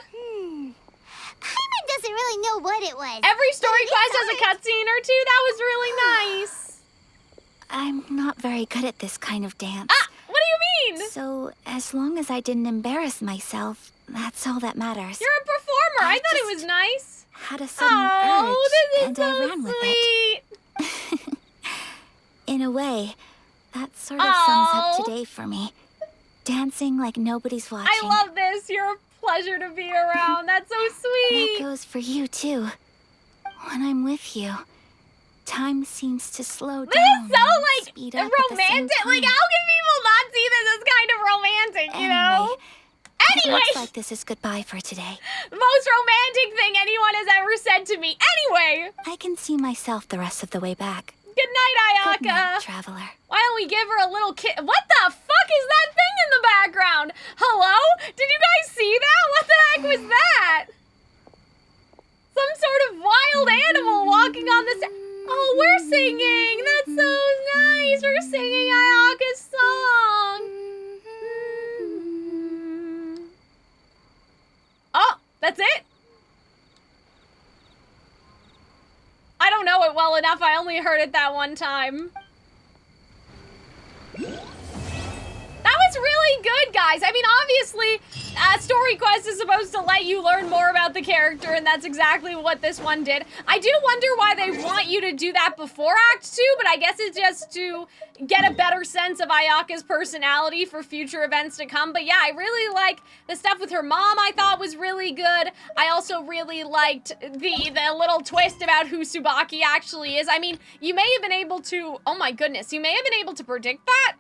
Paimon doesn't really know what it was. Every story but it quest is has a art. cutscene or two. That was really nice. I'm not very good at this kind of dance. Ah, what do you mean? So, as long as I didn't embarrass myself, that's all that matters. You're a performer. I thought it was nice. Had a sudden urge, and I ran with it. In a way, that sort of sums up today for me. Dancing like nobody's watching. I love this. You're a pleasure to be around. That's so sweet. That goes for you, too. When I'm with you, time seems to slow down. This is so, and speed up at the same romantic. time. Like, how can people not see this as kind of romantic, you know? It looks like this is goodbye for today. The most romantic thing anyone has ever said to me. Anyway. I can see myself the rest of the way back. Good night, Ayaka. Good night, traveler. Why don't we give her a little kiss? What the fuck is that thing in the background? Hello? Did you guys see that? What the heck was that? Some sort of wild animal walking on this. Oh, we're singing. That's so nice. We're singing Ayaka's song. Oh, that's it? I don't know it well enough. I only heard it that one time. That was really good, guys. I mean, obviously, Story Quest is supposed to let you learn more about the character, and that's exactly what this one did. I do wonder why they want you to do that before Act 2, but I guess it's just to get a better sense of Ayaka's personality for future events to come. But yeah, I really like the stuff with her mom. I thought was really good. I also really liked the little twist about who Tsubaki actually is. I mean, you may have been able to, oh my goodness, you may have been able to predict that.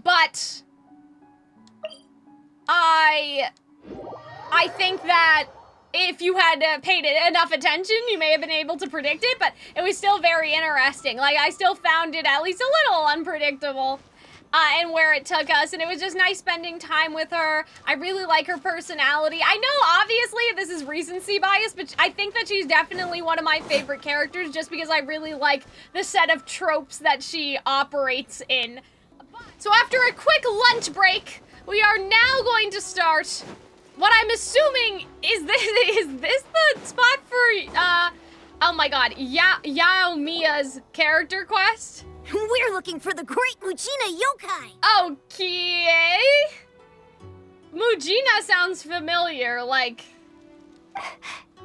But I think that if you had paid enough attention, you may have been able to predict it, but it was still very interesting. Like, I still found it at least a little unpredictable and where it took us, and it was just nice spending time with her. I really like her personality. I know, obviously, this is recency bias, but I think that she's definitely one of my favorite characters just because I really like the set of tropes that she operates in. So after a quick lunch break, we are now going to start what I'm assuming is this the spot for, oh my god, Yoimiya's character quest? We're looking for the great Mujina yokai! Okay. Mujina sounds familiar, like...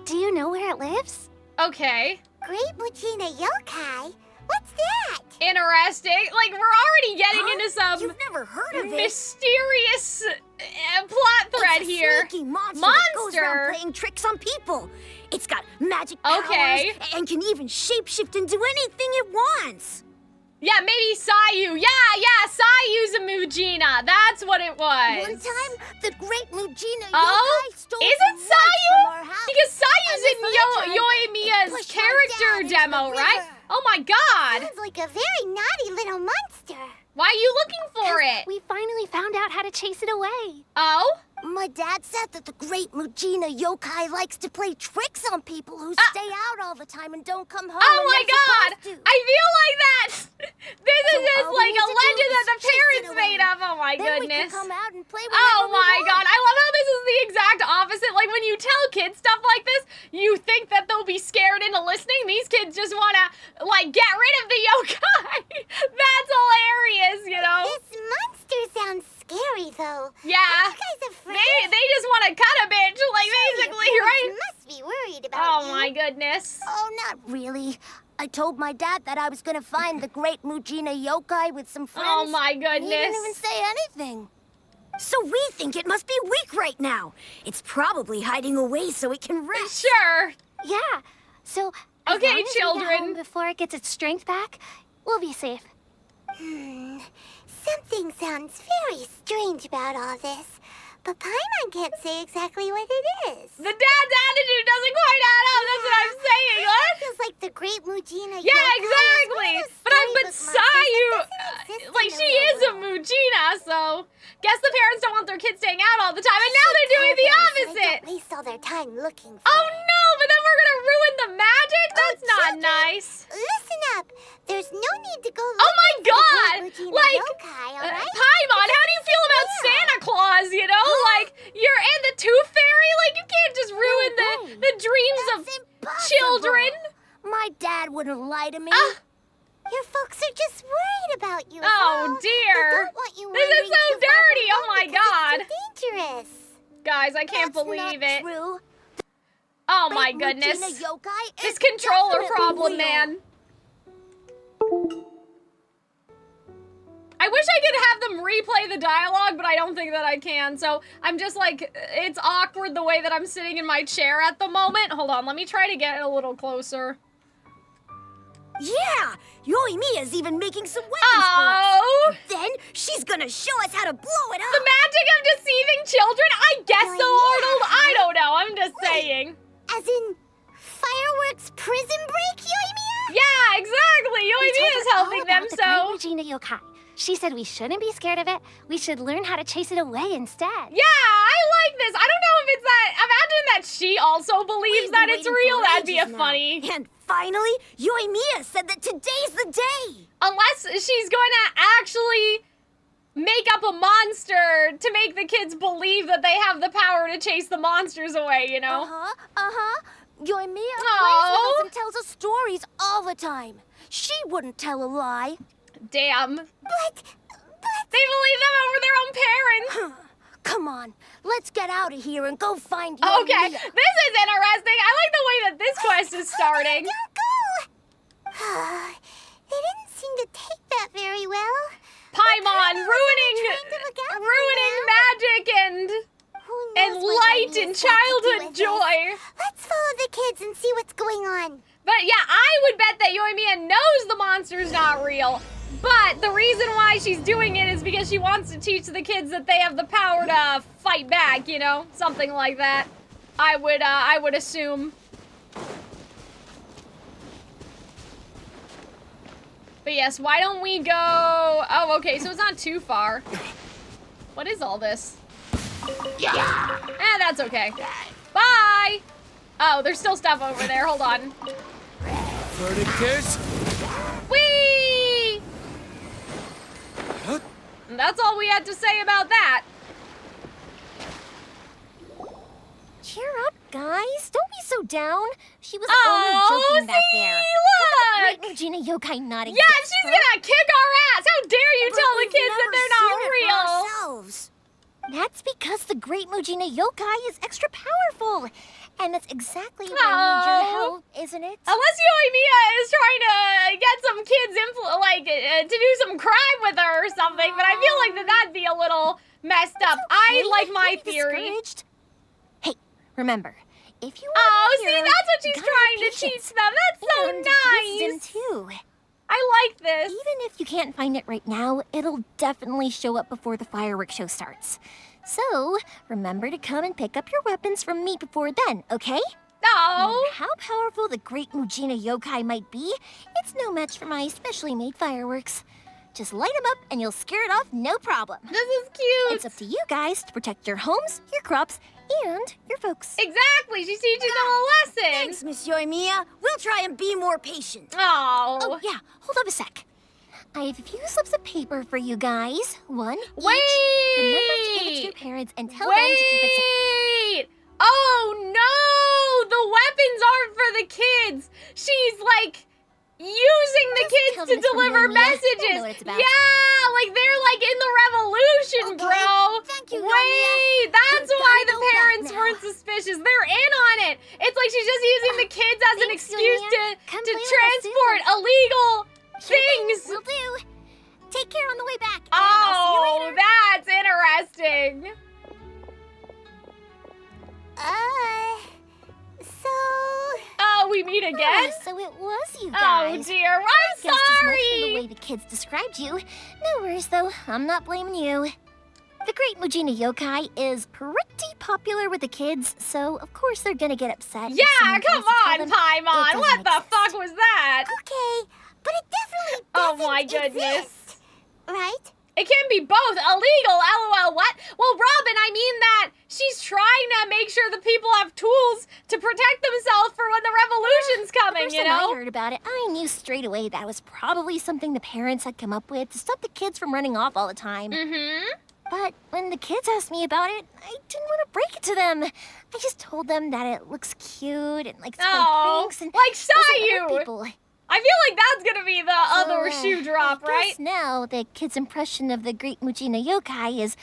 Do you know where it lives? Okay. Great Mujina yokai? What's that? Interesting. Like, we're already getting into some You've never heard of mysterious plot thread here. It's a sneaky monster that goes around playing tricks on people. It's got magic powers and can even shapeshift and do anything it wants. Yeah, maybe Sayu. Yeah, Sayu's a Mujina. That's what it was. One time, the great Mujina yokai stole is it Sayu? Because Sayu's in Yoimiya's pushed her character down into demo, the right? river. Oh my god. Sounds like a very naughty little monster. Why are you looking for it? We finally found out how to chase it away. Oh? My dad said that the great Mujina yokai likes to play tricks on people who stay out all the time and don't come home. Oh when my they're god! supposed to. I feel like that! This is just all we like need a to do legend is that the chase it parents away. made up. Oh my Then goodness. we can come out and play Oh whenever we my want. god, I love how this is the exact opposite. Like when you tell kids stuff like this, you think that they'll be scared into listening. These kids just wanna, like, get rid of the yokai. That's hilarious, you know? This monster sounds scary, though. Yeah. Aren't you guys afraid? They just wanna cut a bitch, like, basically, Your right? parents must be worried about Oh you. my goodness. Oh, not really. I told my dad that I was gonna find the great Mujina yokai with some friends. Oh my He didn't goodness. even say anything. So we think it must be weak right now. It's probably hiding away so it can rest. Sure. Yeah. So, as Okay, long as we get children. home before it gets its strength back, we'll be safe. Something sounds very strange about all this, but Paimon can't say exactly what it is. The dad's attitude doesn't quite add up, that's what I'm saying. What? Feels like the great Mujina Yeah, yokai is exactly. one of those But storybook monsters Sayu, that doesn't exist like in she the real is a world. Mujina, so guess the parents don't want their kids staying out all the time, and now they're doing the Tell them so they opposite. don't waste all their time looking for Oh it. no, but then we're gonna ruin the magic? That's not children. nice. Listen up. There's no need to go Oh my looking for god! the great Mujina Like, yokai, all right? Paimon, how do you feel about Yeah. Santa Claus, you know? Like, you're in the Tooth Fairy? Like, you can't just ruin the dreams That's of impossible. children. My dad wouldn't lie to me. Your folks are just worried about you. Oh, dear. They don't want you This is wandering so too far dirty. from Oh, home my because God. it's too dangerous. Guys, I can't That's believe not it. true. Oh my Great goodness. Mujina yokai This is controller definitely problem, real. man. I wish I could have them replay the dialogue, but I don't think that I can. So I'm just like, it's awkward the way that I'm sitting in my chair at the moment. Hold on, let me try to get a little closer. Yeah! Yoimiya's even making some weapons Oh! for us. Then she's gonna show us how to blow it The up. magic of deceiving children? I guess so, Arnold. I don't know. I'm just saying. As in, fireworks prison break, Yoimiya? Yeah, exactly. Yoimiya is helping them, the so. Great Mujina yokai. She said we shouldn't be scared of it. We should learn how to chase it away instead. Yeah, I like this. I don't know if it's that. Imagine that she also believes that it's real. That'd be a funny. And finally, Yoimiya said that today's the day. Unless she's going to actually make up a monster to make the kids believe that they have the power to chase the monsters away, you know? Yoimiya Oh. plays with us and tells us stories all the time. She wouldn't tell a lie. Damn. But they believe them over their own parents. Come on, let's get out of here and go find Yoimiya. Okay, this is interesting. I like the way that this quest is starting. Don't go! They didn't seem to take that very well. Paimon ruining magic and light and childhood joy. Let's follow the kids and see what's going on. But yeah, I would bet that Yoimiya knows the monster's not real. But the reason why she's doing it is because she wants to teach the kids that they have the power to fight back, you know? Something like that. I would assume. But yes, why don't we go... Oh, okay, so it's not too far. What is all this? Yeah. That's okay. Bye! Oh, there's still stuff over there. Hold on. Whee! And that's all we had to say about that. Cheer up, guys. Don't be so down. She was Oh, only joking back see, there. look! Great Mujina yokai not Yeah, exist, she's huh? gonna kick our ass! How dare you tell the kids that they're not real? Ourselves. That's because the Great Mujina yokai is extra powerful. And that's exactly why I need your help, isn't it? Unless Yoimiya is trying to get some kids to do some crime with her or something, but I feel like that'd be a little messed up. I like my theory. Discouraged. Hey, remember, if you Oh, want see, that's what she's trying to teach them. That's so Listen nice. too. I like this. Even if you can't find it right now, it'll definitely show up before the fireworks show starts. So, remember to come and pick up your weapons from me before then, okay? No. No matter how powerful the Great Mujina yokai might be, it's no match for my specially made fireworks. Just light them up and you'll scare it off no problem. This is cute. It's up to you guys to protect your homes, your crops, and your folks. Exactly. She's teaching them a lesson. Thanks, Miss Yoimiya. We'll try and be more patient. Oh, yeah. Hold up a sec. I have a few slips of paper for you guys. One each. Wait. Remember to give it to your parents and tell them to keep it safe. Wait. Oh no! The weapons aren't for the kids. She's like using the kids tell to them it's from deliver Yoimiya. messages. They'll know what it's about. Yeah, like they're like in the revolution, bro. Thank you, Wait, that's We've why gotta the go back parents now. weren't suspicious. They're in on it. It's like she's just using the kids as an Thanks, excuse Yoimiya. to Come play with us transport soon. illegal Sure thing, things. will do. Take care on the way back. and Oh, I'll see you later. that's interesting. So... Oh, we meet again? So it was you Oh guys. dear, I'm Guessed as much from the sorry. way the kids described you. No worries though, I'm not blaming you. The Great Mujina yokai is pretty popular with the kids, so of course they're gonna get upset. if Yeah, someone come tries to tell on, them Paimon. it What doesn't the exist. fuck was that? Okay, but it definitely Oh doesn't my goodness. exist, right? It can be both. Illegal, lol, what? Well, Robin, I mean that she's trying to make sure the people have tools to protect themselves for when the revolution's coming, First you time I know? heard about it, I knew straight away that was probably something the parents had come up with to stop the kids from running off all the time. Mm-hmm. But when the kids asked me about it, I didn't want to break it to them. I just told them that it looks cute and like to play Oh, pranks and like doesn't hurt Sayu. people. I feel like that's gonna be the other shoe drop, right? Guess now the kid's impression of the great Mujina yokai is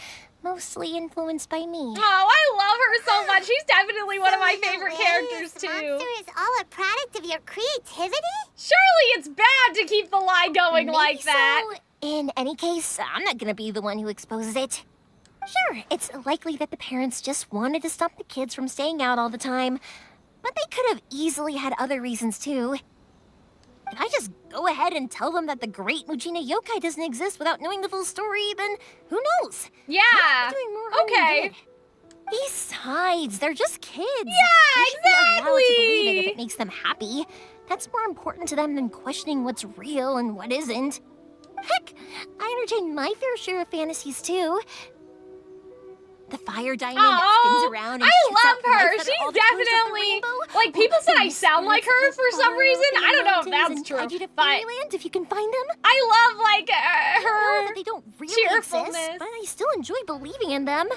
mostly influenced by me. Oh, I love her so much. She's definitely one of my favorite characters too. The monster is all a product of your creativity? Surely it's bad to keep the lie going like that. So, in any case, I'm not gonna be the one who exposes it. Sure, it's likely that the parents just wanted to stop the kids from staying out all the time, but they could have easily had other reasons too. If I just go ahead and tell them that the great Mujina yokai doesn't exist without knowing the full story, then who knows? Yeah. Doing more harm than good. Besides, they're just kids. Yeah, they should be allowed to believe it if exactly. it makes them happy. That's more important to them than questioning what's real and what isn't. Heck, I entertain my fair share of fantasies too. The fire diamond that spins around and shoots out love her. lights that are all the colors of the Definitely. rainbow. Like, people said I And sound like her for some reason. I don't know if that's true. Guide you to But Fairyland if you can find them. I love, like, I know her that they don't really cheerfulness. exist, but I still enjoy believing in them.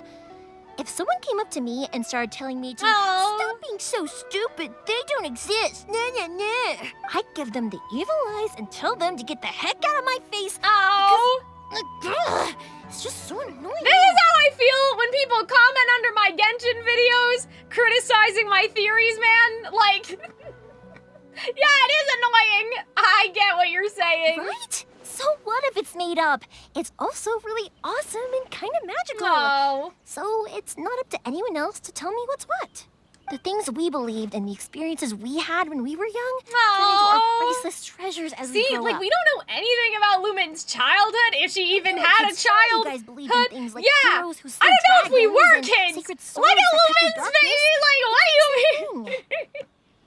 If someone came up to me and started telling me to stop being so stupid, they don't exist, I'd give them the evil eyes and tell them to get the heck out of my face. Because, it's just so annoying. This is how I feel when people comment under my Genshin videos criticizing my theories, man. Like, yeah, it is annoying. I get what you're saying. Right? So what if it's made up? It's also really awesome and kind of magical. Oh. So it's not up to anyone else to tell me what's what. The things we believed and the experiences we had when we were young turn into our priceless treasures as we See, grow like, up. we don't know anything about Lumen's childhood, if she even Like had a kids say you childhood. guys believe in things like Yeah, heroes who I slay don't know if we dragons were and kids. sacred Look swords at that cut Lumen's through face. Like, what do you mean?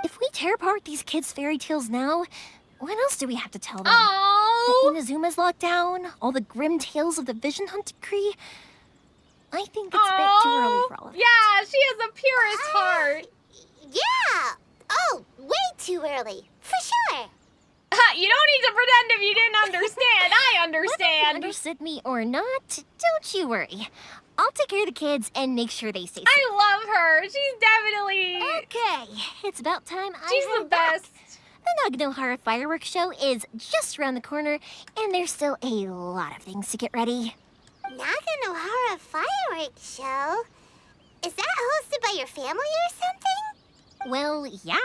If we tear apart these kids' fairy tales now, what else do we have to tell them? Oh. That Inazuma's locked down, all the grim tales of the Vision Hunt decree. I think it's a bit too early for all of it. Yeah, she has the purest heart. Yeah. Oh, way too early. For sure. You don't need to pretend if you didn't understand. I Whether you understand. understood me or not, don't you worry. I'll take care of the kids and make sure they stay safe. I love her. She's definitely... Okay, it's about time She's I the best. The Naganohara fireworks show is just around the corner, and there's still a lot of things to get ready. Naganohara fireworks show? Is that hosted by your family or something? Well, yeah.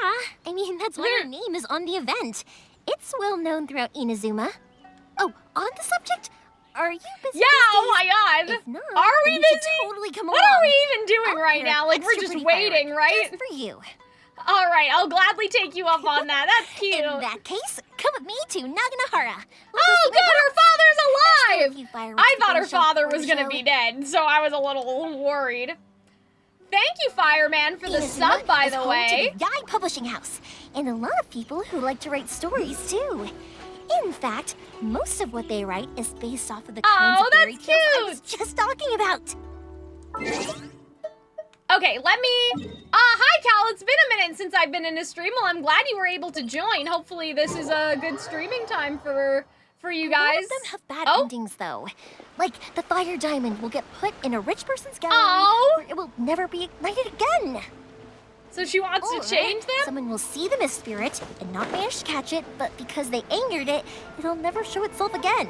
I mean, that's why our name is on the event. It's well known throughout Inazuma. Oh, on the subject, are you busy? Yeah, oh my god. If not, Are we then you should busy? totally come What along. are we even doing I'll right pair now? an Like, we're extra just pretty waiting, firework right? Just for you. All right, I'll gladly take you up on that. That's cute. In that case, come with me to Naganohara. Oh, good, her father's alive! Fireworks I thought to her finish off father for was the gonna show. be dead, so I was a little worried. Thank you, Fireman, for the Inazuma sub, by is the home way. to the Yai Publishing House, and a lot of people who like to write stories too. In fact, most of what they write is based off of the kinds of fairy that's tales I was just talking about. Okay, let me... hi, Cal. It's been a minute since I've been in a stream. Well, I'm glad you were able to join. Hopefully this is a good streaming time for you guys. A lot of them have bad endings, though. Like, the fire diamond will get put in a rich person's gallery where it will never be ignited again. So she wants Or to change them? Someone will see the mist spirit and not manage to catch it, but because they angered it, it'll never show itself again.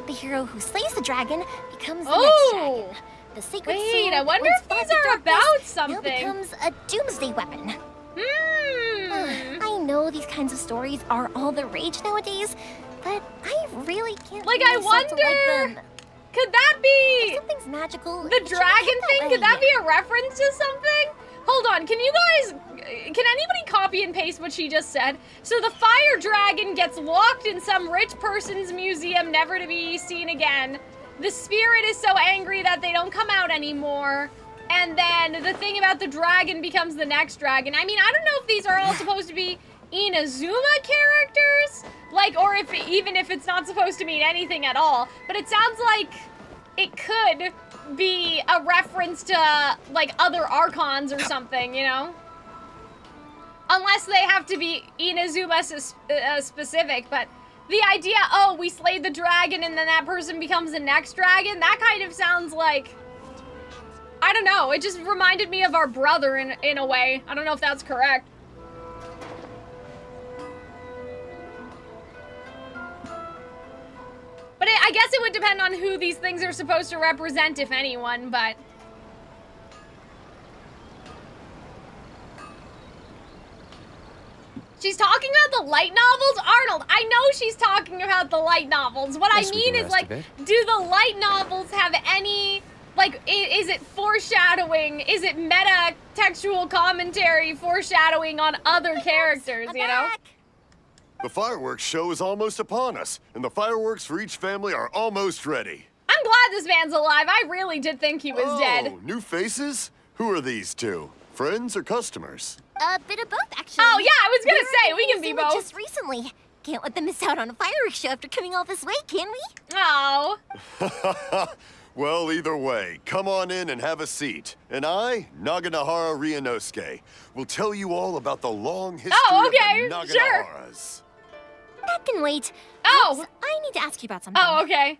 The hero who slays the dragon becomes the next dragon. The sacred Wait, sword, I wonder once if fought these the are darkness, about now something. becomes a doomsday weapon. I know these kinds of stories are all the rage nowadays, but I really can't Like, bring I myself to wonder... them. Could that be... If something's magical, The it shouldn't dragon be that thing? Could way. that be a reference to something? Hold on, can you guys... Can anybody copy and paste what she just said? So the fire dragon gets locked in some rich person's museum, never to be seen again. The spirit is so angry that they don't come out anymore. And then the thing about the dragon becomes the next dragon. I mean, I don't know if these are all supposed to be Inazuma characters. Like, or if even if it's not supposed to mean anything at all. But it sounds like it could be a reference to, like, other Archons or something, you know? Unless they have to be Inazuma specific, but... The idea, oh, we slayed the dragon and then that person becomes the next dragon, that kind of sounds like... I don't know, it just reminded me of our brother in a way. I don't know if that's correct. I guess it would depend on who these things are supposed to represent, if anyone, but... She's talking about the light novels? Arnold, I know she's talking about the light novels. What I mean is, like, do the light novels have any, like, is it foreshadowing? Is it meta-textual commentary foreshadowing on other characters, you know? The fireworks show is almost upon us, and the fireworks for each family are almost ready. I'm glad this man's alive. I really did think he was dead. New faces? Who are these two? Friends or customers? A bit of both, actually. Oh, yeah, I was gonna say, we can be both. Just recently. Can't let them miss out on a fireworks show after coming all this way, can we? Oh. Well, either way, come on in and have a seat. And I, Naganahara Ryunosuke, will tell you all about the long history of the Naganaharas. That can wait. Oh! Pops, I need to ask you about something. Oh, okay.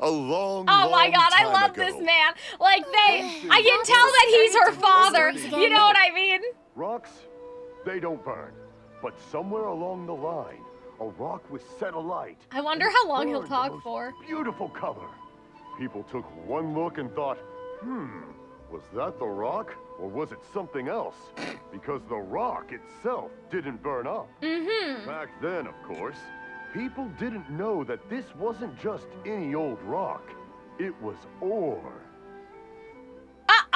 A long, oh my God, I love this man. Like, I can tell that he's her father. You know what I mean? Rocks, they don't burn. But somewhere along the line, a rock was set alight. I wonder how long he'll talk for. Beautiful color. People took one look and thought, was that the rock? Or was it something else? Because the rock itself didn't burn up. Back then, of course, people didn't know that this wasn't just any old rock. It was ore.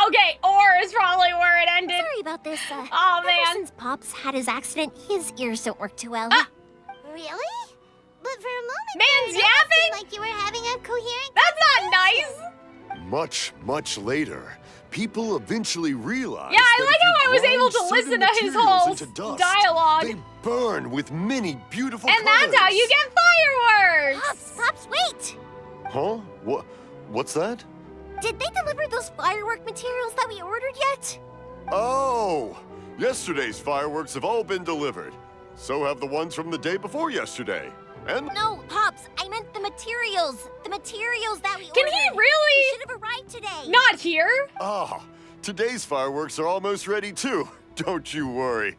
Okay, ore is probably where it ended. Sorry about this. Oh, man. Ever since Pops had his accident, his ears don't work too well. Really? But for a moment, man's it yapping? seemed like you were having a coherent That's not nice. Much, much later, people eventually realized I that like if you how I was able grind to certain listen to his materials whole into dust, dialogue. They burn with many beautiful And colors. that's how you get fireworks. Pops, wait! Huh? What's that? Did they deliver those firework materials that we ordered yet? Oh! Yesterday's fireworks have all been delivered. So have the ones from the day before yesterday. And No, Pops, I meant the materials. The materials that we ordered. Can he really? They should have arrived today. Not here? today's fireworks are almost ready too. Don't you worry.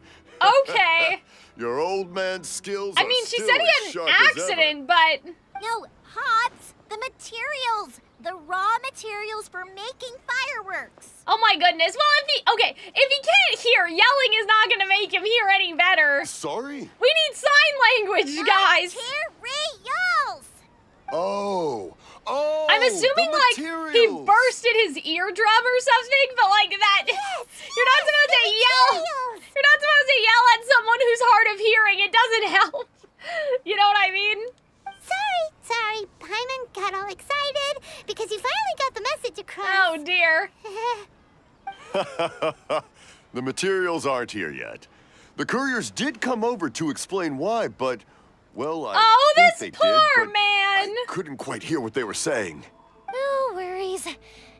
Okay. Your old man's skills I mean, she said he had an accident, but... No, Pops, the materials. The raw materials for making fireworks. Oh my goodness. Well, if he can't hear, yelling is not gonna make him hear any better. Sorry? We need sign language, guys. Materials. Oh, I'm assuming, like, he bursted his eardrum or something, but, like, that... Yes, you're not supposed to yell... You're not supposed to yell at someone who's hard of hearing. It doesn't help. You know what I mean? Sorry. Paimon got all excited because you finally got the message across. Oh, dear. The materials aren't here yet. The couriers did come over to explain why, but, well, I think they poor did, man. I couldn't quite hear what they were saying. No worries.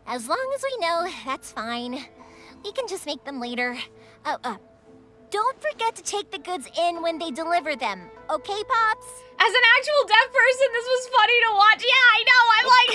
As long as we know, that's fine. We can just make them later. Don't forget to take the goods in when they deliver them. Okay, Pops? As an actual deaf person, this was funny to watch. Yeah, I know. I'm like,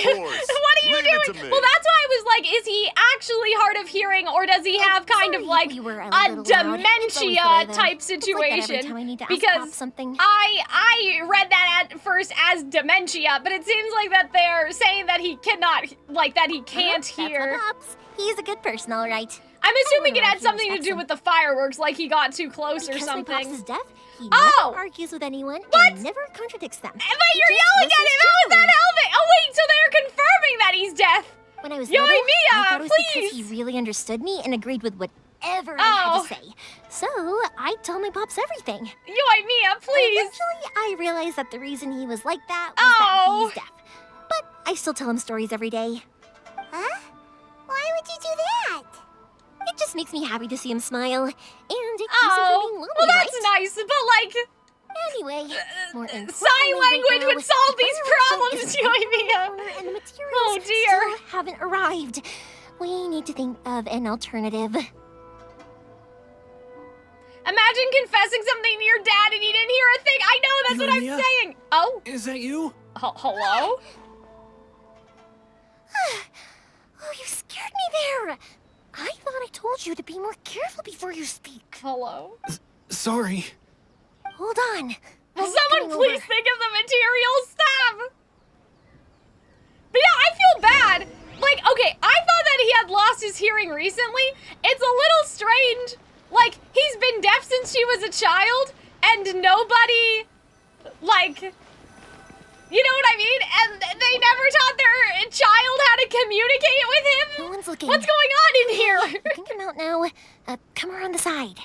what are you doing? Well, that's why I was like, is he actually hard of hearing, or does he have kind of like a dementia type situation? Because I read that at first as dementia, but it seems like that they're saying that he cannot, like that he can't hear. Pops. He's a good person, all right. I'm assuming it had something to do with the fireworks, like he got too close or something. Because my Pops is deaf, he never argues with anyone and never contradicts them. But you're yelling at him! How is that helping? Oh wait, so they're confirming that he's deaf! When I was little, I thought it was please! because he really understood me and agreed with whatever I had to say. So, I told my Pops everything. Yoimiya, please! Eventually, I realized that the reason he was like that was that he's deaf. But I still tell him stories every day. Huh? Why would you do that? It just makes me happy to see him smile, and it keeps him from being lonely, well, that's nice, but like... Anyway, more sign language would solve these problems, Yoimiya! And the materials oh, dear. still haven't arrived. We need to think of an alternative. Imagine confessing something to your dad and he didn't hear a thing. I know, that's what I'm saying. Oh? Is that you? Hello? Oh, you scared me there. I thought I told you to be more careful before you speak. Hello? Sorry. Hold on. Will someone please think of the materials? Stop! he had lost his hearing recently. It's a little strange. Like, he's been deaf since she was a child, and nobody, like, you know what I mean? And they never taught their child how to communicate with him? No one's looking. What's going on in here? You can come out now. Come around the side.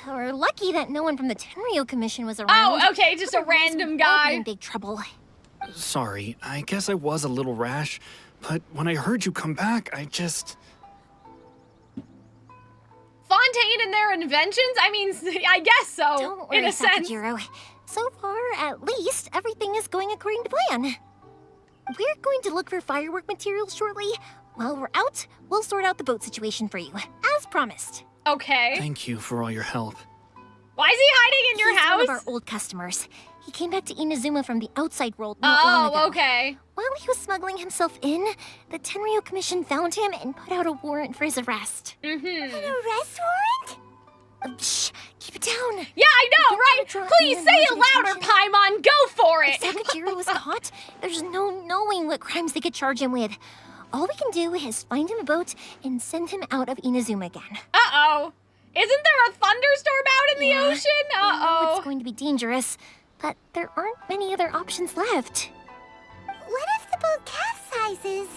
We're lucky that no one from the Tenryo Commission was around. Oh, okay, just a random guy. In big trouble. Sorry, I guess I was a little rash, but when I heard you come back, I just... Fontaine and their inventions? I mean, I guess so, Don't worry, in a sense. Sakajiro. So far, at least, everything is going according to plan. We're going to look for firework materials shortly. While we're out, we'll sort out the boat situation for you, as promised. Okay. Thank you for all your help. Why is he hiding in your house? He's one of our old customers. He came back to Inazuma from the outside world not long ago. Oh, okay. While he was smuggling himself in, the Tenryo Commission found him and put out a warrant for his arrest. An arrest warrant? Shh, keep it down. Yeah, I know, right? Please say it louder, Paimon. Go for it. If Sakajiro was caught, there's no knowing what crimes they could charge him with. All we can do is find him a boat and send him out of Inazuma again. Uh-oh. Isn't there a thunderstorm out in the ocean? Uh-oh. I know it's going to be dangerous, but there aren't many other options left. What if the boat capsizes?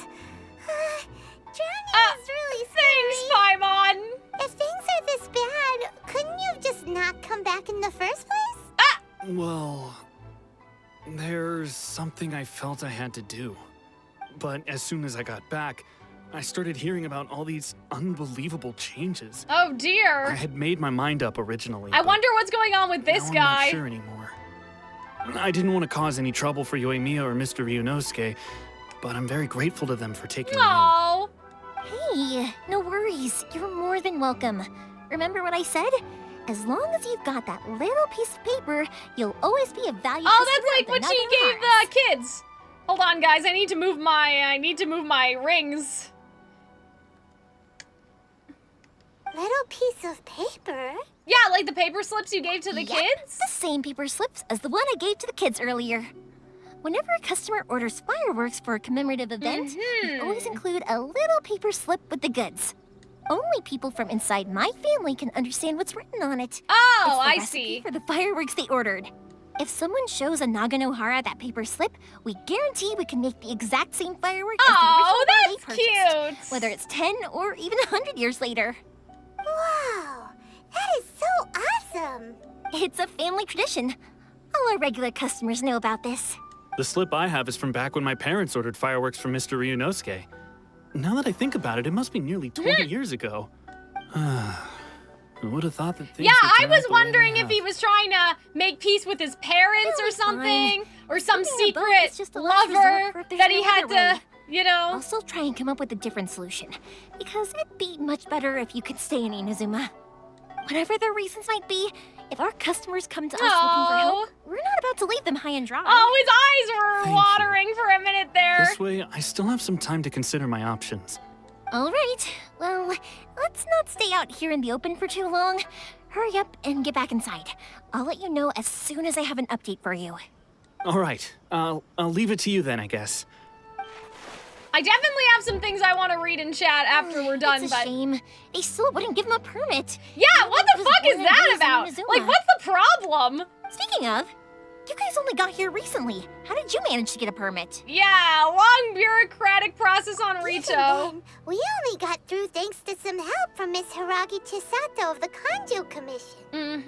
Journey is really scary. Thanks, Paimon. If things are this bad, couldn't you have just not come back in the first place? Well, there's something I felt I had to do. But as soon as I got back, I started hearing about all these unbelievable changes. Oh, dear. I had made my mind up originally. I wonder what's going on with this now guy. I'm not sure anymore. I didn't want to cause any trouble for Yoimiya or Mr. Ryunosuke, but I'm very grateful to them for taking me in. Aww. Hey, no worries. You're more than welcome. Remember what I said? As long as you've got that little piece of paper, you'll always be a valued Oh, customer that's like what she gave the kids. Hold on, guys. I need to move my rings. Little piece of paper? Yeah, like the paper slips you gave to the kids? The same paper slips as the one I gave to the kids earlier. Whenever a customer orders fireworks for a commemorative event, we always include a little paper slip with the goods. Only people from inside my family can understand what's written on it. Oh, I it's the recipe see. for the fireworks they ordered. If someone shows a Naganohara that paper slip, we guarantee we can make the exact same firework as the original one they that's purchased, cute. whether it's 10 or even 100 years later. Wow, that is so awesome. It's a family tradition. All our regular customers know about this. The slip I have is from back when my parents ordered fireworks from Mr. Ryunosuke. Now that I think about it, it must be nearly 20 years ago. I would have thought that things Yeah, would I turn was out the way they wondering if have. he was trying to make peace with his parents or something, or some Keeping a boat secret is just a last lover resort for if there's that he no had other to, way. you know. I'll still try and come up with a different solution, because it'd be much better if you could stay in Inazuma. Whatever their reasons might be, if our customers come to us looking for help, we're not about to leave them high and dry. Oh, his eyes were Thank watering for a minute there. This way, I still have some time to consider my options. All right, well, let's not stay out here in the open for too long. Hurry up and get back inside. I'll let you know as soon as I have an update for you. All right, I'll leave it to you then, I guess. I definitely have some things I want to read in chat after we're done, It's a shame. They still wouldn't give him a permit. Yeah, what the fuck is that about? Like, what's the problem? Speaking of, you guys only got here recently. How did you manage to get a permit? Yeah, long bureaucratic process on Rito. Even then, we only got through thanks to some help from Miss Hiragi Chisato of the Kanjo Commission.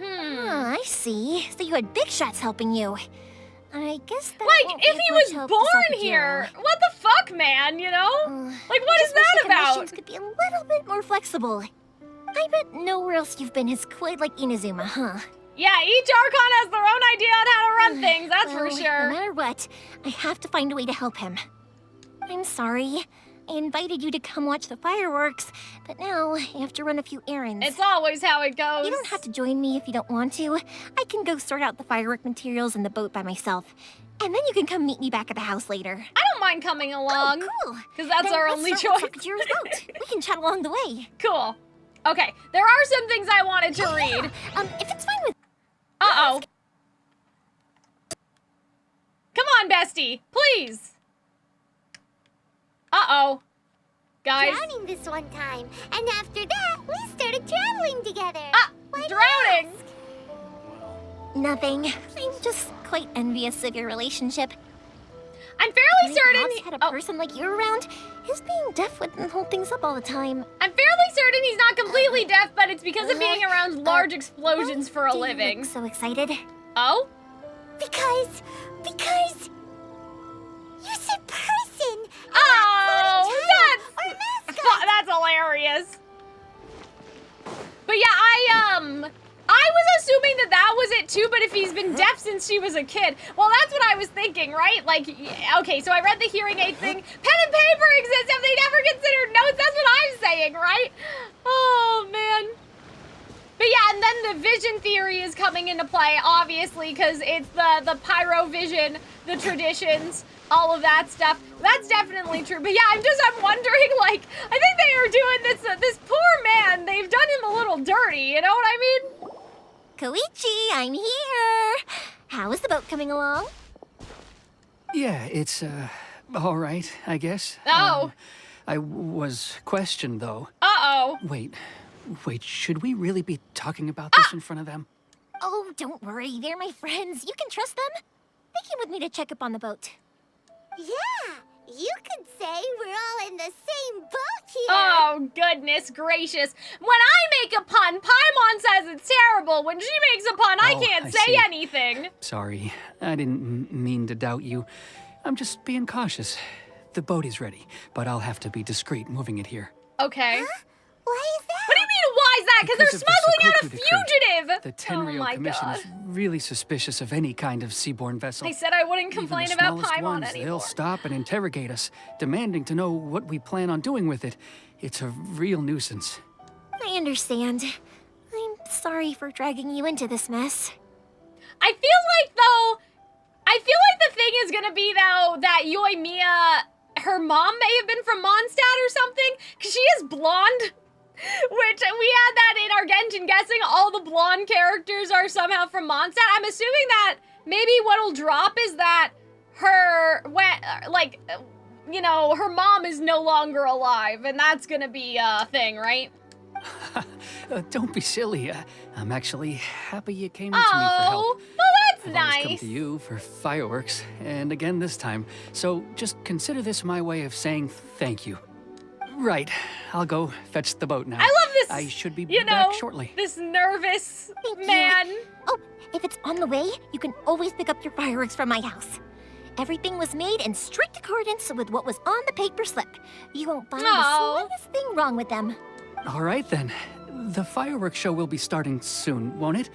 Ah, I see. So you had big shots helping you. I guess that Like, won't if give he much was help to born Sakajiro. here, what the fuck, man, you know? Like, what is Just wish that the about? commissions could be a little bit more flexible. I bet nowhere else you've been is quite like Inazuma, huh? Yeah, each Archon has their own idea on how to run things, that's for Well, sure. No matter what, I have to find a way to help him. I'm sorry. I invited you to come watch the fireworks, but now I have to run a few errands. It's always how it goes. You don't have to join me if you don't want to. I can go sort out the firework materials in the boat by myself. And then you can come meet me back at the house later. I don't mind coming along. Oh, cool. Because that's Then our let's only start choice. with Sakajiro's boat. We can chat along the way. Cool. Okay, there are some things I wanted to read. If it's fine with... Uh-oh. Come on, bestie, please. Uh-oh. Guys. Drowning this one time, and after that, we started traveling together. Why drowning? Nothing. I'm just quite envious of your relationship. I'm fairly certain Pops had a person like you around. His being deaf wouldn't hold things up all the time. I'm fairly certain he's not completely deaf, but it's because of being around large explosions for a living. You look so excited. Oh? Because you said person. Oh, that's hilarious. But yeah, I was assuming that was it too, but if he's been deaf since she was a kid, well, that's what I was thinking, right? Like, okay, so I read the hearing aid thing. Pen and paper exists if they never considered notes. That's what I'm saying, right? Oh, man. But yeah, and then the vision theory is coming into play, obviously, because it's the pyro vision, the traditions, all of that stuff. That's definitely true. But yeah, I'm wondering, like, I think they are doing this poor man, they've done him a little dirty, you know what I mean? Koichi, I'm here. How is the boat coming along? Yeah, it's, all right, I guess. Oh. I was questioned, though. Uh-oh. Wait, should we really be talking about this in front of them? Oh, don't worry. They're my friends. You can trust them. They came with me to check up on the boat. Yeah, you could say we're all in the same boat here. Oh, goodness gracious. When I make a pun, Paimon says it's terrible. When she makes a pun, I can't say anything. Sorry, I didn't mean to doubt you. I'm just being cautious. The boat is ready, but I'll have to be discreet moving it here. Okay. Huh? Why is that? What do you mean, why is that? Because they're smuggling out a fugitive! The Tenryou Commission is really suspicious of any kind of seaborne vessel. I said I wouldn't complain Even the about smallest Paimon ones, anymore. They'll stop and interrogate us, demanding to know what we plan on doing with it. It's a real nuisance. I understand. I'm sorry for dragging you into this mess. I feel like the thing is gonna be, though, that Yoimiya, her mom may have been from Mondstadt or something, because she is blonde. Which, we had that in our Genshin guessing, all the blonde characters are somehow from Mondstadt. I'm assuming that maybe what'll drop is that her, her mom is no longer alive, and that's gonna be a thing, right? Don't be silly. I'm actually happy you came to me for help. Well, that's I've nice. always come to you for fireworks, and again this time. So just consider this my way of saying thank you. Right, I'll go fetch the boat now. I love this. I should be back shortly. This nervous man. Oh, if it's on the way, you can always pick up your fireworks from my house. Everything was made in strict accordance with what was on the paper slip. You won't find the slightest thing wrong with them. All right then. The fireworks show will be starting soon, won't it?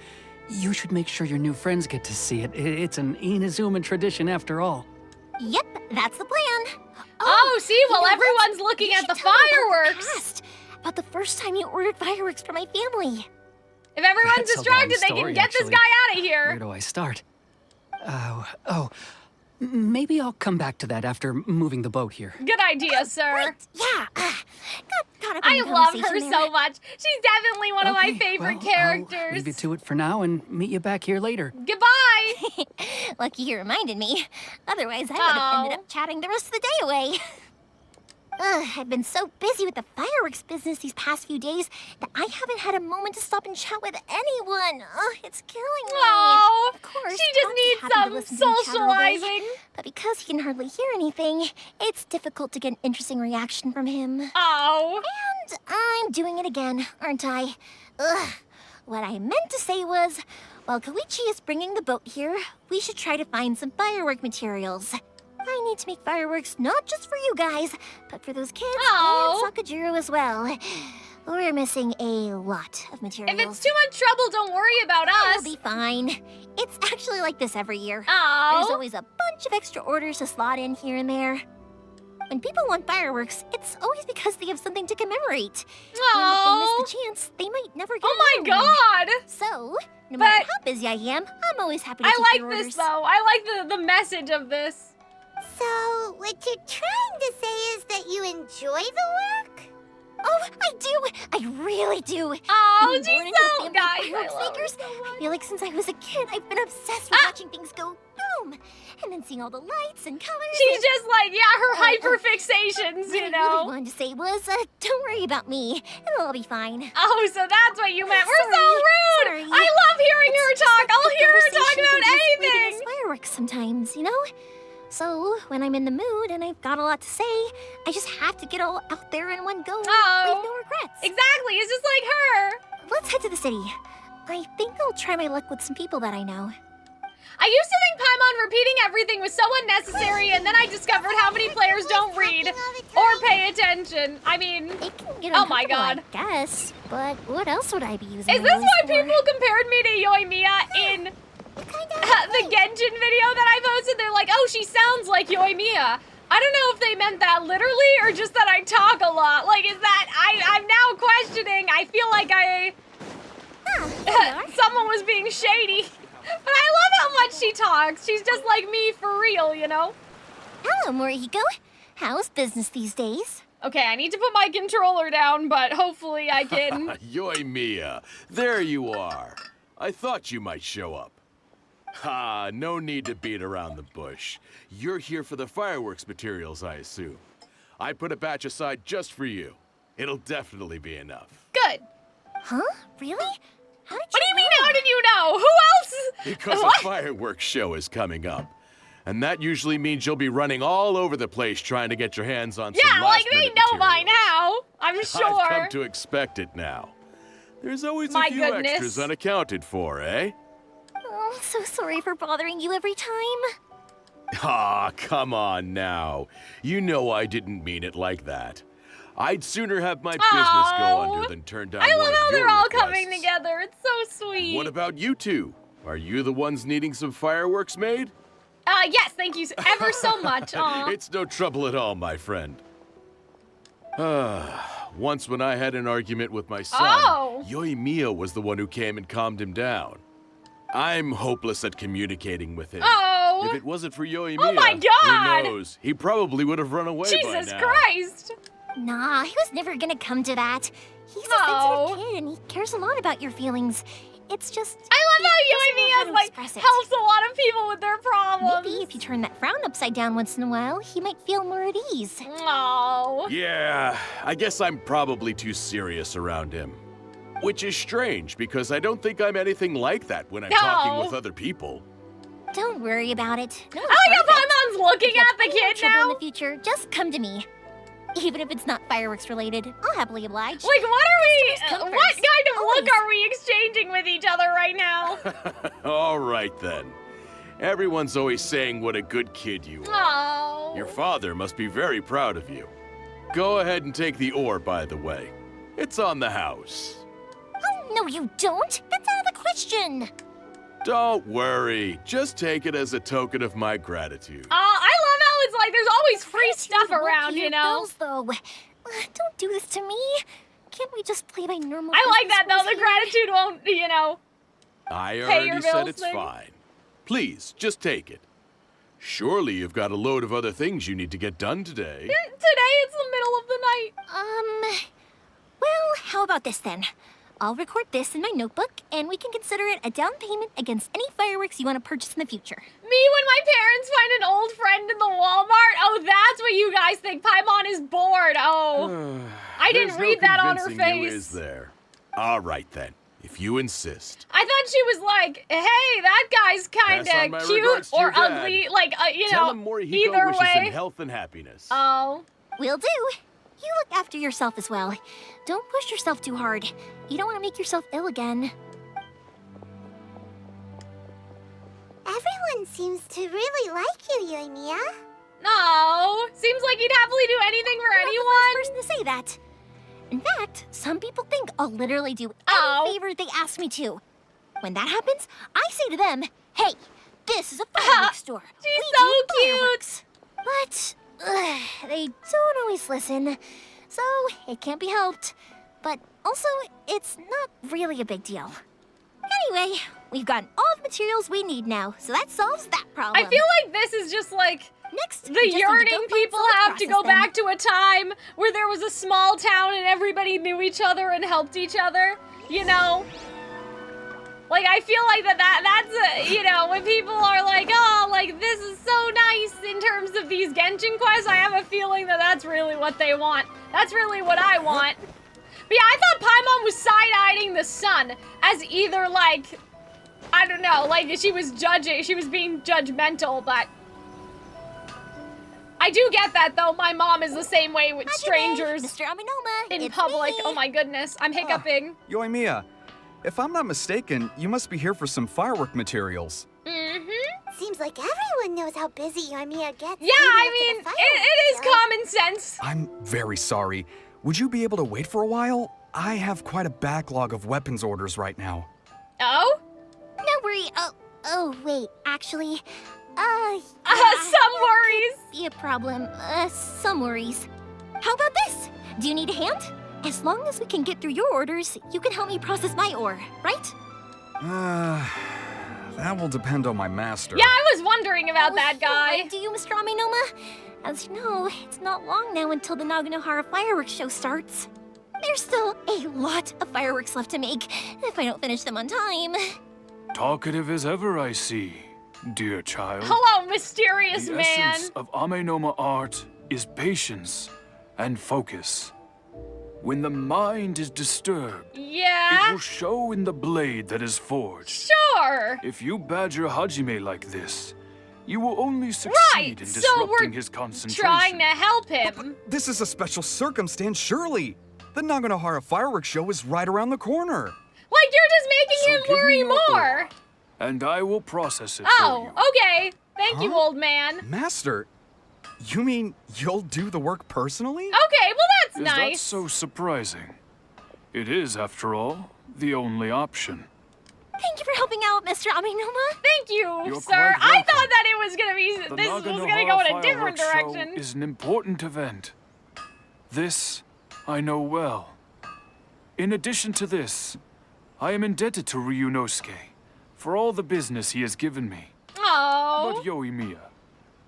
You should make sure your new friends get to see it. It's an Inazuma tradition after all. Yep, that's the plan. Oh, see, while everyone's looking at the fireworks. About the first time you ordered fireworks for my family. If everyone's That's a distracted, they long story, can get this actually. guy out of here. Where do I start? Maybe I'll come back to that after moving the boat here. Good idea, sir. Right. Yeah. Got I love her so much. She's definitely one of my favorite characters. I'll leave you to it for now and meet you back here later. Goodbye. Lucky you reminded me. Otherwise, I would have ended up chatting the rest of the day away. I've been so busy with the fireworks business these past few days that I haven't had a moment to stop and chat with anyone. It's killing me. Oh, of course, she just needs some socializing. But because he can hardly hear anything, it's difficult to get an interesting reaction from him. Oh. And I'm doing it again, aren't I? What I meant to say was, while Koichi is bringing the boat here, we should try to find some firework materials. I need to make fireworks not just for you guys, but for those kids and Sakajiro as well. We're missing a lot of materials. If it's too much trouble, don't worry about us. It'll be fine. It's actually like this every year. Oh. There's always a bunch of extra orders to slot in here and there. When people want fireworks, it's always because they have something to commemorate. And if they miss the chance, they might never get Oh my another one. god! So, no matter how busy I am, I'm always happy to take your orders. I like this though. I like the message of this. So, what you're trying to say is that you enjoy the work? Oh, I do! I really do! Oh, Being she's born into a so family of guys. fireworks makers, I feel like since I was a kid, I've been obsessed with watching things go home. And then seeing all the lights and colors. She's just like, yeah, her hyperfixations, you know. What I wanted to say was, don't worry about me. It'll all be fine. Oh, so that's what you meant. We're so Sorry, rude. sorry. I love hearing her talk. I'll hear her talk about anything. Fireworks sometimes, you know? So, when I'm in the mood and I've got a lot to say, I just have to get all out there in one go and leave no regrets. Exactly, it's just like her. Let's head to the city. I think I'll try my luck with some people that I know. I used to think Paimon repeating everything was so unnecessary, and then I discovered how many players don't read or pay attention. I mean, oh my god. I guess, but what else would I be using? Is this why people compared me to Yoimiya in the Genshin video that I posted? They're like, oh, she sounds like Yoimiya. I don't know if they meant that literally or just that I talk a lot. Like, is that, I'm now questioning. I feel like someone was being shady. But I love how much she talks. She's just like me for real, you know? Hello, Morihiko. How's business these days? Okay, I need to put my controller down, but hopefully I can. Yoimiya, there you are. I thought you might show up. Ha, no need to beat around the bush. You're here for the fireworks materials, I assume. I put a batch aside just for you. It'll definitely be enough. Good. Huh? Really? What do you mean, how did you know? Who else? Because a fireworks show is coming up. And that usually means you'll be running all over the place trying to get your hands on some last-minute know by now. I'm sure. I've come to expect it now. There's always a few extras unaccounted for, eh? Oh, I'm so sorry for bothering you every time. Ah, come on now. You know I didn't mean it like that. I'd sooner have my business go under than turn down one of your requests. I love how they're all coming together. It's so sweet. What about you two? Are you the ones needing some fireworks made? Yes, thank you ever so much. It's no trouble at all, my friend. Once when I had an argument with my son, Yoimiya was the one who came and calmed him down. I'm hopeless at communicating with him. If it wasn't for Yoimiya, oh my God! Who knows? He probably would have run away by now. Jesus Christ! Nah, he was never gonna come to that. He's a sensitive kid and he cares a lot about your feelings. It's just... I love how Yoimiya like helps a lot of people with their problems. Maybe if you turn that frown upside down once in a while, he might feel more at ease. Oh. Yeah, I guess I'm probably too serious around him. Which is strange, because I don't think I'm anything like that when I'm talking with other people. Don't worry about it. No, I like how Paimon's looking at the kid now. In the future, just come to me. Even if it's not fireworks related, I'll happily oblige. Like, what are we, what kind of look are we exchanging with each other right now? All right, then. Everyone's always saying what a good kid you are. Oh. Your father must be very proud of you. Go ahead and take the ore, by the way. It's on the house. Oh, no you don't. That's out of the question. Don't worry. Just take it as a token of my gratitude. I love how it's like there's always free stuff around, you know? Bills, though. Don't do this to me. Can't we just play by normal I like that, though. The gratitude won't, you know, I pay your already said bills it's thing. fine. Please, just take it. Surely you've got a load of other things you need to get done today. Today it's the middle of the night. Well, how about this then? I'll record this in my notebook, and we can consider it a down payment against any fireworks you want to purchase in the future. Me when my parents find an old friend in the Walmart? Oh, that's what you guys think. Paimon is bored. Oh. I didn't read that on her face. You, is there? All right, then. If you insist. I thought she was like, hey, that guy's kind of cute or ugly. Like, you Tell know, him Morihiko either wishes way. him health and happiness. Oh. Will do. You look after yourself as well. Don't push yourself too hard. You don't want to make yourself ill again. Everyone seems to really like you, Yoimiya. No. Seems like you'd happily do anything for anyone. I'm not the first person to say that. In fact, some people think I'll literally do any favor they ask me to. When that happens, I say to them, hey, this is a fireworks store. She's so cute. But they don't always listen, so it can't be helped. But also, it's not really a big deal. Anyway, we've gotten all the materials we need now, so that solves that problem. I feel like this is just like next. The yearning people have to go back to a time where there was a small town and everybody knew each other and helped each other, you know? Like, I feel like that's, you know, when people are like, oh, like, this is so nice in terms of these Genshin quests, I have a feeling that that's really what they want. That's really what I want. But yeah, I thought Paimon was side-eyeing the sun as either, like, I don't know, like, she was being judgmental, but... I do get that, though. My mom is the same way with strangers Mr. Aminoma, in public. Oh my goodness, I'm hiccuping. Yoimiya, if I'm not mistaken, you must be here for some firework materials. Mm-hmm. Seems like everyone knows how busy Yoimiya gets. Yeah, I mean, it is common sense. I'm very sorry. Would you be able to wait for a while? I have quite a backlog of weapons orders right now. Oh? No worry. Oh, wait. Actually, some worries. Be a problem. Some worries. How about this? Do you need a hand? As long as we can get through your orders, you can help me process my ore, right? That will depend on my master. Yeah, I was wondering about that guy. Do you, Mr. Aminoma? As you know, it's not long now until the Naganohara fireworks show starts. There's still a lot of fireworks left to make if I don't finish them on time. Talkative as ever, I see, dear child. Hello, mysterious the man. The essence of Amenoma art is patience and focus. When the mind is disturbed, yeah, it will show in the blade that is forged. Sure. If you badger Hajime like this, you will only succeed in disrupting his concentration. Trying to help him. But this is a special circumstance, surely. The Naganohara fireworks show is right around the corner. Like, you're just making him worry more. And I will process it for you. Okay. Thank you, old man. Master, you mean you'll do the work personally? Okay, well that's nice. Is that so surprising? It is, after all, the only option. Thank you for helping out, Mr. Aminoma. Thank you, You're sir. quite welcome. I thought that it was gonna be, this was gonna go in a different direction. Show is an important event. This I know well. In addition to this, I am indebted to Ryunosuke for all the business he has given me. Oh. But Yoimiya,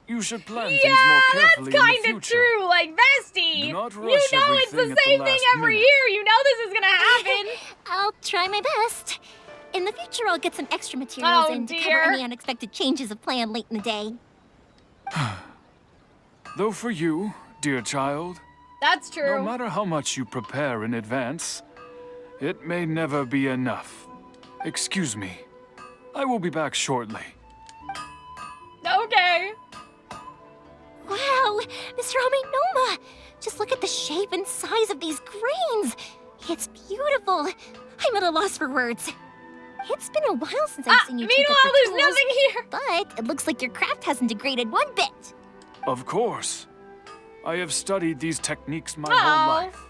you should plan things more carefully in the future. That's kind of true, like Vesty. Do not rush you know it's the same thing every year. You know this is gonna happen. I'll try my best. In the future, I'll get some extra materials in to cover any unexpected changes of plan late in the day. Though for you, dear child, that's true. No matter how much you prepare in advance, it may never be enough. Excuse me. I will be back shortly. Okay. Wow, Mr. Aminoma! Just look at the shape and size of these grains. It's beautiful. I'm at a loss for words. It's been a while since I've seen you take up the there's tools, nothing here. But it looks like your craft hasn't degraded one bit. Of course. I have studied these techniques my whole life.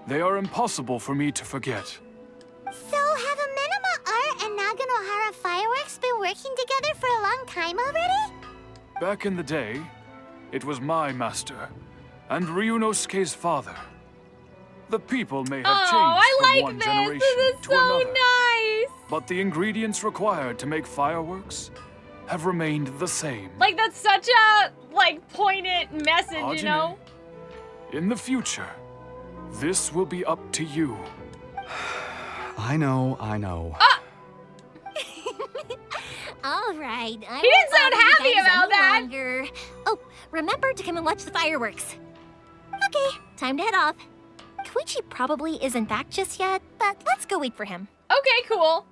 They are impossible for me to forget. So have Amenoma Art and Naganohara Fireworks been working together for a long time already? Back in the day, it was my master and Ryunosuke's father. The people may have changed from one generation to another. Nice. But the ingredients required to make fireworks have remained the same. Like, that's such a, like, poignant message, Hajime, you know? In the future, this will be up to you. I know. All right. He didn't sound happy about that. Longer. Oh, remember to come and watch the fireworks. Okay, time to head off. Koichi probably isn't back just yet, but let's go wait for him. Okay, cool.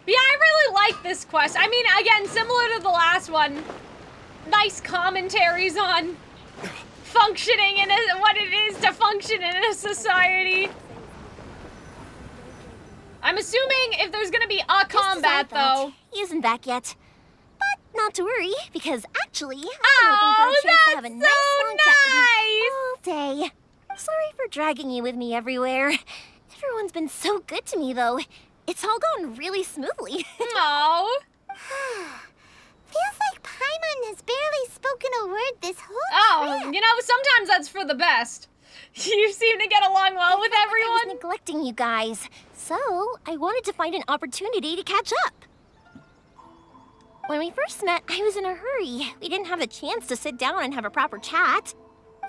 Yeah, I really like this quest. I mean, again, similar to the last one, nice commentaries on functioning in what it is to function in a society. I'm assuming if there's gonna be a combat, though. He isn't back yet. But not to worry, because actually, I'm hoping for a chance to have a nice long chat with you all day. Sorry for dragging you with me everywhere. Everyone's been so good to me, though. It's all gone really smoothly. Aww. Feels like Paimon has barely spoken a word this whole trip. You know, sometimes that's for the best. You seem to get along well with everyone. I was neglecting you guys, so I wanted to find an opportunity to catch up. When we first met, I was in a hurry. We didn't have the chance to sit down and have a proper chat.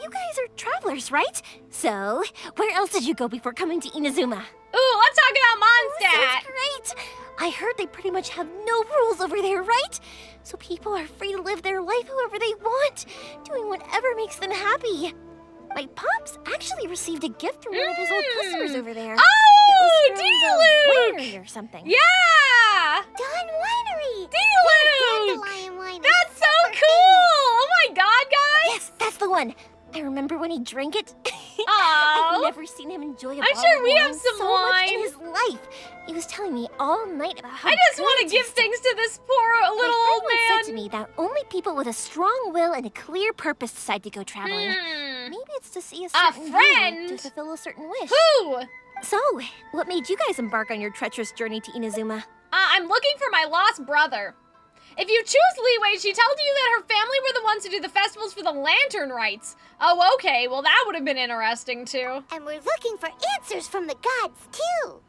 you guys are travelers, right? So, where else did you go before coming to Inazuma? Ooh, let's talk about Mondstadt. Sounds great. I heard they pretty much have no rules over there, right? So people are free to live their life however they want, doing whatever makes them happy. My pops actually received a gift from one of his old customers over there. Oh, it was from D-Luke! the winery or something. Yeah! Dawn Winery! D-Luke! Dandelion Winery. That's so cool! Oh my god, guys! Yes, that's the one. I remember when he drank it. Aw. I've never seen him enjoy a I'm bottle sure of we wine have some so much wine. in his life. He was telling me all night about how I just good want it to give tasted. things to this poor little My old friend once man. said to me that only people with a strong will and a clear purpose decide to go traveling. Hmm. Maybe it's to see a A certain view, friend? to fulfill a certain wish. Who? So, what made you guys embark on your treacherous journey to Inazuma? I'm looking for my lost brother. If you choose Leeway, she told you that her family were the ones who do the festivals for the lantern rites. Oh, okay. Well, that would have been interesting, too. And we're looking for answers from the gods, too.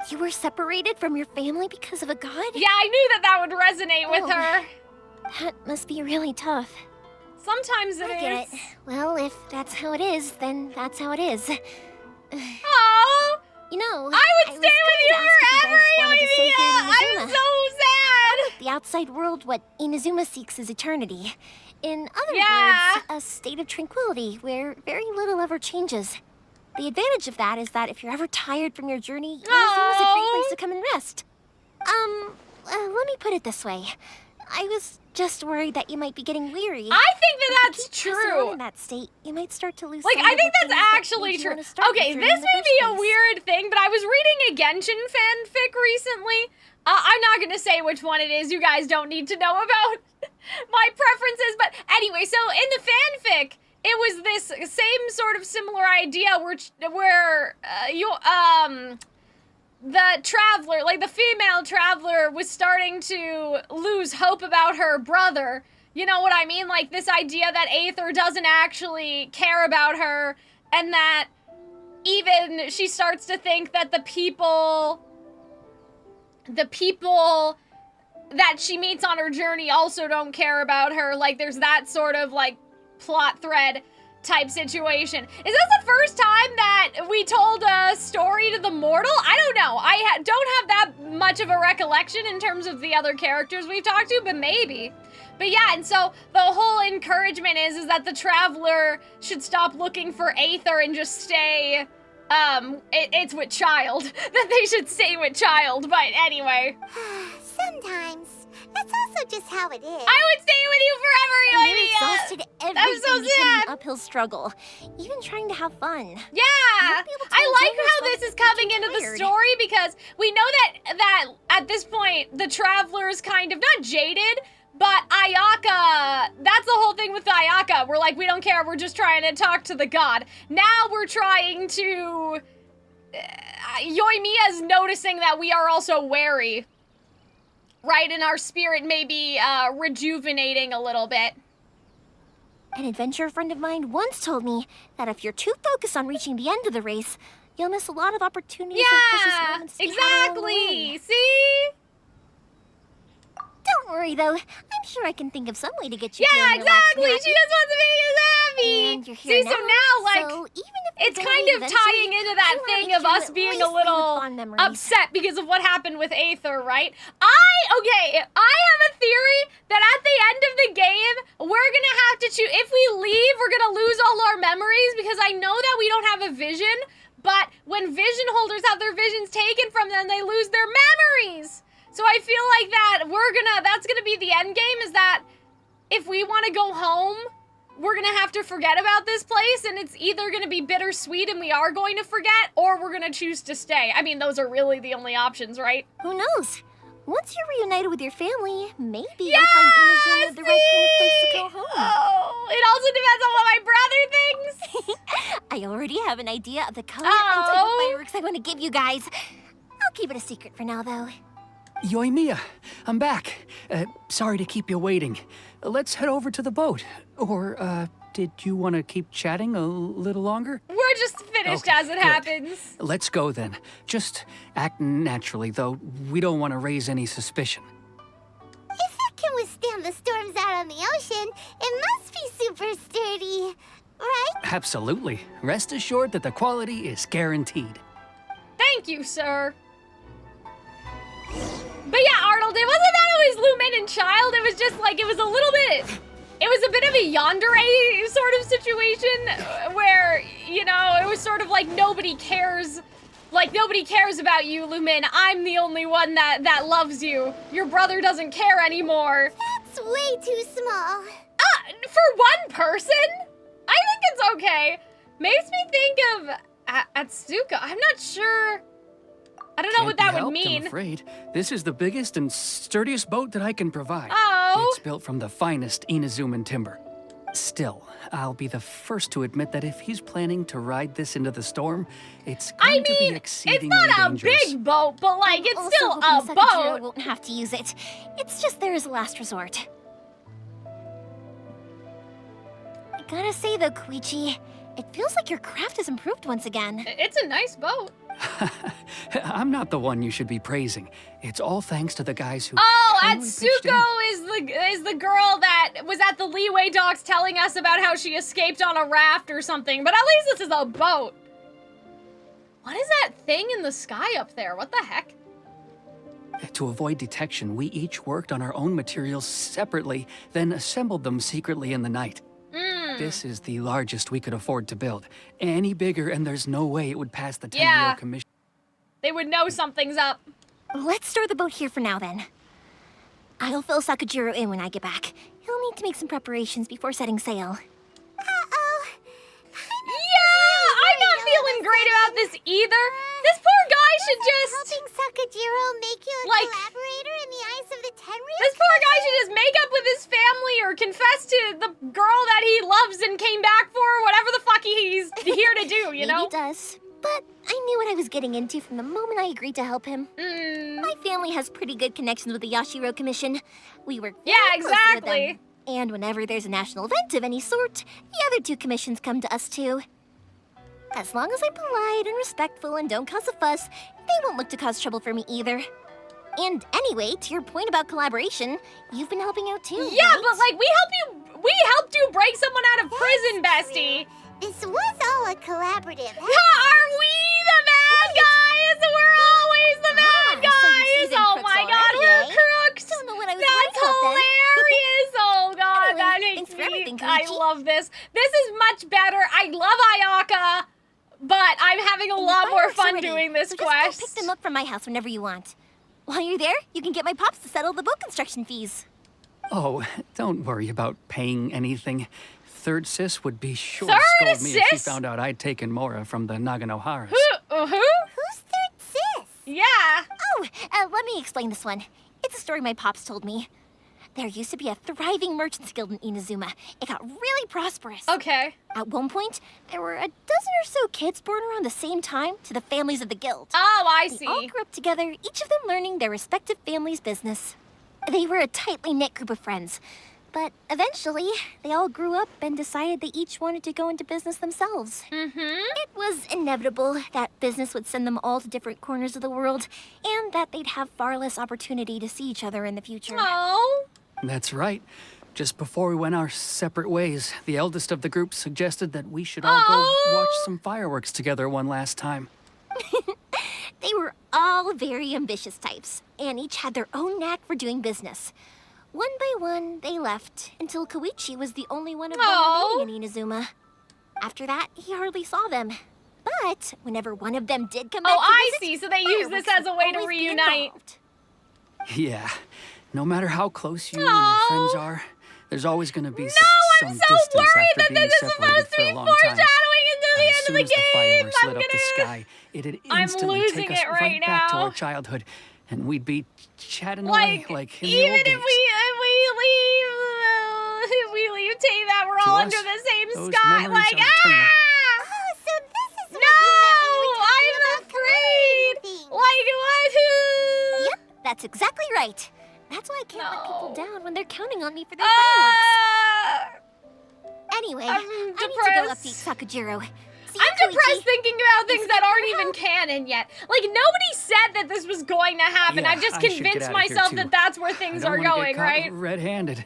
You were separated from your family because of a god? Yeah, I knew that would resonate with her. That must be really tough. Sometimes it I get is. it. Well, if that's how it is, then that's how it is. Oh, You know, I would stay with you forever, Yoimiya! I'm so sad. The outside world, what Inazuma seeks is eternity. In other Yeah. words, a state of tranquility where very little ever changes. The advantage of that is that if you're ever tired from your journey, Inazuma's a great place to come and rest. Let me put it this way. I was just worried that you might be getting weary. I think that If that's you keep pressing on true. in that state, you might start to lose Like, sight I of think the that's things that actually made you true. wanna start the Okay, journey this in the may first be a place. weird thing, but I was reading a Genshin fanfic recently. I'm not gonna say which one it is. You guys don't need to know about my preferences. But anyway, so in the fanfic, it was this same sort of similar idea where the traveler, like the female traveler, was starting to lose hope about her brother. You know what I mean? Like this idea that Aether doesn't actually care about her, and that even she starts to think that the people that she meets on her journey also don't care about her. Like there's that sort of like plot thread type situation. Is this the first time that we told a story to the mortal? I don't know. I don't have that much of a recollection in terms of the other characters we've talked to, but maybe. But yeah, and so the whole encouragement is that the traveler should stop looking for Aether and just stay, it's with child. That they should stay with child, but anyway. Sometimes. That's also just how it is. I would stay with you forever, You're Yoimiya! exhausted every I'm so day because of sad. an uphill struggle, even trying to have fun. Yeah, won't be able to I like enjoy how yourself this is if you're coming too into the tired. story because we know that at this point the traveler is kind of not jaded, but Ayaka. That's the whole thing with Ayaka. We're like, we don't care. We're just trying to talk to the god. Now we're trying to. Yoimiya's noticing that we are also wary. Right, and our spirit may be rejuvenating a little bit. An adventurer friend of mine once told me that if you're too focused on reaching the end of the race, you'll miss a lot of opportunities and precious Yeah, moments to be had along the exactly. way. See? Don't worry though, I'm sure I can think of some way to get you Yeah, feeling relaxed exactly. and She happy. just wants to make us happy. And you're here See, so now, like, so even if it's you're kind gonna of leave eventually, tying into that I wanna thing make of sure us you at being least a leave with little fond memories. upset because of what happened with Aether, right? I have a theory that at the end of the game, we're gonna have to choose. If we leave, we're gonna lose all our memories because I know that we don't have a vision, but when vision holders have their visions taken from them, they lose their memories. So I feel like that's gonna be the end game, is that if we want to go home, we're gonna have to forget about this place, and it's either gonna be bittersweet and we are going to forget, or we're gonna choose to stay. I mean, those are really the only options, right? Who knows? Once you're reunited with your family, maybe you'll find Inazuma the right kind of place to go home. Oh, it also depends on what my brother thinks. I already have an idea of the color and type of fireworks I want to give you guys. I'll keep it a secret for now, though. Yoimiya, I'm back. Sorry to keep you waiting. Let's head over to the boat. Or, did you want to keep chatting a little longer? We're just finished Okay, as it good. happens. Let's go then. Just act naturally, though we don't want to raise any suspicion. If it can withstand the storms out on the ocean, it must be super sturdy. right? Absolutely. Rest assured that the quality is guaranteed. Thank you, sir. But yeah, Arnold, it wasn't that it was Lumen and Child. It was just like, it was a little bit... It was a bit of a yandere sort of situation where, you know, it was sort of like nobody cares. Like, nobody cares about you, Lumen. I'm the only one that loves you. Your brother doesn't care anymore. That's way too small. For one person? I think it's okay. Makes me think of Atsuka. I'm not sure. I don't know what that would mean. I'm afraid. This is the biggest and sturdiest boat that I can provide. Oh. It's built from the finest Inazuman timber. Still, I'll be the first to admit that if he's planning to ride this into the storm, it's going to be exceedingly it's not dangerous. a big boat, but like, it's Also still hoping a Sakajiro boat. won't have to use it. It's just there as a last resort. I gotta say though, Koichi, it feels like your craft has improved once again. It's a nice boat. I'm not the one you should be praising. It's all thanks to the guys who kindly pitched in. Atsuko is the girl that was at the Leeway docks telling us about how she escaped on a raft or something, but at least this is a boat. What is that thing in the sky up there? What the heck? To avoid detection, we each worked on our own materials separately, then assembled them secretly in the night. This is the largest we could afford to build. Any bigger, and there's no way it would pass the Tenryou Commission. They would know something's up. Let's store the boat here for now, then. I'll fill Sakajiro in when I get back. He'll need to make some preparations before setting sail. Yeah, I'm not feeling great about this either. This poor guy should just... Helping Sakajiro make you a collaborator in the eyes of the Tenryou? This poor guy should just make up with his family or confess to the girl that he loves and came back for, whatever the fuck he's here to do, you know? Maybe he does. But I knew what I was getting into from the moment I agreed to help him. My family has pretty good connections with the Yashiro Commission. We work very closely with them. And whenever there's a national event of any sort, the other two commissions come to us too. As long as I'm polite and respectful and don't cause a fuss, they won't look to cause trouble for me either. And anyway, to your point about collaboration, you've been helping out too, Yeah, right? but like, we helped you break someone out of prison, bestie. This was all a collaborative. Are we the bad guys? We're always the bad guys. Oh my god, we're crooks. Don't know what I was That's hilarious. Oh god, that makes me. I love this. This is much better. I love Ayaka, but I'm having a lot more fun doing this quest. Just go pick them up from my house whenever you want. While you're there, you can get my pops to settle the boat construction fees. Oh, don't worry about paying anything. Third Sis would be sure Third to scold me if she Sis? found out I'd taken Mora from the Naganoharas. Who's Third Sis? Yeah. Oh, let me explain this one. It's a story my pops told me. There used to be a thriving merchants guild in Inazuma. It got really prosperous. Okay. At one point, there were a dozen or so kids born around the same time to the families of the guild. Oh, I They see. all grew up together, each of them learning their respective family's business. They were a tightly knit group of friends. But eventually, they all grew up and decided they each wanted to go into business themselves. It was inevitable that business would send them all to different corners of the world, and that they'd have far less opportunity to see each other in the future. Oh. That's right. Just before we went our separate ways, the eldest of the group suggested that we should all go watch some fireworks together one last time. They were all very ambitious types, and each had their own knack for doing business. One by one, they left, until Koichi was the only one of them remaining in Inazuma. After that, he hardly saw them. But whenever one of them did come back to visit, see. So they use this as a way to reunite. Yeah. No matter how close you and your friends are, there's always going to be some I'm so distance worried after that being this is separated supposed to for be a long time. foreshadowing into the As end soon of as the the game. fireworks lit up the sky, it'd I'm instantly losing take us it right right back to now. our childhood, and we'd be chatting Like, away like in the even old if days. we leave Tava, we're To all us, under the same those sky. memories Like, are eternal. Oh, so this is No, what you I'm meant when you were talking about afraid. collaborating. Like what? Yep, that's exactly right. That's why I can't let people down when they're counting on me for their Ah! fireworks. Anyway, I'm I need to go depressed. update Sakajiro. See you, I'm depressed Koichi. thinking about things that aren't even canon yet. Like, nobody said that this was going to happen. Yeah, I've just I should get convinced out of here, myself too. that that's where things I don't are wanna get going, caught right? red-handed.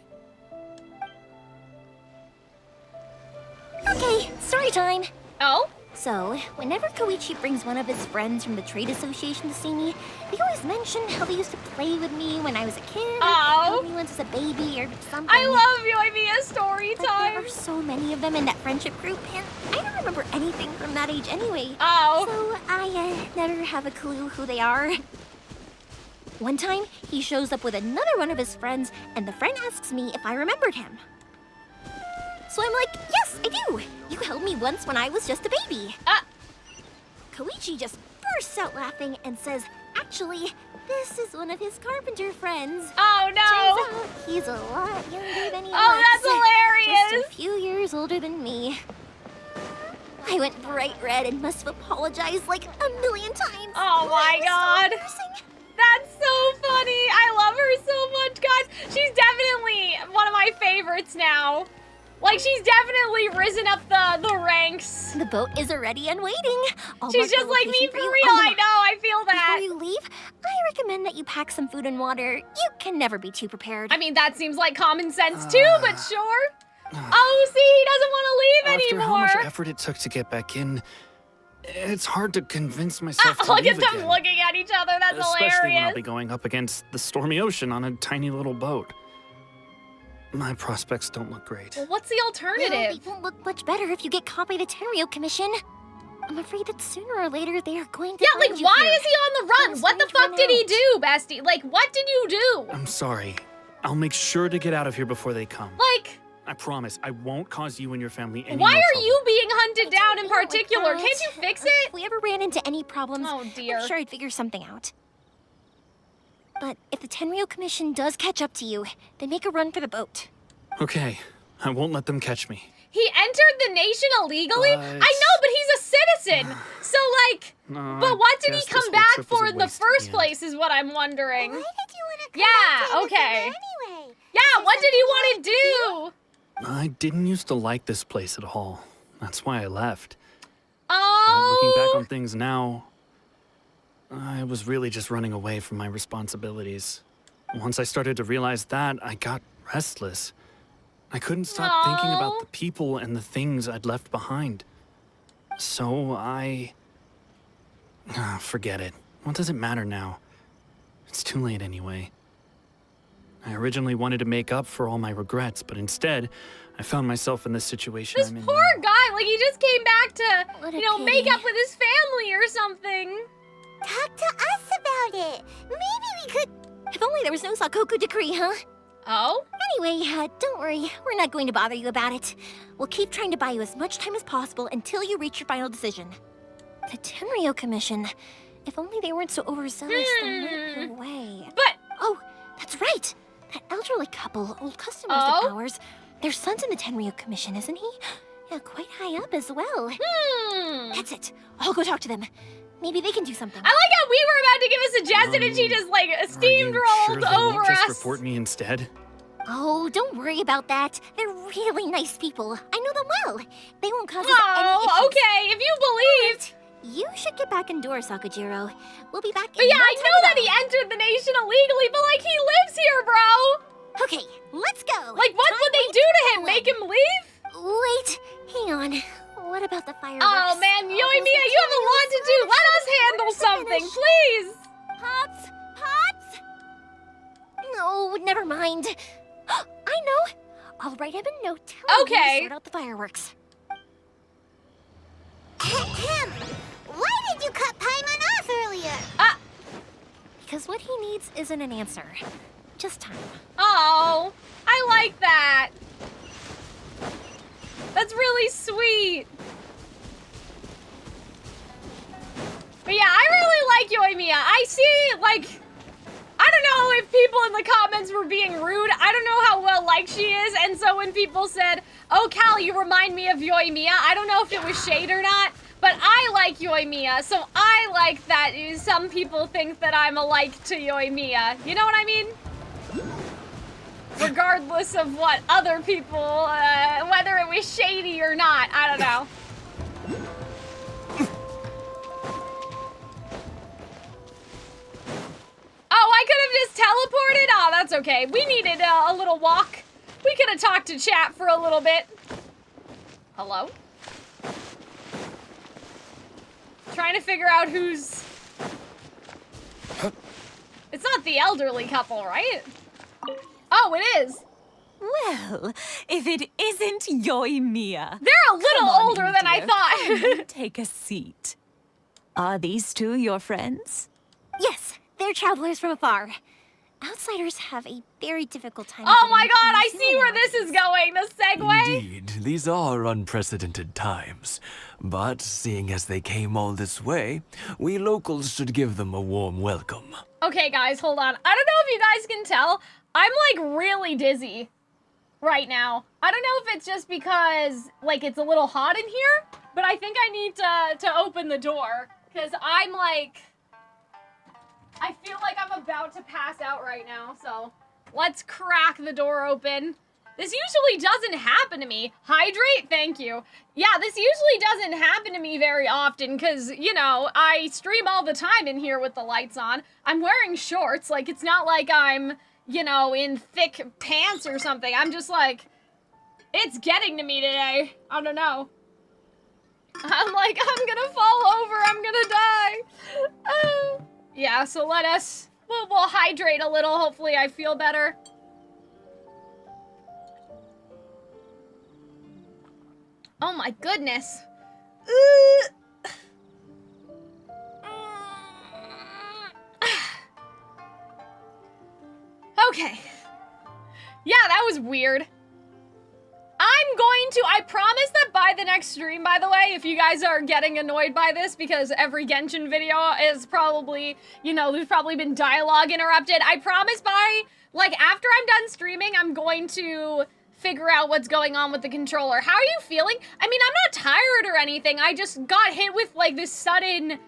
Okay, story time. Oh? So, whenever Koichi brings one of his friends from the trade association to see me, they always mention how they used to play with me when I was a kid, how me once as a baby or something. I love Yoimiya Story Time. There are so many of them in that friendship group, and I don't remember anything from that age anyway. Oh. So I never have a clue who they are. One time, he shows up with another one of his friends, and the friend asks me if I remembered him. So I'm like, yes, I do. You held me once when I was just a baby. Koichi just bursts out laughing and says, actually, this is one of his carpenter friends. Oh, no. Turns out he's a lot younger than he Oh, looks. that's hilarious. Just a few years older than me. I went bright red and must have apologized like a million times. Oh, my God. That's so funny. I love her so much, guys. She's definitely one of my favorites now. Like, she's definitely risen up the ranks. The boat is already and waiting. She's just like me for real. I know, I feel that. Before you leave, I recommend that you pack some food and water. You can never be too prepared. I mean, that seems like common sense too, but sure. Oh, see, he doesn't want to leave After anymore. how much effort it took to get back in, it's hard to convince myself to Look leave at them again. looking at each other. That's Especially when I'll hilarious. be going up against the stormy ocean on a tiny little boat. My prospects don't look great. Well, what's the alternative? Well, it won't look much better if you get caught by the Tenryo Commission. I'm afraid that sooner or later they are going to Yeah, like, find you why here. is he on the run? What the fuck did he do, bestie? Like, what did you do? I'm sorry. I'll make sure to get out of here before they come. Like, I promise, I won't cause you and your family any why more are trouble. you being hunted down in particular? that. Can't you fix it? If we ever ran into any problems, Oh, dear. I'm sure I'd figure something out. But if the Tenryo Commission does catch up to you, then make a run for the boat. Okay, I won't let them catch me. He entered the nation illegally? I know, but he's a citizen. So, like, No, but what did he guess this come whole back trip was for a in the waste in first the place is what I'm wondering. Why did you want to come Yeah, back to okay. anyway? Yeah, what did he want to do? I didn't used to like this place at all. That's why I left. Oh. Looking back on things now, I was really just running away from my responsibilities. Once I started to realize that, I got restless. I couldn't stop thinking about the people and the things I'd left behind. So forget it. What does it matter now? It's too late anyway. I originally wanted to make up for all my regrets, but instead, I found myself in this situation This I'm in poor now. guy, like, he just came back to, What a you know, make pity. up with his family or something. Talk to us about it. Maybe we could... If only there was no Sakoku decree, huh? Oh? Anyway, don't worry. We're not going to bother you about it. We'll keep trying to buy you as much time as possible until you reach your final decision. The Tenryo Commission. If only they weren't so overzealous, they might go away. But... Oh, that's right. That elderly couple, old customers of ours. Their son's in the Tenryo Commission, isn't he? Yeah, quite high up as well. That's it. I'll go talk to them. Maybe they can do something. I like how we were about to give a suggestion and she just, like, steamrolled Sure they over won't just us. report me instead? Oh, don't worry about that. They're really nice people. I know them well. They won't cause us any issues. Oh, okay, if you believe. You should get back indoors, Sakujiro. We'll be back in But yeah, no I time know that at he entered the nation illegally, but, like, he lives here, bro. all. Okay, let's go. Like, what would they do to him? Make him leave? Wait, hang on. What about the fireworks? Oh, man, Yoimiya, you have a lot to do. Let us handle something, please. Pops? Pops? No, never mind. I know. I'll write him a note telling him to sort out the fireworks. Ahem. Why did you cut Paimon off earlier? Because what he needs isn't an answer. Just time. Oh, I like that. That's really sweet. But yeah, I really like Yoimiya. I see, like, I don't know if people in the comments were being rude. I don't know how well liked she is. And so when people said, oh, Cal, you remind me of Yoimiya, I don't know if it was shade or not. But I like Yoimiya, so I like that some people think that I'm alike to Yoimiya. You know what I mean? Regardless of what other people, whether it was shady or not, I don't know. Oh, I could have just teleported? Oh, that's okay. We needed a little walk. We could have talked to chat for a little bit. Hello? trying to figure out who's... It's not the elderly couple, right? Oh, it is. Well, if it isn't Yoimiya. They're a little Come on older in, than I dear. thought. Come and take a seat. Are these two your friends? Yes, they're travelers from afar. Outsiders have a very difficult time. Oh my god, I see where this is going, the segue. Indeed, these are unprecedented times. But seeing as they came all this way, we locals should give them a warm welcome. Okay, guys, hold on. I don't know if you guys can tell. I'm, like, really dizzy right now. I don't know if it's just because, like, it's a little hot in here, but I think I need to open the door. Because I'm, like... I feel like I'm about to pass out right now, so let's crack the door open. This usually doesn't happen to me. Hydrate? Thank you. Yeah, this usually doesn't happen to me very often because, you know, I stream all the time in here with the lights on. I'm wearing shorts. Like, it's not like I'm, you know, in thick pants or something. I'm just like, it's getting to me today. I don't know. I'm like, I'm gonna fall over. I'm gonna die. Yeah, so let us, we'll hydrate a little. Hopefully I feel better. Oh my goodness. Okay. Yeah, that was weird. I'm going to, I promise that by the next stream, by the way, if you guys are getting annoyed by this, because every Genshin video is probably, you know, there's probably been dialogue interrupted, I promise by, like, after I'm done streaming, I'm going to figure out what's going on with the controller. How are you feeling? I mean, I'm not tired or anything, I just got hit with, like, this sudden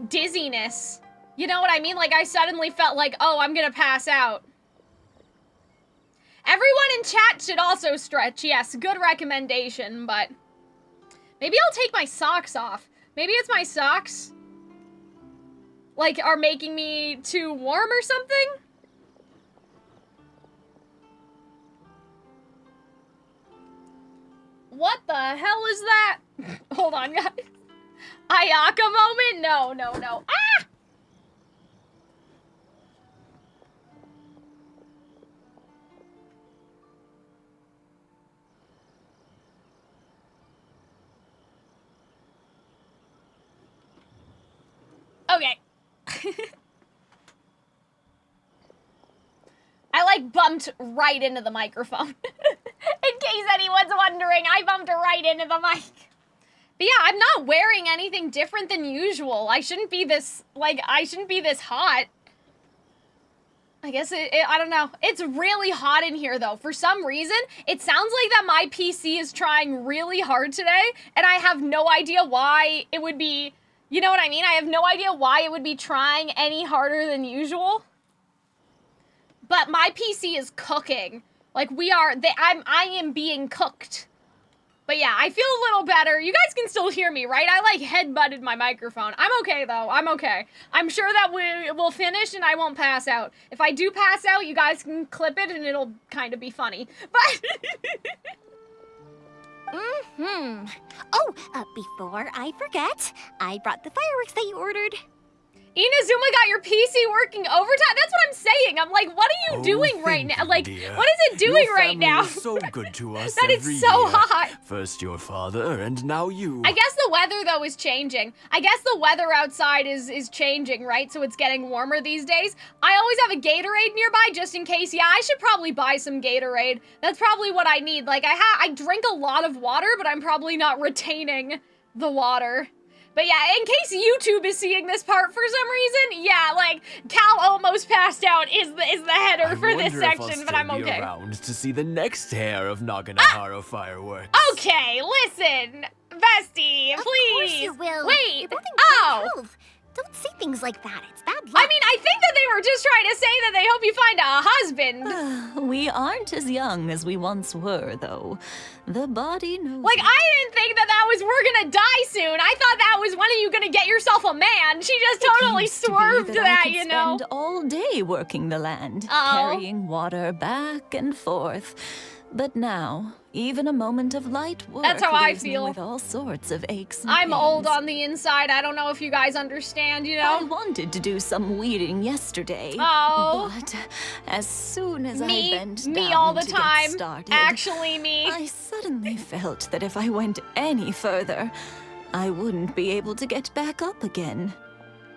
dizziness. You know what I mean? Like, I suddenly felt like, oh, I'm gonna pass out. Everyone in chat should also stretch. Yes, good recommendation, but maybe I'll take my socks off. Maybe it's my socks, like, are making me too warm or something? What the hell is that? Hold on, guys. Ayaka moment? No, no, no. Ah! Okay. I, like, bumped right into the microphone. In case anyone's wondering, I bumped right into the mic. But yeah, I'm not wearing anything different than usual. I shouldn't be this, like, I shouldn't be this hot. I guess I don't know. It's really hot in here, though. For some reason, it sounds like that my PC is trying really hard today, and I have no idea why it would be... You know what I mean? I have no idea why it would be trying any harder than usual. But my PC is cooking. Like, I am being cooked. But yeah, I feel a little better. You guys can still hear me, right? I, like, head-butted my microphone. I'm okay, though. I'm okay. I'm sure that we'll finish and I won't pass out. If I do pass out, you guys can clip it and it'll kind of be funny. But... Oh, before I forget, I brought the fireworks that you ordered. Inazuma got your PC working overtime? That's what I'm saying. I'm like, what are you doing right now? Like, dear. what is it doing Your right now? family is so good to us That every it's so year. hot. First your father, and now you. I guess the weather, though, is changing. I guess the weather outside is changing, right? So it's getting warmer these days. I always have a Gatorade nearby, just in case. Yeah, I should probably buy some Gatorade. That's probably what I need. Like, I drink a lot of water, but I'm probably not retaining the water. But yeah, in case YouTube is seeing this part for some reason, yeah, like, Cal almost passed out is the header for this section, but I'm okay. Around to see the next hair of Naganohara fireworks. Okay, listen, bestie, please. Of course you will. Wait. You're both in Oh. great health. Don't say things like that. It's bad luck. I mean, I think that they were just trying to say that they hope you find a husband. We aren't as young as we once were, though. The body knows. Like, I didn't think that was we're gonna die soon. I thought that was when are you gonna get yourself a man. She just totally swerved to that, you know. Spend all day working the land, carrying water back and forth. But now, even a moment of light work That's how I leaves me feel. with all sorts of aches and I'm old pains. on the inside. I don't know if you guys understand, you know? I wanted to do some weeding yesterday. Oh. But as soon as Me. I bent Me down all the to get time. started, Actually me. I suddenly felt that if I went any further, I wouldn't be able to get back up again.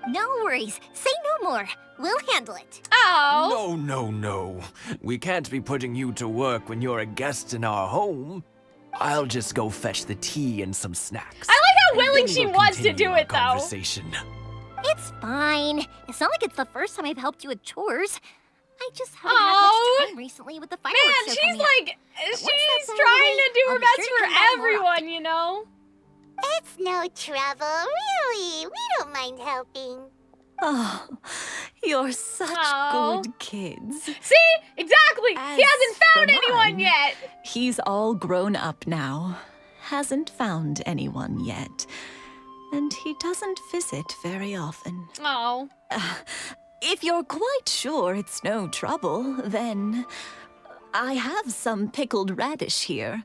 No worries. Say no more. We'll handle it. Oh. No. We can't be putting you to work when you're a guest in our home. I'll just go fetch the tea and some snacks. I like how willing Then she we'll was to continue do our it, though. Conversation. It's fine. It's not like it's the first time I've helped you with chores. I just haven't had much time recently with the fireworks Man, show she's coming up. like, Once she's that's out of the trying way, to do I'll her be best sure to for come by more everyone, you know? It's no trouble, really. We don't mind helping. Oh, you're such Oh. good kids. See? Exactly! He hasn't found for anyone mine, yet! He's all grown up now. Hasn't found anyone yet. And he doesn't visit very often. Oh. If you're quite sure it's no trouble, then I have some pickled radish here.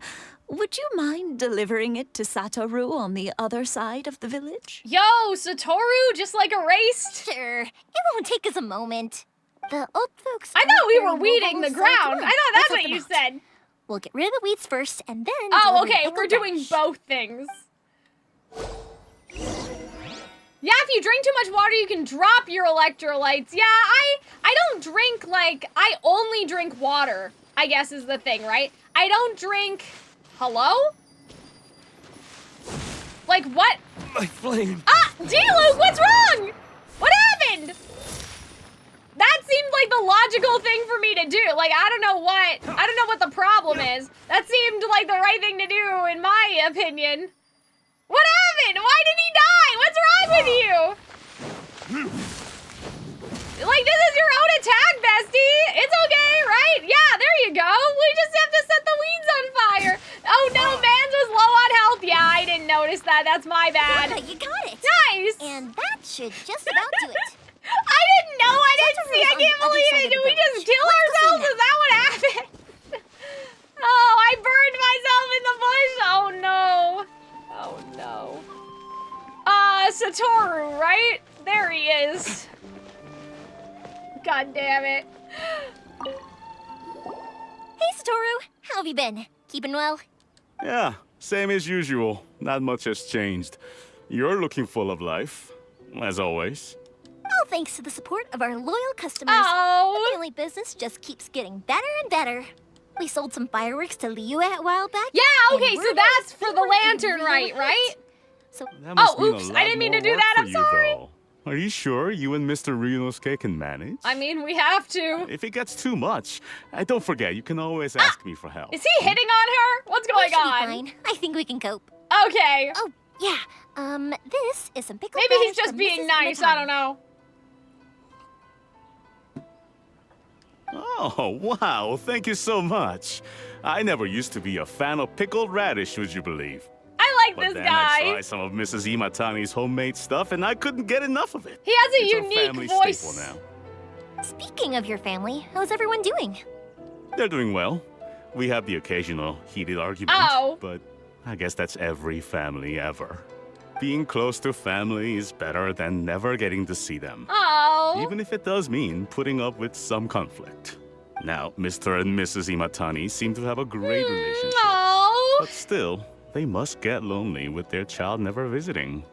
Would you mind delivering it to Satoru on the other side of the village? Yo, Satoru just like erased? Sure. It won't take us a moment. The old folks. I thought we were aren't very weeding the mobile, so it's ground. fine. I thought Let's that's help what them you out. said. We'll get rid of the weeds first, and then. Oh, deliver the okay, pickled we're doing radish. both things. Yeah, if you drink too much water, you can drop your electrolytes. Yeah, I don't drink, like, I only drink water, I guess is the thing, right? I don't drink... Hello? Like, what? My flame. Ah! D-Luke, what's wrong? What happened? That seemed like the logical thing for me to do. Like, I don't know what the problem is. That seemed like the right thing to do, in my opinion. What happened? Why did he die? What's wrong with you? Like, this is your own attack, bestie. It's okay, right? Yeah, there you go. We just have to set the weeds on fire. Oh no, Mans was low on health. Yeah, I didn't notice that. That's my bad. Yeah, you got it. Nice. And that should just about do it. I didn't know. I didn't see. I can't believe it. Did we just kill ourselves? Is that what happened? Oh, I burned myself in the bush. Oh no. Oh no. Satoru, right? There he is. God damn it. Hey, Satoru. How have you been? Keeping well? Yeah, same as usual. Not much has changed. You're looking full of life, as always. All thanks to the support of our loyal customers. Oh. The family business just keeps getting better and better. We sold some fireworks to Liu a while back. Yeah, okay, and so that's for the lantern, right? So, That must mean a oops, lot I didn't mean to more do work that, for I'm you, sorry. though. Are you sure you and Mr. Ryunosuke can manage? I mean, we have to. If it gets too much, don't forget, you can always ask me for help. Is he hitting on her? What's going we should on? be fine. I think we can cope. Okay. Oh, yeah. This is some pickled Maybe he's radish just from being Mrs. nice, Imatani. I don't know. Oh, wow, thank you so much. I never used to be a fan of pickled radish, would you believe? I like But this then guy. I tried some of Mrs. Imatani's homemade stuff, and I couldn't get enough of it. He has a It's unique family voice. staple now. Speaking of your family, how's everyone doing? They're doing well. We have the occasional heated argument, Oh. but I guess that's every family ever. Being close to family is better than never getting to see them. Oh. Even if it does mean putting up with some conflict. Now, Mr. and Mrs. Imatani seem to have a great relationship. Oh. But still, they must get lonely with their child never visiting.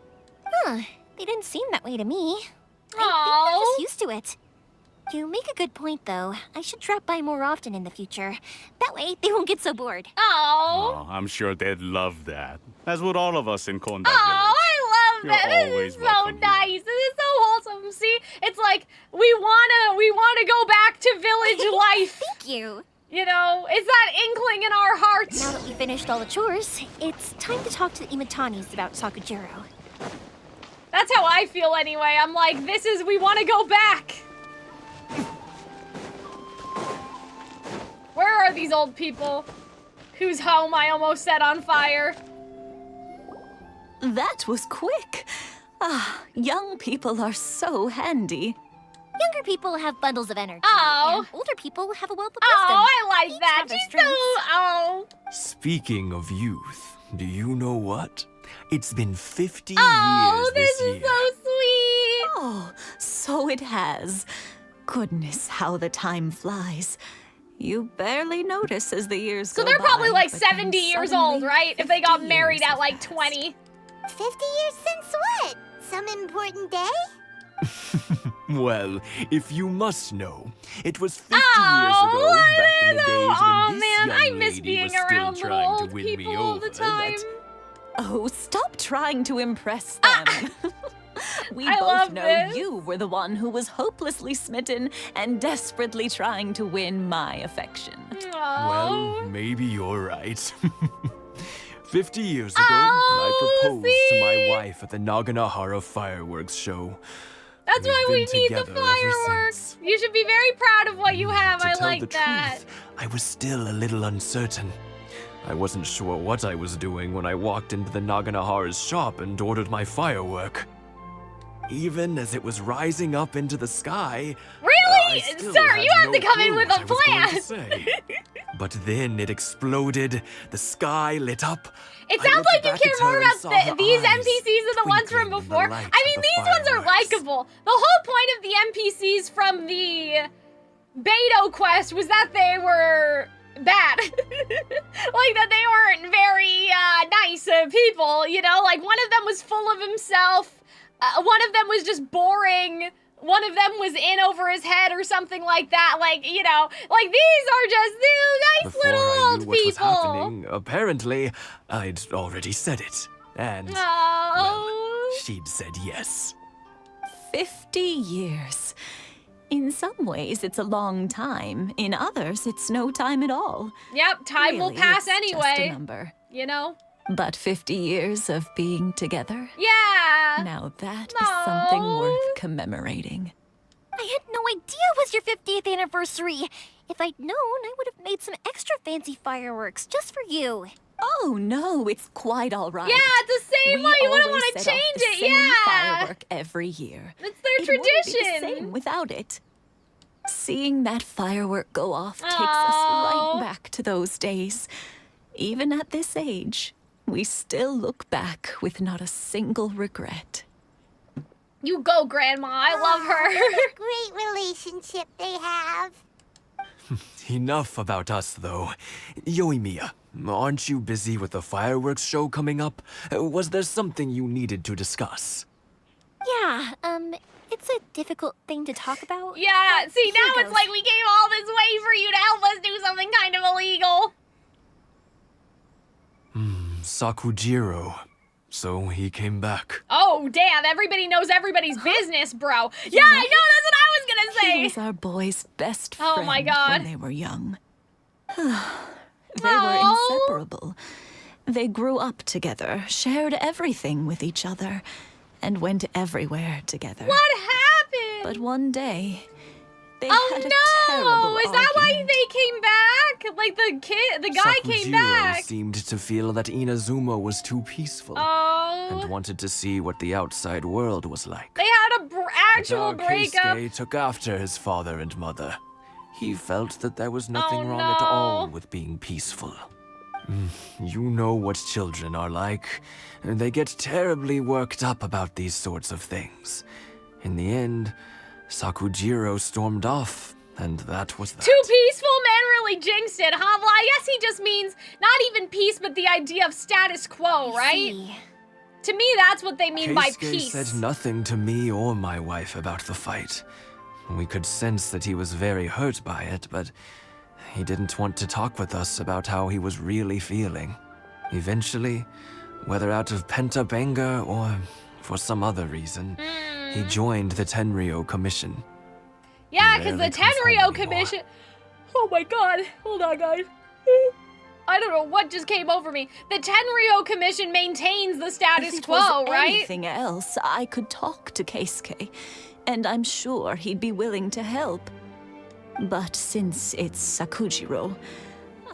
Huh. They didn't seem that way to me. I think they're Oh. just used to it. You make a good point, though. I should drop by more often in the future. That way, they won't get so bored. Oh. Oh, I'm sure they'd love that. As would all of us in Konda Oh, I love You're that. This always is so welcome nice. This is so wholesome. See, it's like we wanna go back to village life. Thank you. You know, it's that inkling in our hearts. Now that we finished all the chores, it's time to talk to the Imatanis about Sakujiro. That's how I feel anyway. I'm like, we want to go back. Where are these old people whose home I almost set on fire? That was quick. Ah, young people are so handy. Younger people have bundles of energy. Oh. And older people have a wealth of Oh, wisdom. I like Each that. have their She's so... strengths. Oh. Speaking of youth, do you know what? It's been 50 Oh, years this this is year. so sweet. Oh, so it has. Goodness, how the time flies. You barely notice as the years So go they're probably by, like but then 70 years suddenly old, right? If they got 50 married years at have like passed. 20. 50 years since what? Some important day? Well, if you must know, it was 50 years Oh, ago, back in the days oh when this man, young I miss lady being was still around little trying to old win me people all the over. time. Oh, stop trying to impress them. We I both love know this. you were the one who was hopelessly smitten and desperately trying to win my affection. Well, maybe you're right. 50 years ago, I proposed to my wife at the Naganahara fireworks show. That's We've why we been need the together ever fireworks. You should be very proud of what you have. To I tell like the that. truth, I was still a little uncertain. I wasn't sure what I was doing when I walked into the Naganahara's shop and ordered my firework. Even as it was rising up into the sky, Really? still Sir, had you have no to come in clue with what a I was going to plan. say. But then it exploded, the sky lit up. It I sounds looked like you back care at her more and about saw her these eyes NPCs than the ones from twinkling in the before. light I of mean, the these ones are fireworks. likable. The whole point of the NPCs from the Beto quest was that they were bad. Like that they weren't very nice people, you know? Like one of them was full of himself. One of them was just boring. One of them was in over his head or something like that. Like, you know, like these are just nice Before little I old knew what was people. happening, apparently, I'd already said it. And, Oh. she'd said yes. 50 years. In some ways, it's a long time. In others, it's no time at all. Yep, time will Really, pass it's just a anyway. number. You know? But 50 years of being together? Yeah. Now that is something worth commemorating. I had no idea it was your 50th anniversary. If I'd known, I would have made some extra fancy fireworks just for you. Oh no, it's quite all right. Yeah, it's the same way. You wouldn't want to set off change the it. same Yeah. firework every year. It's their It wouldn't be the tradition. same without it. Seeing that firework go off takes us right back to those days. Even at this age, we still look back with not a single regret. You go, Grandma. I love her. What a great relationship they have. Enough about us, though. Yoimiya, aren't you busy with the fireworks show coming up? Was there something you needed to discuss? Yeah, it's a difficult thing to talk about. Yeah, see, here now it's goes. like we came all this way for you to help us do something kind of illegal. Sakujiro. So he came back. Oh, damn. Everybody knows everybody's business, bro. Yeah, I know. That's what I was going to say. He was our boy's best Oh friend my God. when they were young. They were inseparable. They grew up together, shared everything with each other, and went everywhere together. What happened? But one day, they Oh, had a no. terrible Is that why argument. they came back? Like the guy came Sakujiro back. seemed to feel that Inazuma was too peaceful Oh. and wanted to see what the outside world was like. They had a actual But our breakup. Keisuke took after his father and mother. He felt that there was nothing Oh, wrong at no. all with being peaceful. You know what children are like. They get terribly worked up about these sorts of things. In the end, Sakujiro stormed off, and that was that. Too peaceful? Man really jinxed it, huh? Well, I guess he just means not even peace, but the idea of status quo, right? To me, that's what they mean by Keisuke peace. said nothing to me or my wife about the fight. We could sense that he was very hurt by it, but he didn't want to talk with us about how he was really feeling. Eventually, whether out of pent-up anger or for some other reason, he joined the Tenryou Commission. Yeah, He because the rarely comes home Tenryou anymore. Commission... Oh my god. Hold on, guys. I don't know what just came over me. The Tenryou Commission maintains the status If it quo, was right? anything else, I could talk to Keisuke, and I'm sure he'd be willing to help. But since it's Sakujiro,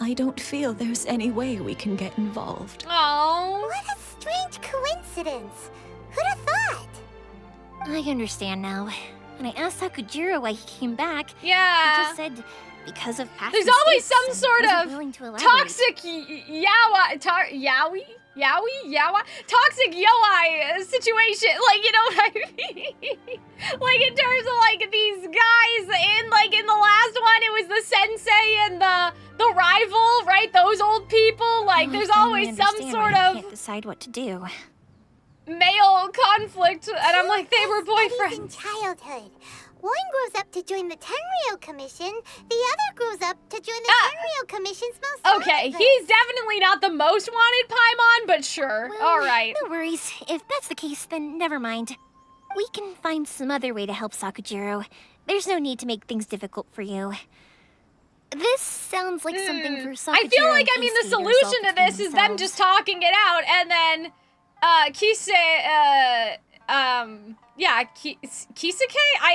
I don't feel there's any way we can get involved. Oh. What a strange coincidence. Who'd have thought? I understand now. When I asked Sakujiro why he came back, yeah, he just said because of past there's always some mistakes sort and wasn't of willing to elaborate. toxic toxic yoi situation, like, you know what I mean? Like, in terms of, like, these guys in, like, in the last one, it was the sensei and the rival, right? Those old people, like, there's always some sort of can't decide what to do. male conflict, and I'm like, they were boyfriends. In childhood. One grows up to join the Tenryou Commission, the other grows up to join the Tenryou Commission's most Okay, wanted he's list. definitely not the most wanted Paimon, but sure. Well, all right. No worries. If that's the case, then never mind. We can find some other way to help Sakujiro. There's no need to make things difficult for you. This sounds like something for Sakujiro. I feel like, I and mean, the Casey to solution resolve to this between is them themselves. just talking it out, and then, Kisuke?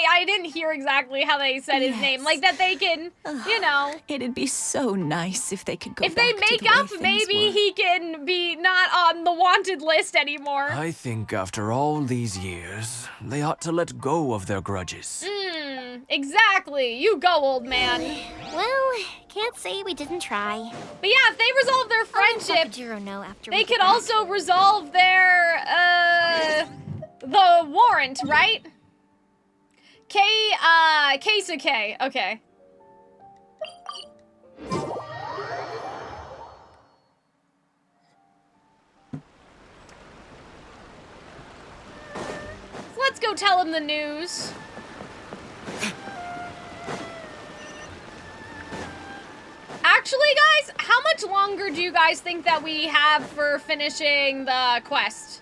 I didn't hear exactly how they said his name. Like, that they can, you know. It'd be so nice if they could go If they back to make the way up, things maybe were. he can be not on the wanted list anymore. I think after all these years, they ought to let go of their grudges. Exactly. You go, old man. Well, can't say we didn't try. But yeah, if they resolve their friendship, Sakujiro know after they we could get back. also resolve their, the warrant, right? Keisuke. Okay. So let's go tell him the news. Actually, guys, how much longer do you guys think that we have for finishing the quest?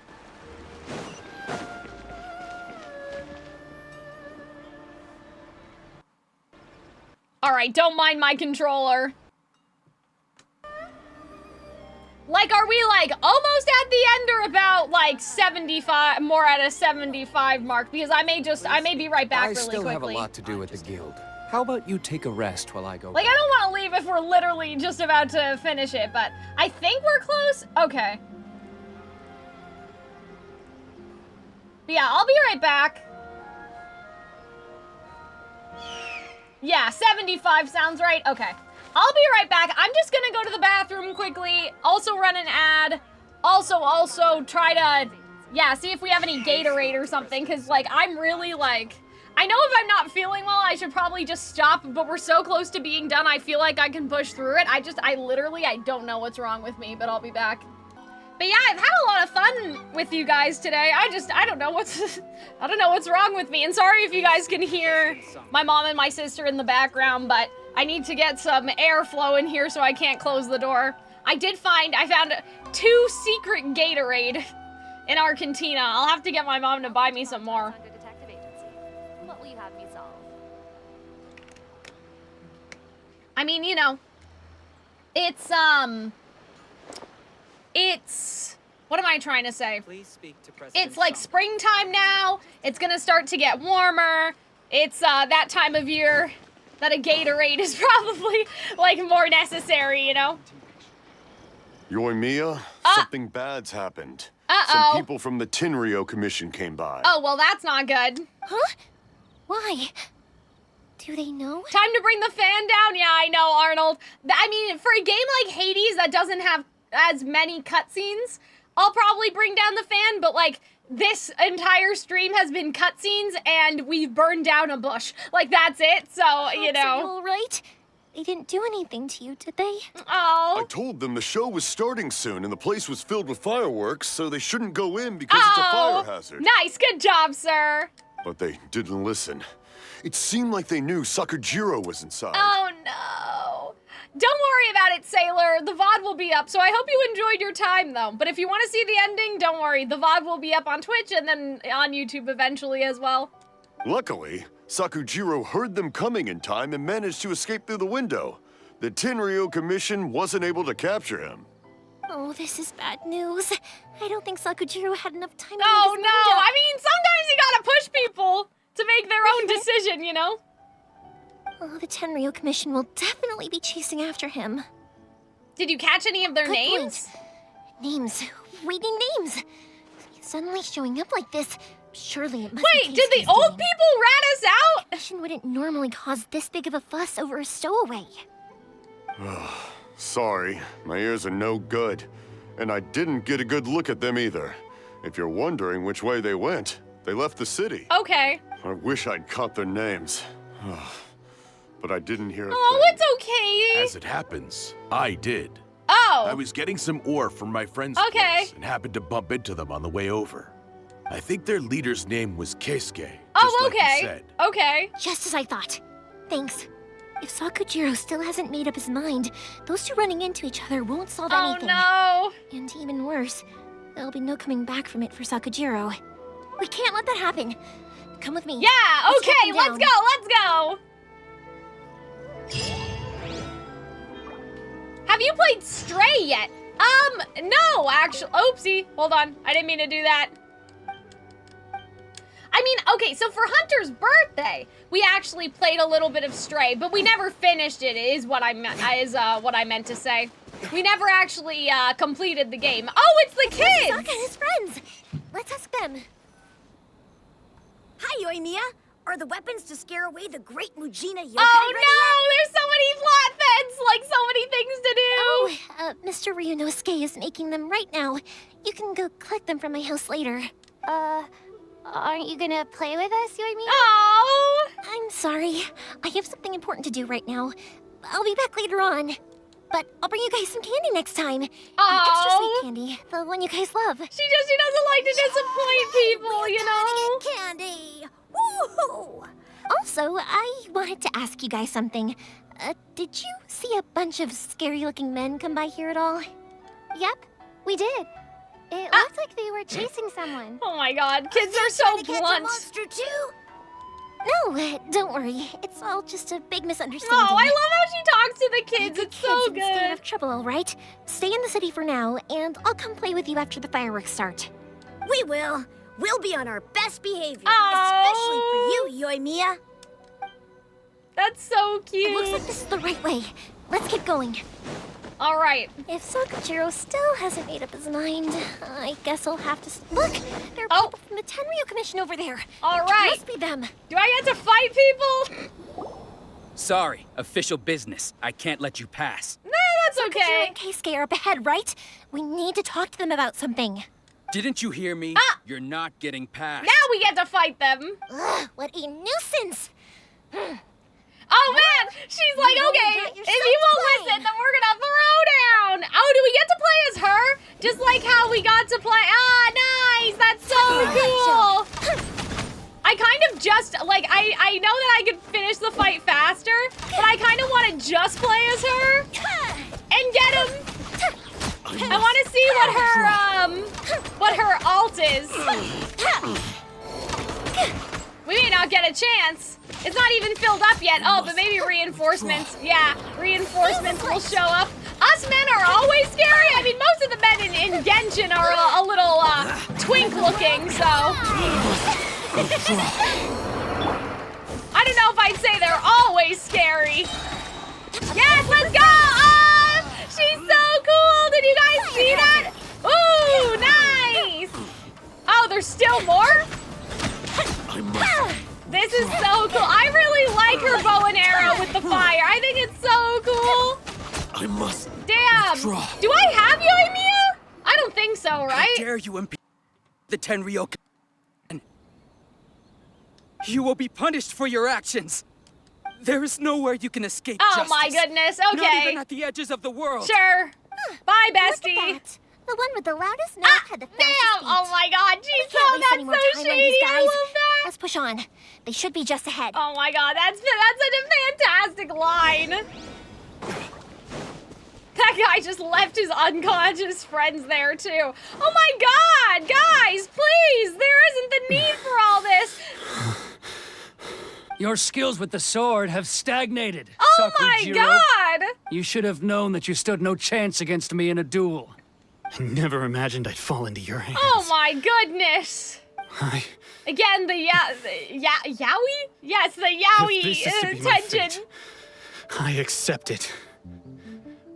Alright, don't mind my controller. Like, are we, like, almost at the end or about, like, 75, more at a 75 mark? Because I may be right back I really still quickly. have a lot to do with the guild. How about you take a rest while I go? Like, I don't want to leave if we're literally just about to finish it, but I think we're close. Okay. But yeah, I'll be right back. Yeah, 75 sounds right. Okay. I'll be right back. I'm just gonna go to the bathroom quickly, also run an ad, also try to, yeah, see if we have any Gatorade or something, because, like, I'm really, like, I know if I'm not feeling well, I should probably just stop, but we're so close to being done, I feel like I can push through it. I don't know what's wrong with me, but I'll be back. But yeah, I've had a lot of fun with you guys today. I don't know what's wrong with me. And sorry if you guys can hear my mom and my sister in the background, but I need to get some airflow in here so I can't close the door. I found 2 secret Gatorade in our cantina. I'll have to get my mom to buy me some more. What will you have me solve? I mean, you know, it's, what am I trying to say? Please speak to President It's like springtime now. It's gonna start to get warmer. It's, that time of year that a Gatorade is probably, like, more necessary, you know? Yoimiya, something bad's happened. Uh-oh. Some people from the Tenryou Commission came by. Oh, well, that's not good. Huh? Why? Do they know? Time to bring the fan down? Yeah, I know, Arnold. I mean, for a game like Hades that doesn't have as many cutscenes, I'll probably bring down the fan, but, like, this entire stream has been cutscenes and we've burned down a bush. Like, that's it, so, you know. Are you all right? They didn't do anything to you, did they? Oh. I told them the show was starting soon and the place was filled with fireworks, so they shouldn't go in because it's a fire hazard. Nice, good job, sir. But they didn't listen. It seemed like they knew Sakujiro was inside. Oh, no. Don't worry about it, Sailor. The VOD will be up, so I hope you enjoyed your time, though. But if you want to see the ending, don't worry. The VOD will be up on Twitch and then on YouTube eventually as well. Luckily, Sakujiro heard them coming in time and managed to escape through the window. The Tenryou Commission wasn't able to capture him. Oh, this is bad news. I don't think Sakujiro had enough time to Oh, make his no. mind up. I mean, sometimes you gotta push people to make their own decision, you know? Oh, the Tenryou Commission will definitely be chasing after him. Did you catch any of their names? Names. Reading names. Suddenly showing up like this. Surely it must be Wait, did the old people rat us out? Mission wouldn't normally cause this big of a fuss over a stowaway. Sorry, my ears are no good. And I didn't get a good look at them either. If you're wondering which way they went, they left the city. Okay. I wish I'd caught their names. But I didn't hear a thing. Oh, it's okay. As it happens, I did. Oh. I was getting some ore from my friend's place and happened to bump into them on the way over. I think their leader's name was Keisuke. Oh, like you said. Okay. Just as I thought. Thanks. If Sakujiro still hasn't made up his mind, those two running into each other won't solve anything. Oh, no. And even worse, there'll be no coming back from it for Sakujiro. We can't let that happen. Come with me. Yeah, okay, let's go. Have you played Stray yet? No, actually. Oopsie. Hold on. I didn't mean to do that. I mean, okay, so for Hunter's birthday, we actually played a little bit of Stray, but we never finished it, is what I meant to say. We never actually completed the game. Oh, it's the kids! Sokka and his friends. Let's ask them. Hi, Yoimiya. Are the weapons to scare away the great Mujina yokai Oh ready no! There's so many plot threads, like so many things to do! Oh, Mr. Ryunosuke is making them right now. You can go collect them from my house later. Aren't you gonna play with us, Yoimiya? Oh! I'm sorry. I have something important to do right now. I'll be back later on. But I'll bring you guys some candy next time. The extra sweet candy, the one you guys love. She doesn't like to disappoint people, you know? Get candy! Woo-hoo! Also, I wanted to ask you guys something. Did you see a bunch of scary-looking men come by here at all? Yep, we did. It looked like they were chasing someone. Oh my god, kids are so blunt. Monster too? No, don't worry. It's all just a big misunderstanding. Oh, I love how she talks to the kids. It's so Stay out good. of trouble, all right? Stay in the city for now, and I'll come play with you after the fireworks start. We will. We'll be on our best behavior, Oh. especially for you, Yoimiya. That's so cute. It looks like this is the right way. Let's get going. All right. If Sakujiro still hasn't made up his mind, I guess I'll have to... Look! There are people from the Tenryu Commission over there. All right. It must be them. Do I get to fight people? Sorry, official business. I can't let you pass. Nah, that's okay. Sakujiro and Keisuke are up ahead, right? We need to talk to them about something. Didn't you hear me? You're not getting past. Now we get to fight them. Ugh, what a nuisance! Oh man, she's like, okay, if he won't listen, then we're gonna throw down. Oh, do we get to play as her? Just like how we got to play, nice, that's so cool. I kind of just, like, I know that I could finish the fight faster, but I kind of want to just play as her and get him. I want to see what her alt is. We may not get a chance. It's not even filled up yet. Oh, but maybe reinforcements. Yeah, reinforcements will show up. Us men are always scary. I mean, most of the men in Genshin are a little twink looking, so. I don't know if I'd say they're always scary. Yes, let's go! Oh, she's so cool. Did you guys see that? Ooh, nice. Oh, there's still more? This is so cool. I really like her bow and arrow with the fire. I think it's so cool. I must. Damn. withdraw. Do I have Yoimiya? I don't think so, right? How dare you impede the Tenryu? You will be punished for your actions. There is nowhere you can escape Oh justice. my goodness. Not Okay. even at the edges of the world. Sure. Bye, bestie. The one with the loudest nose had the fastest Damn! feet. Oh my god, We jeez, can't waste any that's more so time on shady. these I guys. love that. Let's push on. They should be just ahead. Oh my god, that's such a fantastic line. That guy just left his unconscious friends there too. Oh my god, guys, please, there isn't the need for all this. Your skills with the sword have stagnated, Oh my Sakujiro. god! You should have known that you stood no chance against me in a duel. I never imagined I'd fall into your hands. Oh my goodness. Again, the yaoi? Yes, the yaoi If this is to be my tension. fate, I accept it.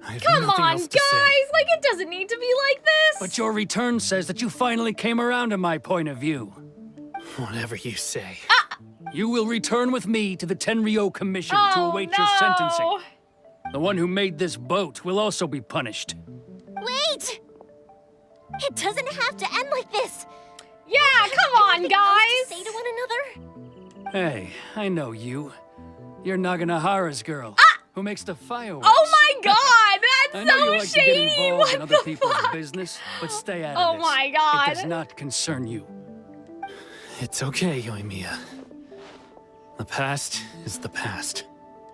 I have Come nothing on, else guys! to say. Like, it doesn't need to be like this! But your return says that you finally came around to my point of view. Whatever you say. You will return with me to the Tenryou Commission to await your sentencing. The one who made this boat will also be punished. Wait! It doesn't have to end like this. Yeah, come on, guys. Say to one another. Hey, I know you. You're Naganahara's girl, who makes the fireworks. Oh my god, I that's know you so like shady. to get involved What in other the people's fuck? business, but stay out Oh of this. my god. It does not concern you. It's okay, Yoimiya. The past is the past.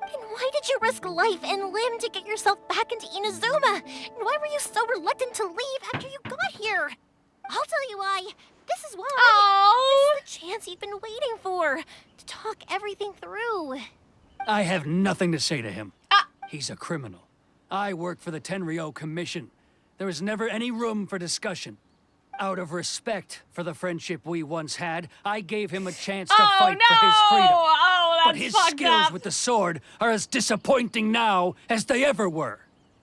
Then why did you risk life and limb to get yourself back into Inazuma? And why were you so reluctant to leave after you got here? I'll tell you why. This is why. Oh. This is the chance you've been waiting for. To talk everything through. I have nothing to say to him. He's a criminal. I work for the Tenryou Commission. There is never any room for discussion. Out of respect for the friendship we once had, I gave him a chance to fight for his freedom. Oh, that's But his fucked skills up. with the sword are as disappointing now as they ever were.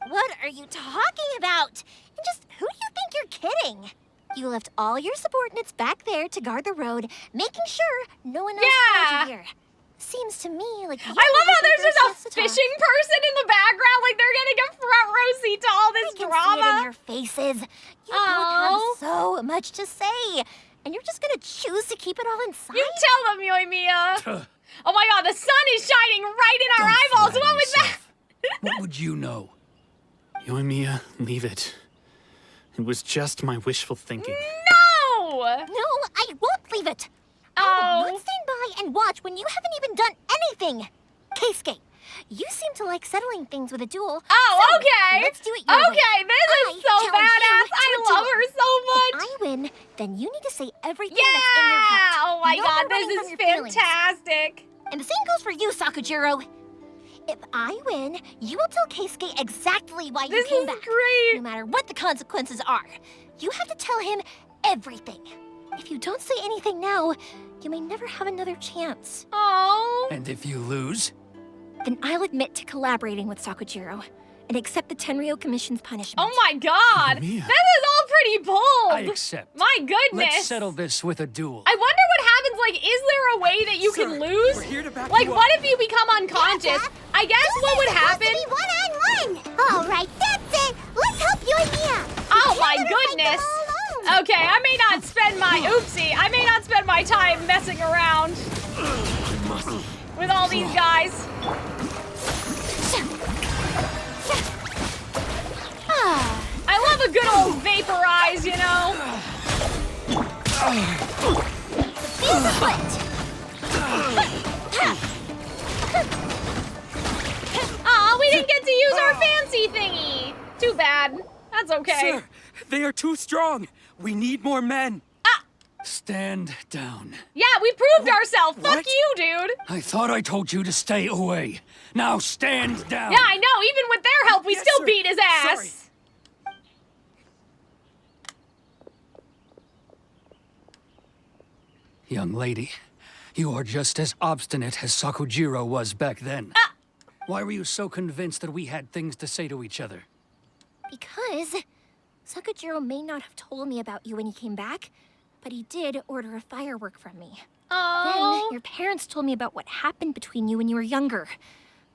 What are you talking about? And just who do you think you're kidding? You left all your subordinates back there to guard the road, making sure no one else found you here. Seems to me like you I love how there's just a chance to talk. fishing person in the background, like they're getting a front row seat to all this I can drama. see it in your faces. You both have so much to say, and you're just gonna choose to keep it all inside. You tell them, Yoimiya. Oh my god, the sun is shining right in our eyeballs. What was that? What would you know? Yoimiya, leave it. It was just my wishful thinking. No! No, I won't leave it. I will not stand by and watch when you haven't even done anything. Keisuke, you seem to like settling things with a duel. Oh, so okay. Let's do it your way. Okay, this is so badass. I love her so much. If I win, then you need to say everything that's in your heart. Oh my No god, running this from is your feelings. fantastic. And the same goes for you, Sakujiro. If I win, you will tell Keisuke exactly why you came back. Great. No matter what the consequences are. You have to tell him everything. If you don't say anything now, you may never have another chance. Oh. And if you lose? Then I'll admit to collaborating with Sakujiro and accept the Tenryou Commission's punishment. Oh my god. This is all pretty bold. I accept. My goodness. Let's settle this with a duel. I wonder what happens, like, is there a way that you can lose? we're here to back like, you what up. if you become unconscious? I guess what would happen... One-on-one. All right, that's it. Let's help Yoimiya. Oh my goodness. Okay, I may not spend my... Oopsie. I may not spend my time messing around with all these guys. I love a good old vaporize, you know? Aw, we didn't get to use our fancy thingy. Too bad. That's okay. Sir, they are too strong. We need more men. Stand down. Yeah, we proved ourselves. Fuck you, dude. I thought I told you to stay away. Now stand down. Yeah, I know. Even with their help, we still beat his ass. Sorry. Young lady, you are just as obstinate as Sakujiro was back then. Why were you so convinced that we had things to say to each other? Because Sakujiro may not have told me about you when he came back, but he did order a firework from me. Oh. Then your parents told me about what happened between you when you were younger.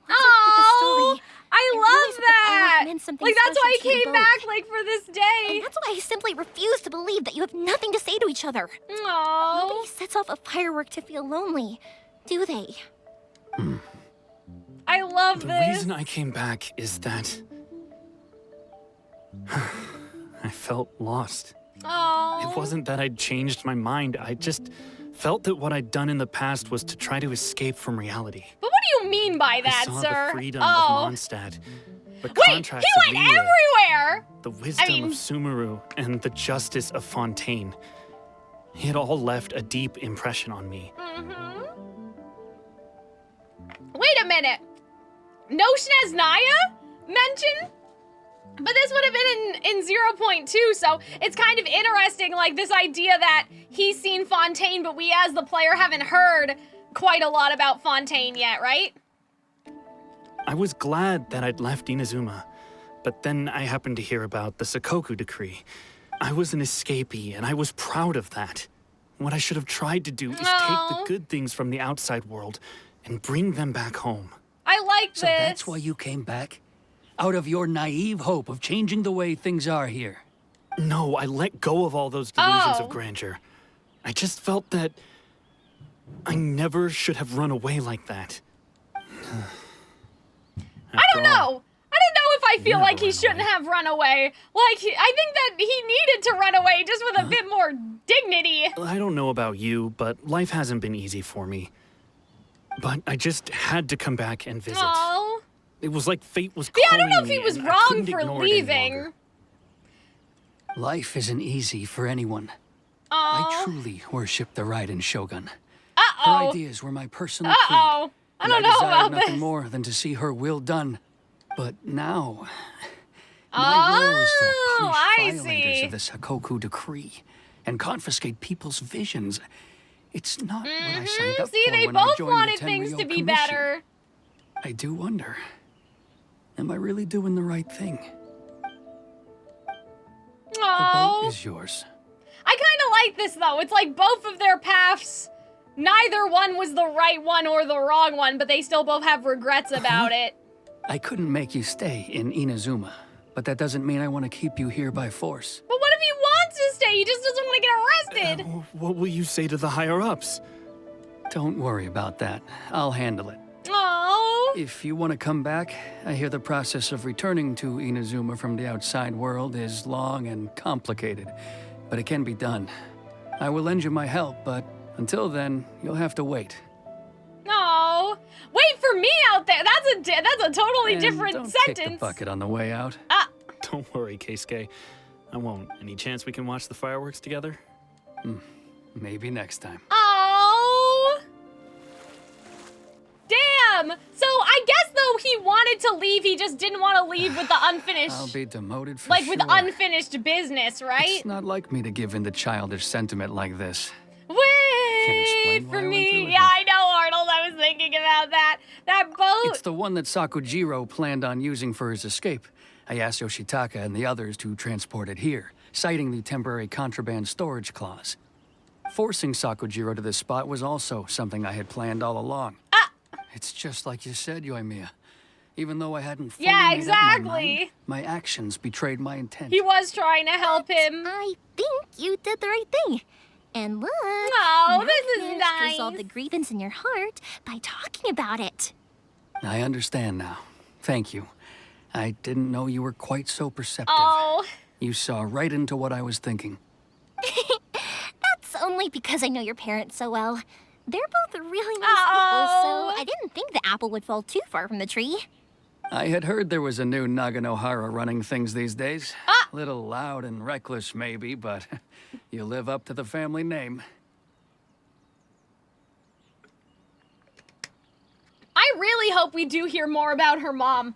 Oh, I love that. Meant something Like, that's why special he to you came both. back, like, for this day. And that's why I simply refuse to believe that you have nothing to say to each other. Aww. Nobody sets off a firework to feel lonely, do they? I love The this. reason I came back is that I felt lost. Oh. It wasn't that I'd changed my mind. I just felt that what I'd done in the past was to try to escape from reality. But what do you mean by that, I saw sir? the freedom oh. of Mondstadt, the Wait, contracts he of went Liyue, everywhere. the wisdom I mean- of Sumeru, and the justice of Fontaine. It all left a deep impression on me. Wait a minute. No Naya mention? But this would have been in 0.2, so it's kind of interesting, like, this idea that he's seen Fontaine, but we as the player haven't heard quite a lot about Fontaine yet, right? I was glad that I'd left Inazuma, but then I happened to hear about the Sakoku decree. I was an escapee, and I was proud of that. What I should have tried to do is take the good things from the outside world and bring them back home. I like this. So that's why you came back? Out of your naive hope of changing the way things are here? No, I let go of all those delusions of grandeur. I just felt that I never should have run away like that. I don't know. I don't know if I feel like he shouldn't have run away. Like, I think that he needed to run away just with a bit more dignity. I don't know about you, but life hasn't been easy for me. But I just had to come back and visit. Aww. It was like fate was Yeah, calling I don't know if he me, was and I wrong couldn't for ignore it any leaving. longer. Life isn't easy for anyone. Aww. I truly worship the Raiden Shogun. Uh-oh. Her ideas were my personal creed. Uh-oh. I don't know desired about nothing this. more than to see her will done. But now, my role is to punish violators of the Sakoku decree and confiscate people's visions. It's not what I signed up See, for they when I both joined wanted the things Tenryou to be Commission. better. I do wonder, am I really doing the right thing? The Aww. boat is yours. I kind of like this, though. It's like both of their paths, neither one was the right one or the wrong one, but they still both have regrets about it. I couldn't make you stay in Inazuma, but that doesn't mean I want to keep you here by force. But what if he wants to stay? He just doesn't want to get arrested. What will you say to the higher-ups? Don't worry about that. I'll handle it. Aww. If you want to come back, I hear the process of returning to Inazuma from the outside world is long and complicated, but it can be done. I will lend you my help, but until then, you'll have to wait. No. Wait for me out there. That's a totally And different don't sentence. kick the bucket on the way out. Don't worry, Keisuke. I won't. Any chance we can watch the fireworks together? Maybe next time. Oh. Damn. So I guess though he wanted to leave, he just didn't want to leave with the unfinished. I'll be demoted for like sure. with unfinished business, right? It's not like me to give in to childish sentiment like this. Wait for me. Yeah, I know, Arnold. I was thinking about that. That boat. It's the one that Sakujiro planned on using for his escape. I asked Yoshitaka and the others to transport it here, citing the temporary contraband storage clause. Forcing Sakujiro to this spot was also something I had planned all along. It's just like you said, Yoimiya. Even though I hadn't fully made up my mind, my actions betrayed my intent. He was trying to help him. I think you did the right thing. And look, oh, now this you is managed nice. to resolve the grievance in your heart by talking about it. I understand now. Thank you. I didn't know you were quite so perceptive. Oh. You saw right into what I was thinking. That's only because I know your parents so well. They're both really nice people, so I didn't think the apple would fall too far from the tree. I had heard there was a new Naganohara running things these days. Little loud and reckless, maybe, but you live up to the family name. I really hope we do hear more about her mom.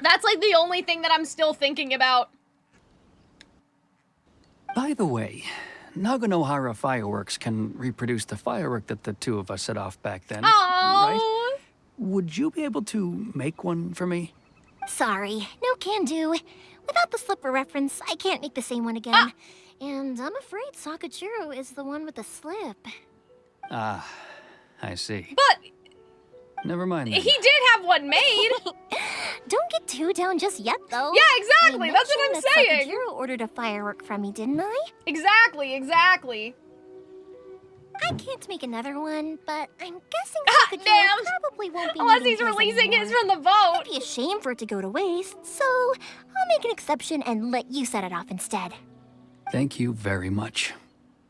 That's like the only thing that I'm still thinking about. By the way, Naganohara fireworks can reproduce the firework that the two of us set off back then, right? Would you be able to make one for me? Sorry, no can do. Without the slipper reference, I can't make the same one again. And I'm afraid Sakujiro is the one with the slip. Ah, I see. But never mind then. he did have one made. Don't get too down just yet, though. Yeah, exactly. That's what I'm mentioned that saying. Sakujiro ordered a firework from me, didn't I? Exactly. I can't make another one, but I'm guessing Sakujiro Damn. probably won't be Unless needing he's releasing anymore. his from the boat. It'd be a shame for it to go to waste, so I'll make an exception and let you set it off instead. Thank you very much.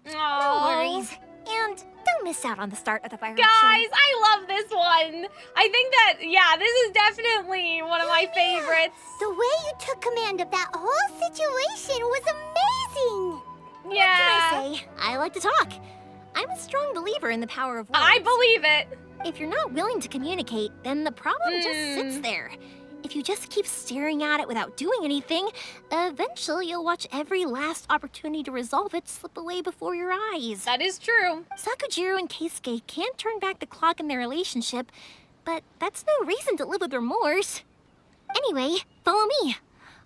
No worries. And don't miss out on the start of the fireworks. Guys, I love this one. I think that, yeah, this is definitely one of my favorites. The way you took command of that whole situation was amazing. Yeah. What can I say? I like to talk. I'm a strong believer in the power of words. I believe it. If you're not willing to communicate, then the problem just sits there. If you just keep staring at it without doing anything, eventually you'll watch every last opportunity to resolve it slip away before your eyes. That is true. Sakujiro and Keisuke can't turn back the clock in their relationship, but that's no reason to live with remorse. Anyway, follow me.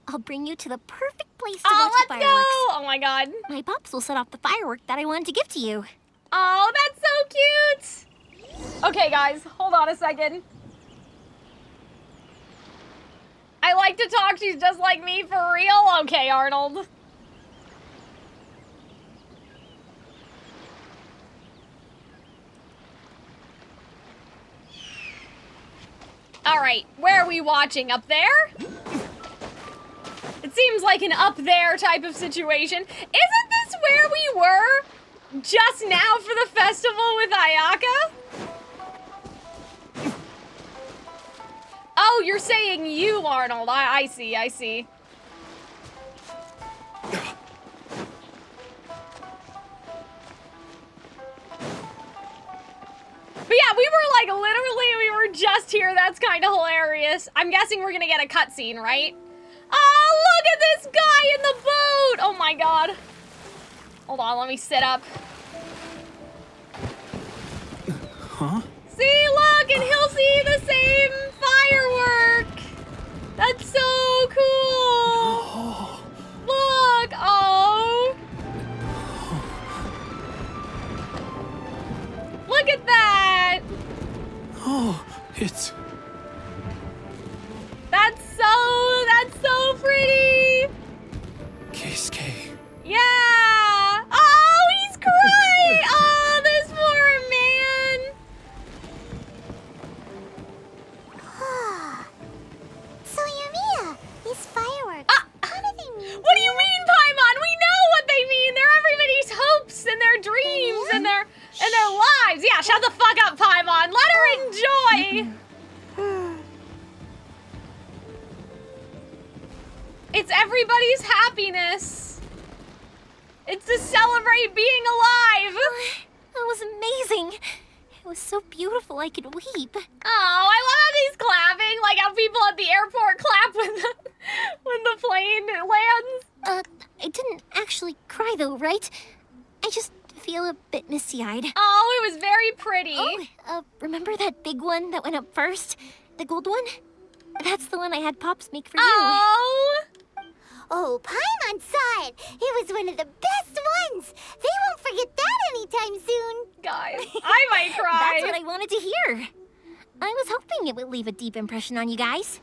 I'll bring you to the perfect place to watch the fireworks. Go! Oh my god. My pops will set off the firework that I wanted to give to you. Oh, that's so cute! Okay, guys, hold on a second. I like to talk, she's just like me for real? Okay, Arnold. Alright, where are we watching? Up there? It seems like an up there type of situation. Isn't this where we were just now for the festival with Ayaka? Oh, you're saying you, Arnold. I see, I see. But yeah, we were like, literally, we were just here. That's kind of hilarious. I'm guessing we're gonna get a cutscene, right? Oh, look at this guy in the boat! Oh my god. Hold on, let me sit up. Huh? See, look, and he'll see the same firework. That's so cool. Look, oh. Look at that. Oh, it's... That's so pretty. Keisuke. Yeah. Oh, he's crying. Oh, this poor man. So, Yoimiya, these fireworks, what do they mean? What do you mean, Paimon? We know what they mean. They're everybody's hopes and their dreams and their lives. Yeah, shut the fuck up, Paimon. Let her enjoy. It's everybody's happiness. It's to celebrate being alive. That was amazing. It was so beautiful I could weep. Oh, I love how he's clapping, like how people at the airport clap when the plane lands. I didn't actually cry though, right? I just feel a bit misty-eyed. Oh, it was very pretty. Oh, remember that big one that went up first? The gold one? That's the one I had Pops make for you. Oh, Paimon saw it. It was one of the best ones. They won't forget that anytime soon. Guys, I might cry. That's what I wanted to hear. I was hoping it would leave a deep impression on you guys.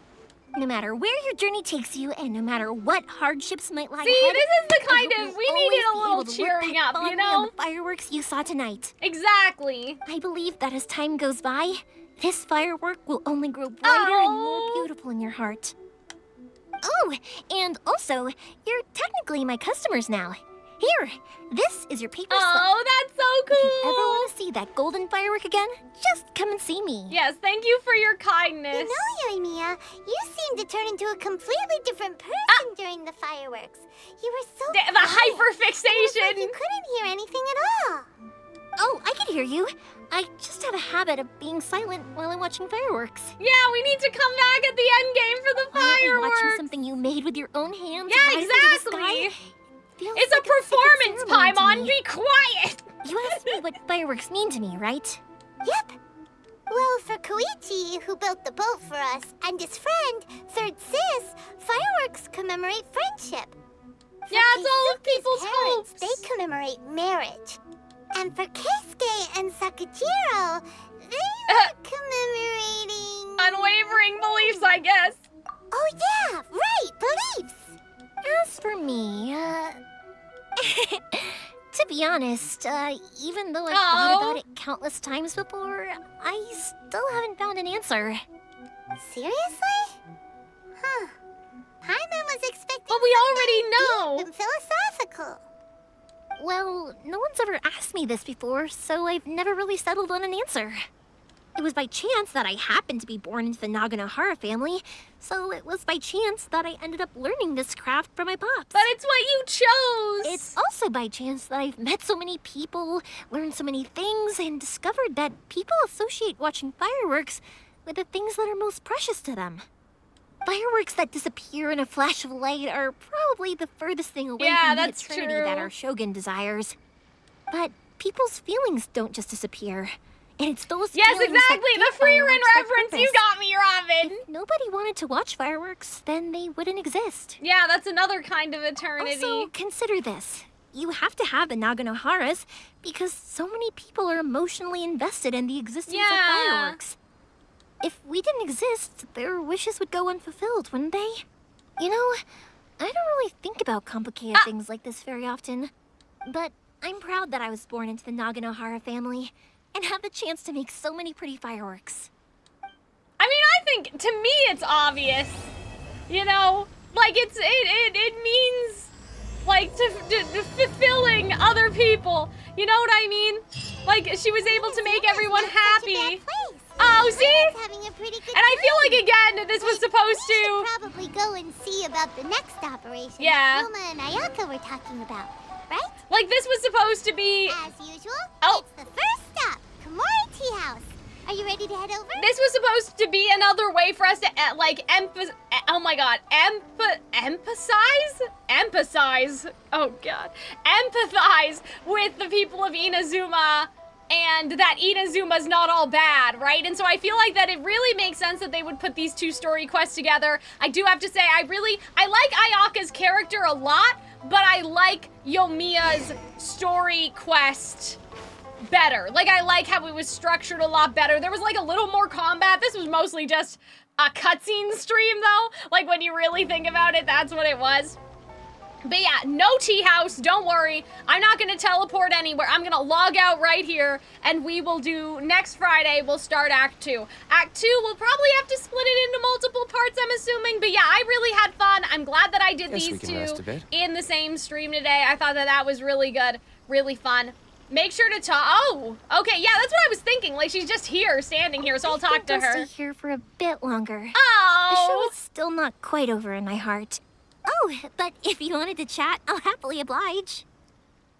No matter where your journey takes you, and no matter what hardships might lie See, ahead, this is the kind of, we always needed a be little able to look cheering back up, you fondly know? on the fireworks you saw tonight. Exactly. I believe that as time goes by, this firework will only grow brighter and more beautiful in your heart. Oh, and also, you're technically my customers now. Here, this is your paper slip. Oh, that's so cool. If you ever want to see that golden firework again, just come and see me. Yes, thank you for your kindness. You know, Yoimiya, you seemed to turn into a completely different person during the fireworks. You were so the hyperfixation. Like you couldn't hear anything at all. Oh, I could hear you. I just have a habit of being silent while I'm watching fireworks. Yeah, we need to come back at the end game for the fireworks. Watching something you made with your own hands. Yeah, exactly. It's a performance, Paimon. Be quiet. You asked me what fireworks mean to me, right? Yep. Well, for Koichi, who built the boat for us, and his friend, Third Sis, fireworks commemorate friendship. Yeah, it's all of people's parents, hopes. They commemorate marriage. And for Keisuke and Sakajiro, they were commemorating... unwavering beliefs, I guess. Oh yeah, right, beliefs. As for me, to be honest, even though I've thought about it countless times before, I still haven't found an answer. Seriously? Huh. Paimon was expecting But we already know. deep and philosophical. Well, no one's ever asked me this before, so I've never really settled on an answer. It was by chance that I happened to be born into the Naganohara family, so it was by chance that I ended up learning this craft from my pops. But it's what you chose! It's also by chance that I've met so many people, learned so many things, and discovered that people associate watching fireworks with the things that are most precious to them. Fireworks that disappear in a flash of light are probably the furthest thing away from the eternity that our shogun desires. But people's feelings don't just disappear. And it's those Yes, feelings exactly! that The Freerin fireworks their reference! You purpose. got me, Robin! If nobody wanted to watch fireworks, then they wouldn't exist. Yeah, that's another kind of eternity. Also, consider this. you have to have the Naganoharas because so many people are emotionally invested in the existence of fireworks. If we didn't exist, their wishes would go unfulfilled, wouldn't they? You know, I don't really think about complicated things like this very often. But I'm proud that I was born into the Naganohara family and have the chance to make so many pretty fireworks. I mean, I think, to me, it's obvious. You know? Like, it means, like, to fulfilling other people. You know what I mean? Like, she was able to make everyone happy. Oh, see? And I feel like, again, this was supposed to... We should probably go and see about the next operation Yeah. that Wilma and Ayaka were talking about, right? Like, this was supposed to be... As usual, it's the first stop, Courtier Tea House. Are you ready to head over? This was supposed to be another way for us to, oh my god, emphasize, oh god, empathize with the people of Inazuma, and that Inazuma's not all bad, right? And so I feel like that it really makes sense that they would put these two story quests together. I do have to say, I like Ayaka's character a lot, but I like Yoimiya's story quest better. Like, I like how it was structured a lot better. There was like a little more combat. This was mostly just a cutscene stream though. Like, when you really think about it, that's what it was. But yeah, no tea house, don't worry. I'm not gonna teleport anywhere. I'm gonna log out right here, and we will do, next Friday, we'll start Act 2. Act 2, we'll probably have to split it into multiple parts, I'm assuming. But yeah, I really had fun. I'm glad that I did these two in the same stream today. I thought that that was really good, really fun. Make sure to talk. Oh, okay, yeah, that's what I was thinking. Like, she's just here, standing here, so I'll talk to her. I'll stay here for a bit longer. Oh! The show is still not quite over in my heart. Oh, but if you wanted to chat, I'll happily oblige.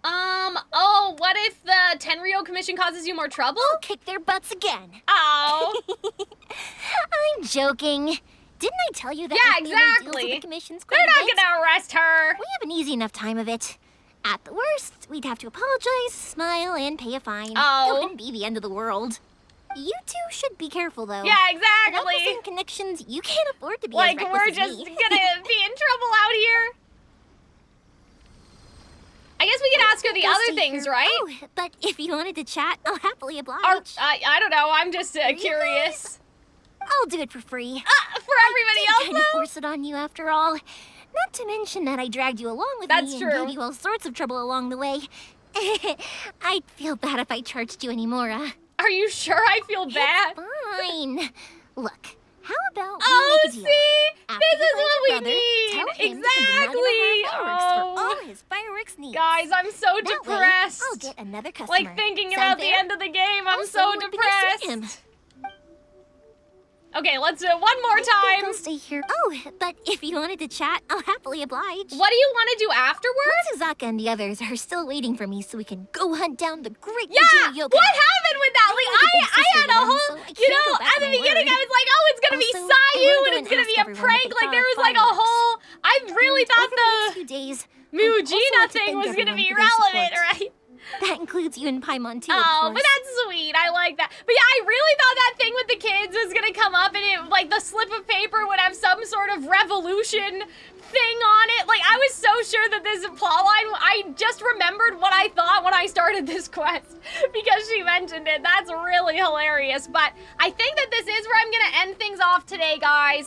Oh, what if the Tenryou Commission causes you more trouble? I'll kick their butts again. Oh. I'm joking. Didn't I tell you that yeah, my family deals with exactly. the commissions They're quite a not bit? gonna arrest her. We have an easy enough time of it. At the worst, we'd have to apologize, smile, and pay a fine. Oh. It wouldn't be the end of the world. You two should be careful, though. Yeah, exactly. Without the same connections, you can't afford to be like, as reckless we're as just me. gonna be in trouble out here. I guess we could ask her the other things, right? Oh, but if you wanted to chat, I'll happily oblige. Or, I don't know, I'm just curious. I'll do it for free. For everybody else, kind of force it on you after all. Not to mention that I dragged you along with That's me true. and gave you all sorts of trouble along the way. I'd feel bad if I charged you anymore. Are you sure I feel bad? Fine. Look, how about we oh, make a deal? see? After This you is find what your we brother, need. tell him Exactly. to fireworks for all his fireworks needs. Guys, I'm so That depressed. Way, I'll get another customer. Like, thinking Sound about fair? the end of the game, I'm Also, so what did I say to him? depressed. Okay, let's do it one more time. I'll stay here. Oh, but if you wanted to chat, I'll happily oblige. What do you want to do afterwards? Matsuzaka and the others are still waiting for me so we can go hunt down the great Yeah, Majima what yokai. happened with that? Like, I had a whole, you know, at the beginning I was like, oh, it's gonna be Also, Sayu I wanna and it's gonna be a ask everyone prank. what they Like, there was thought like of a fireworks. whole, I really thought Over the next few the days, Mujina like to thing thank was gonna everyone be for their relevant, support. right? That includes you and Paimon too, Oh, of course. but that's sweet. I like that. But yeah, I really thought that thing with the kids was gonna come up and it, like, the slip of paper would have some sort of revolution thing on it. Like, I was so sure that this plotline, I just remembered what I thought when I started this quest because she mentioned it. That's really hilarious. But I think that this is where I'm gonna end things off today, guys.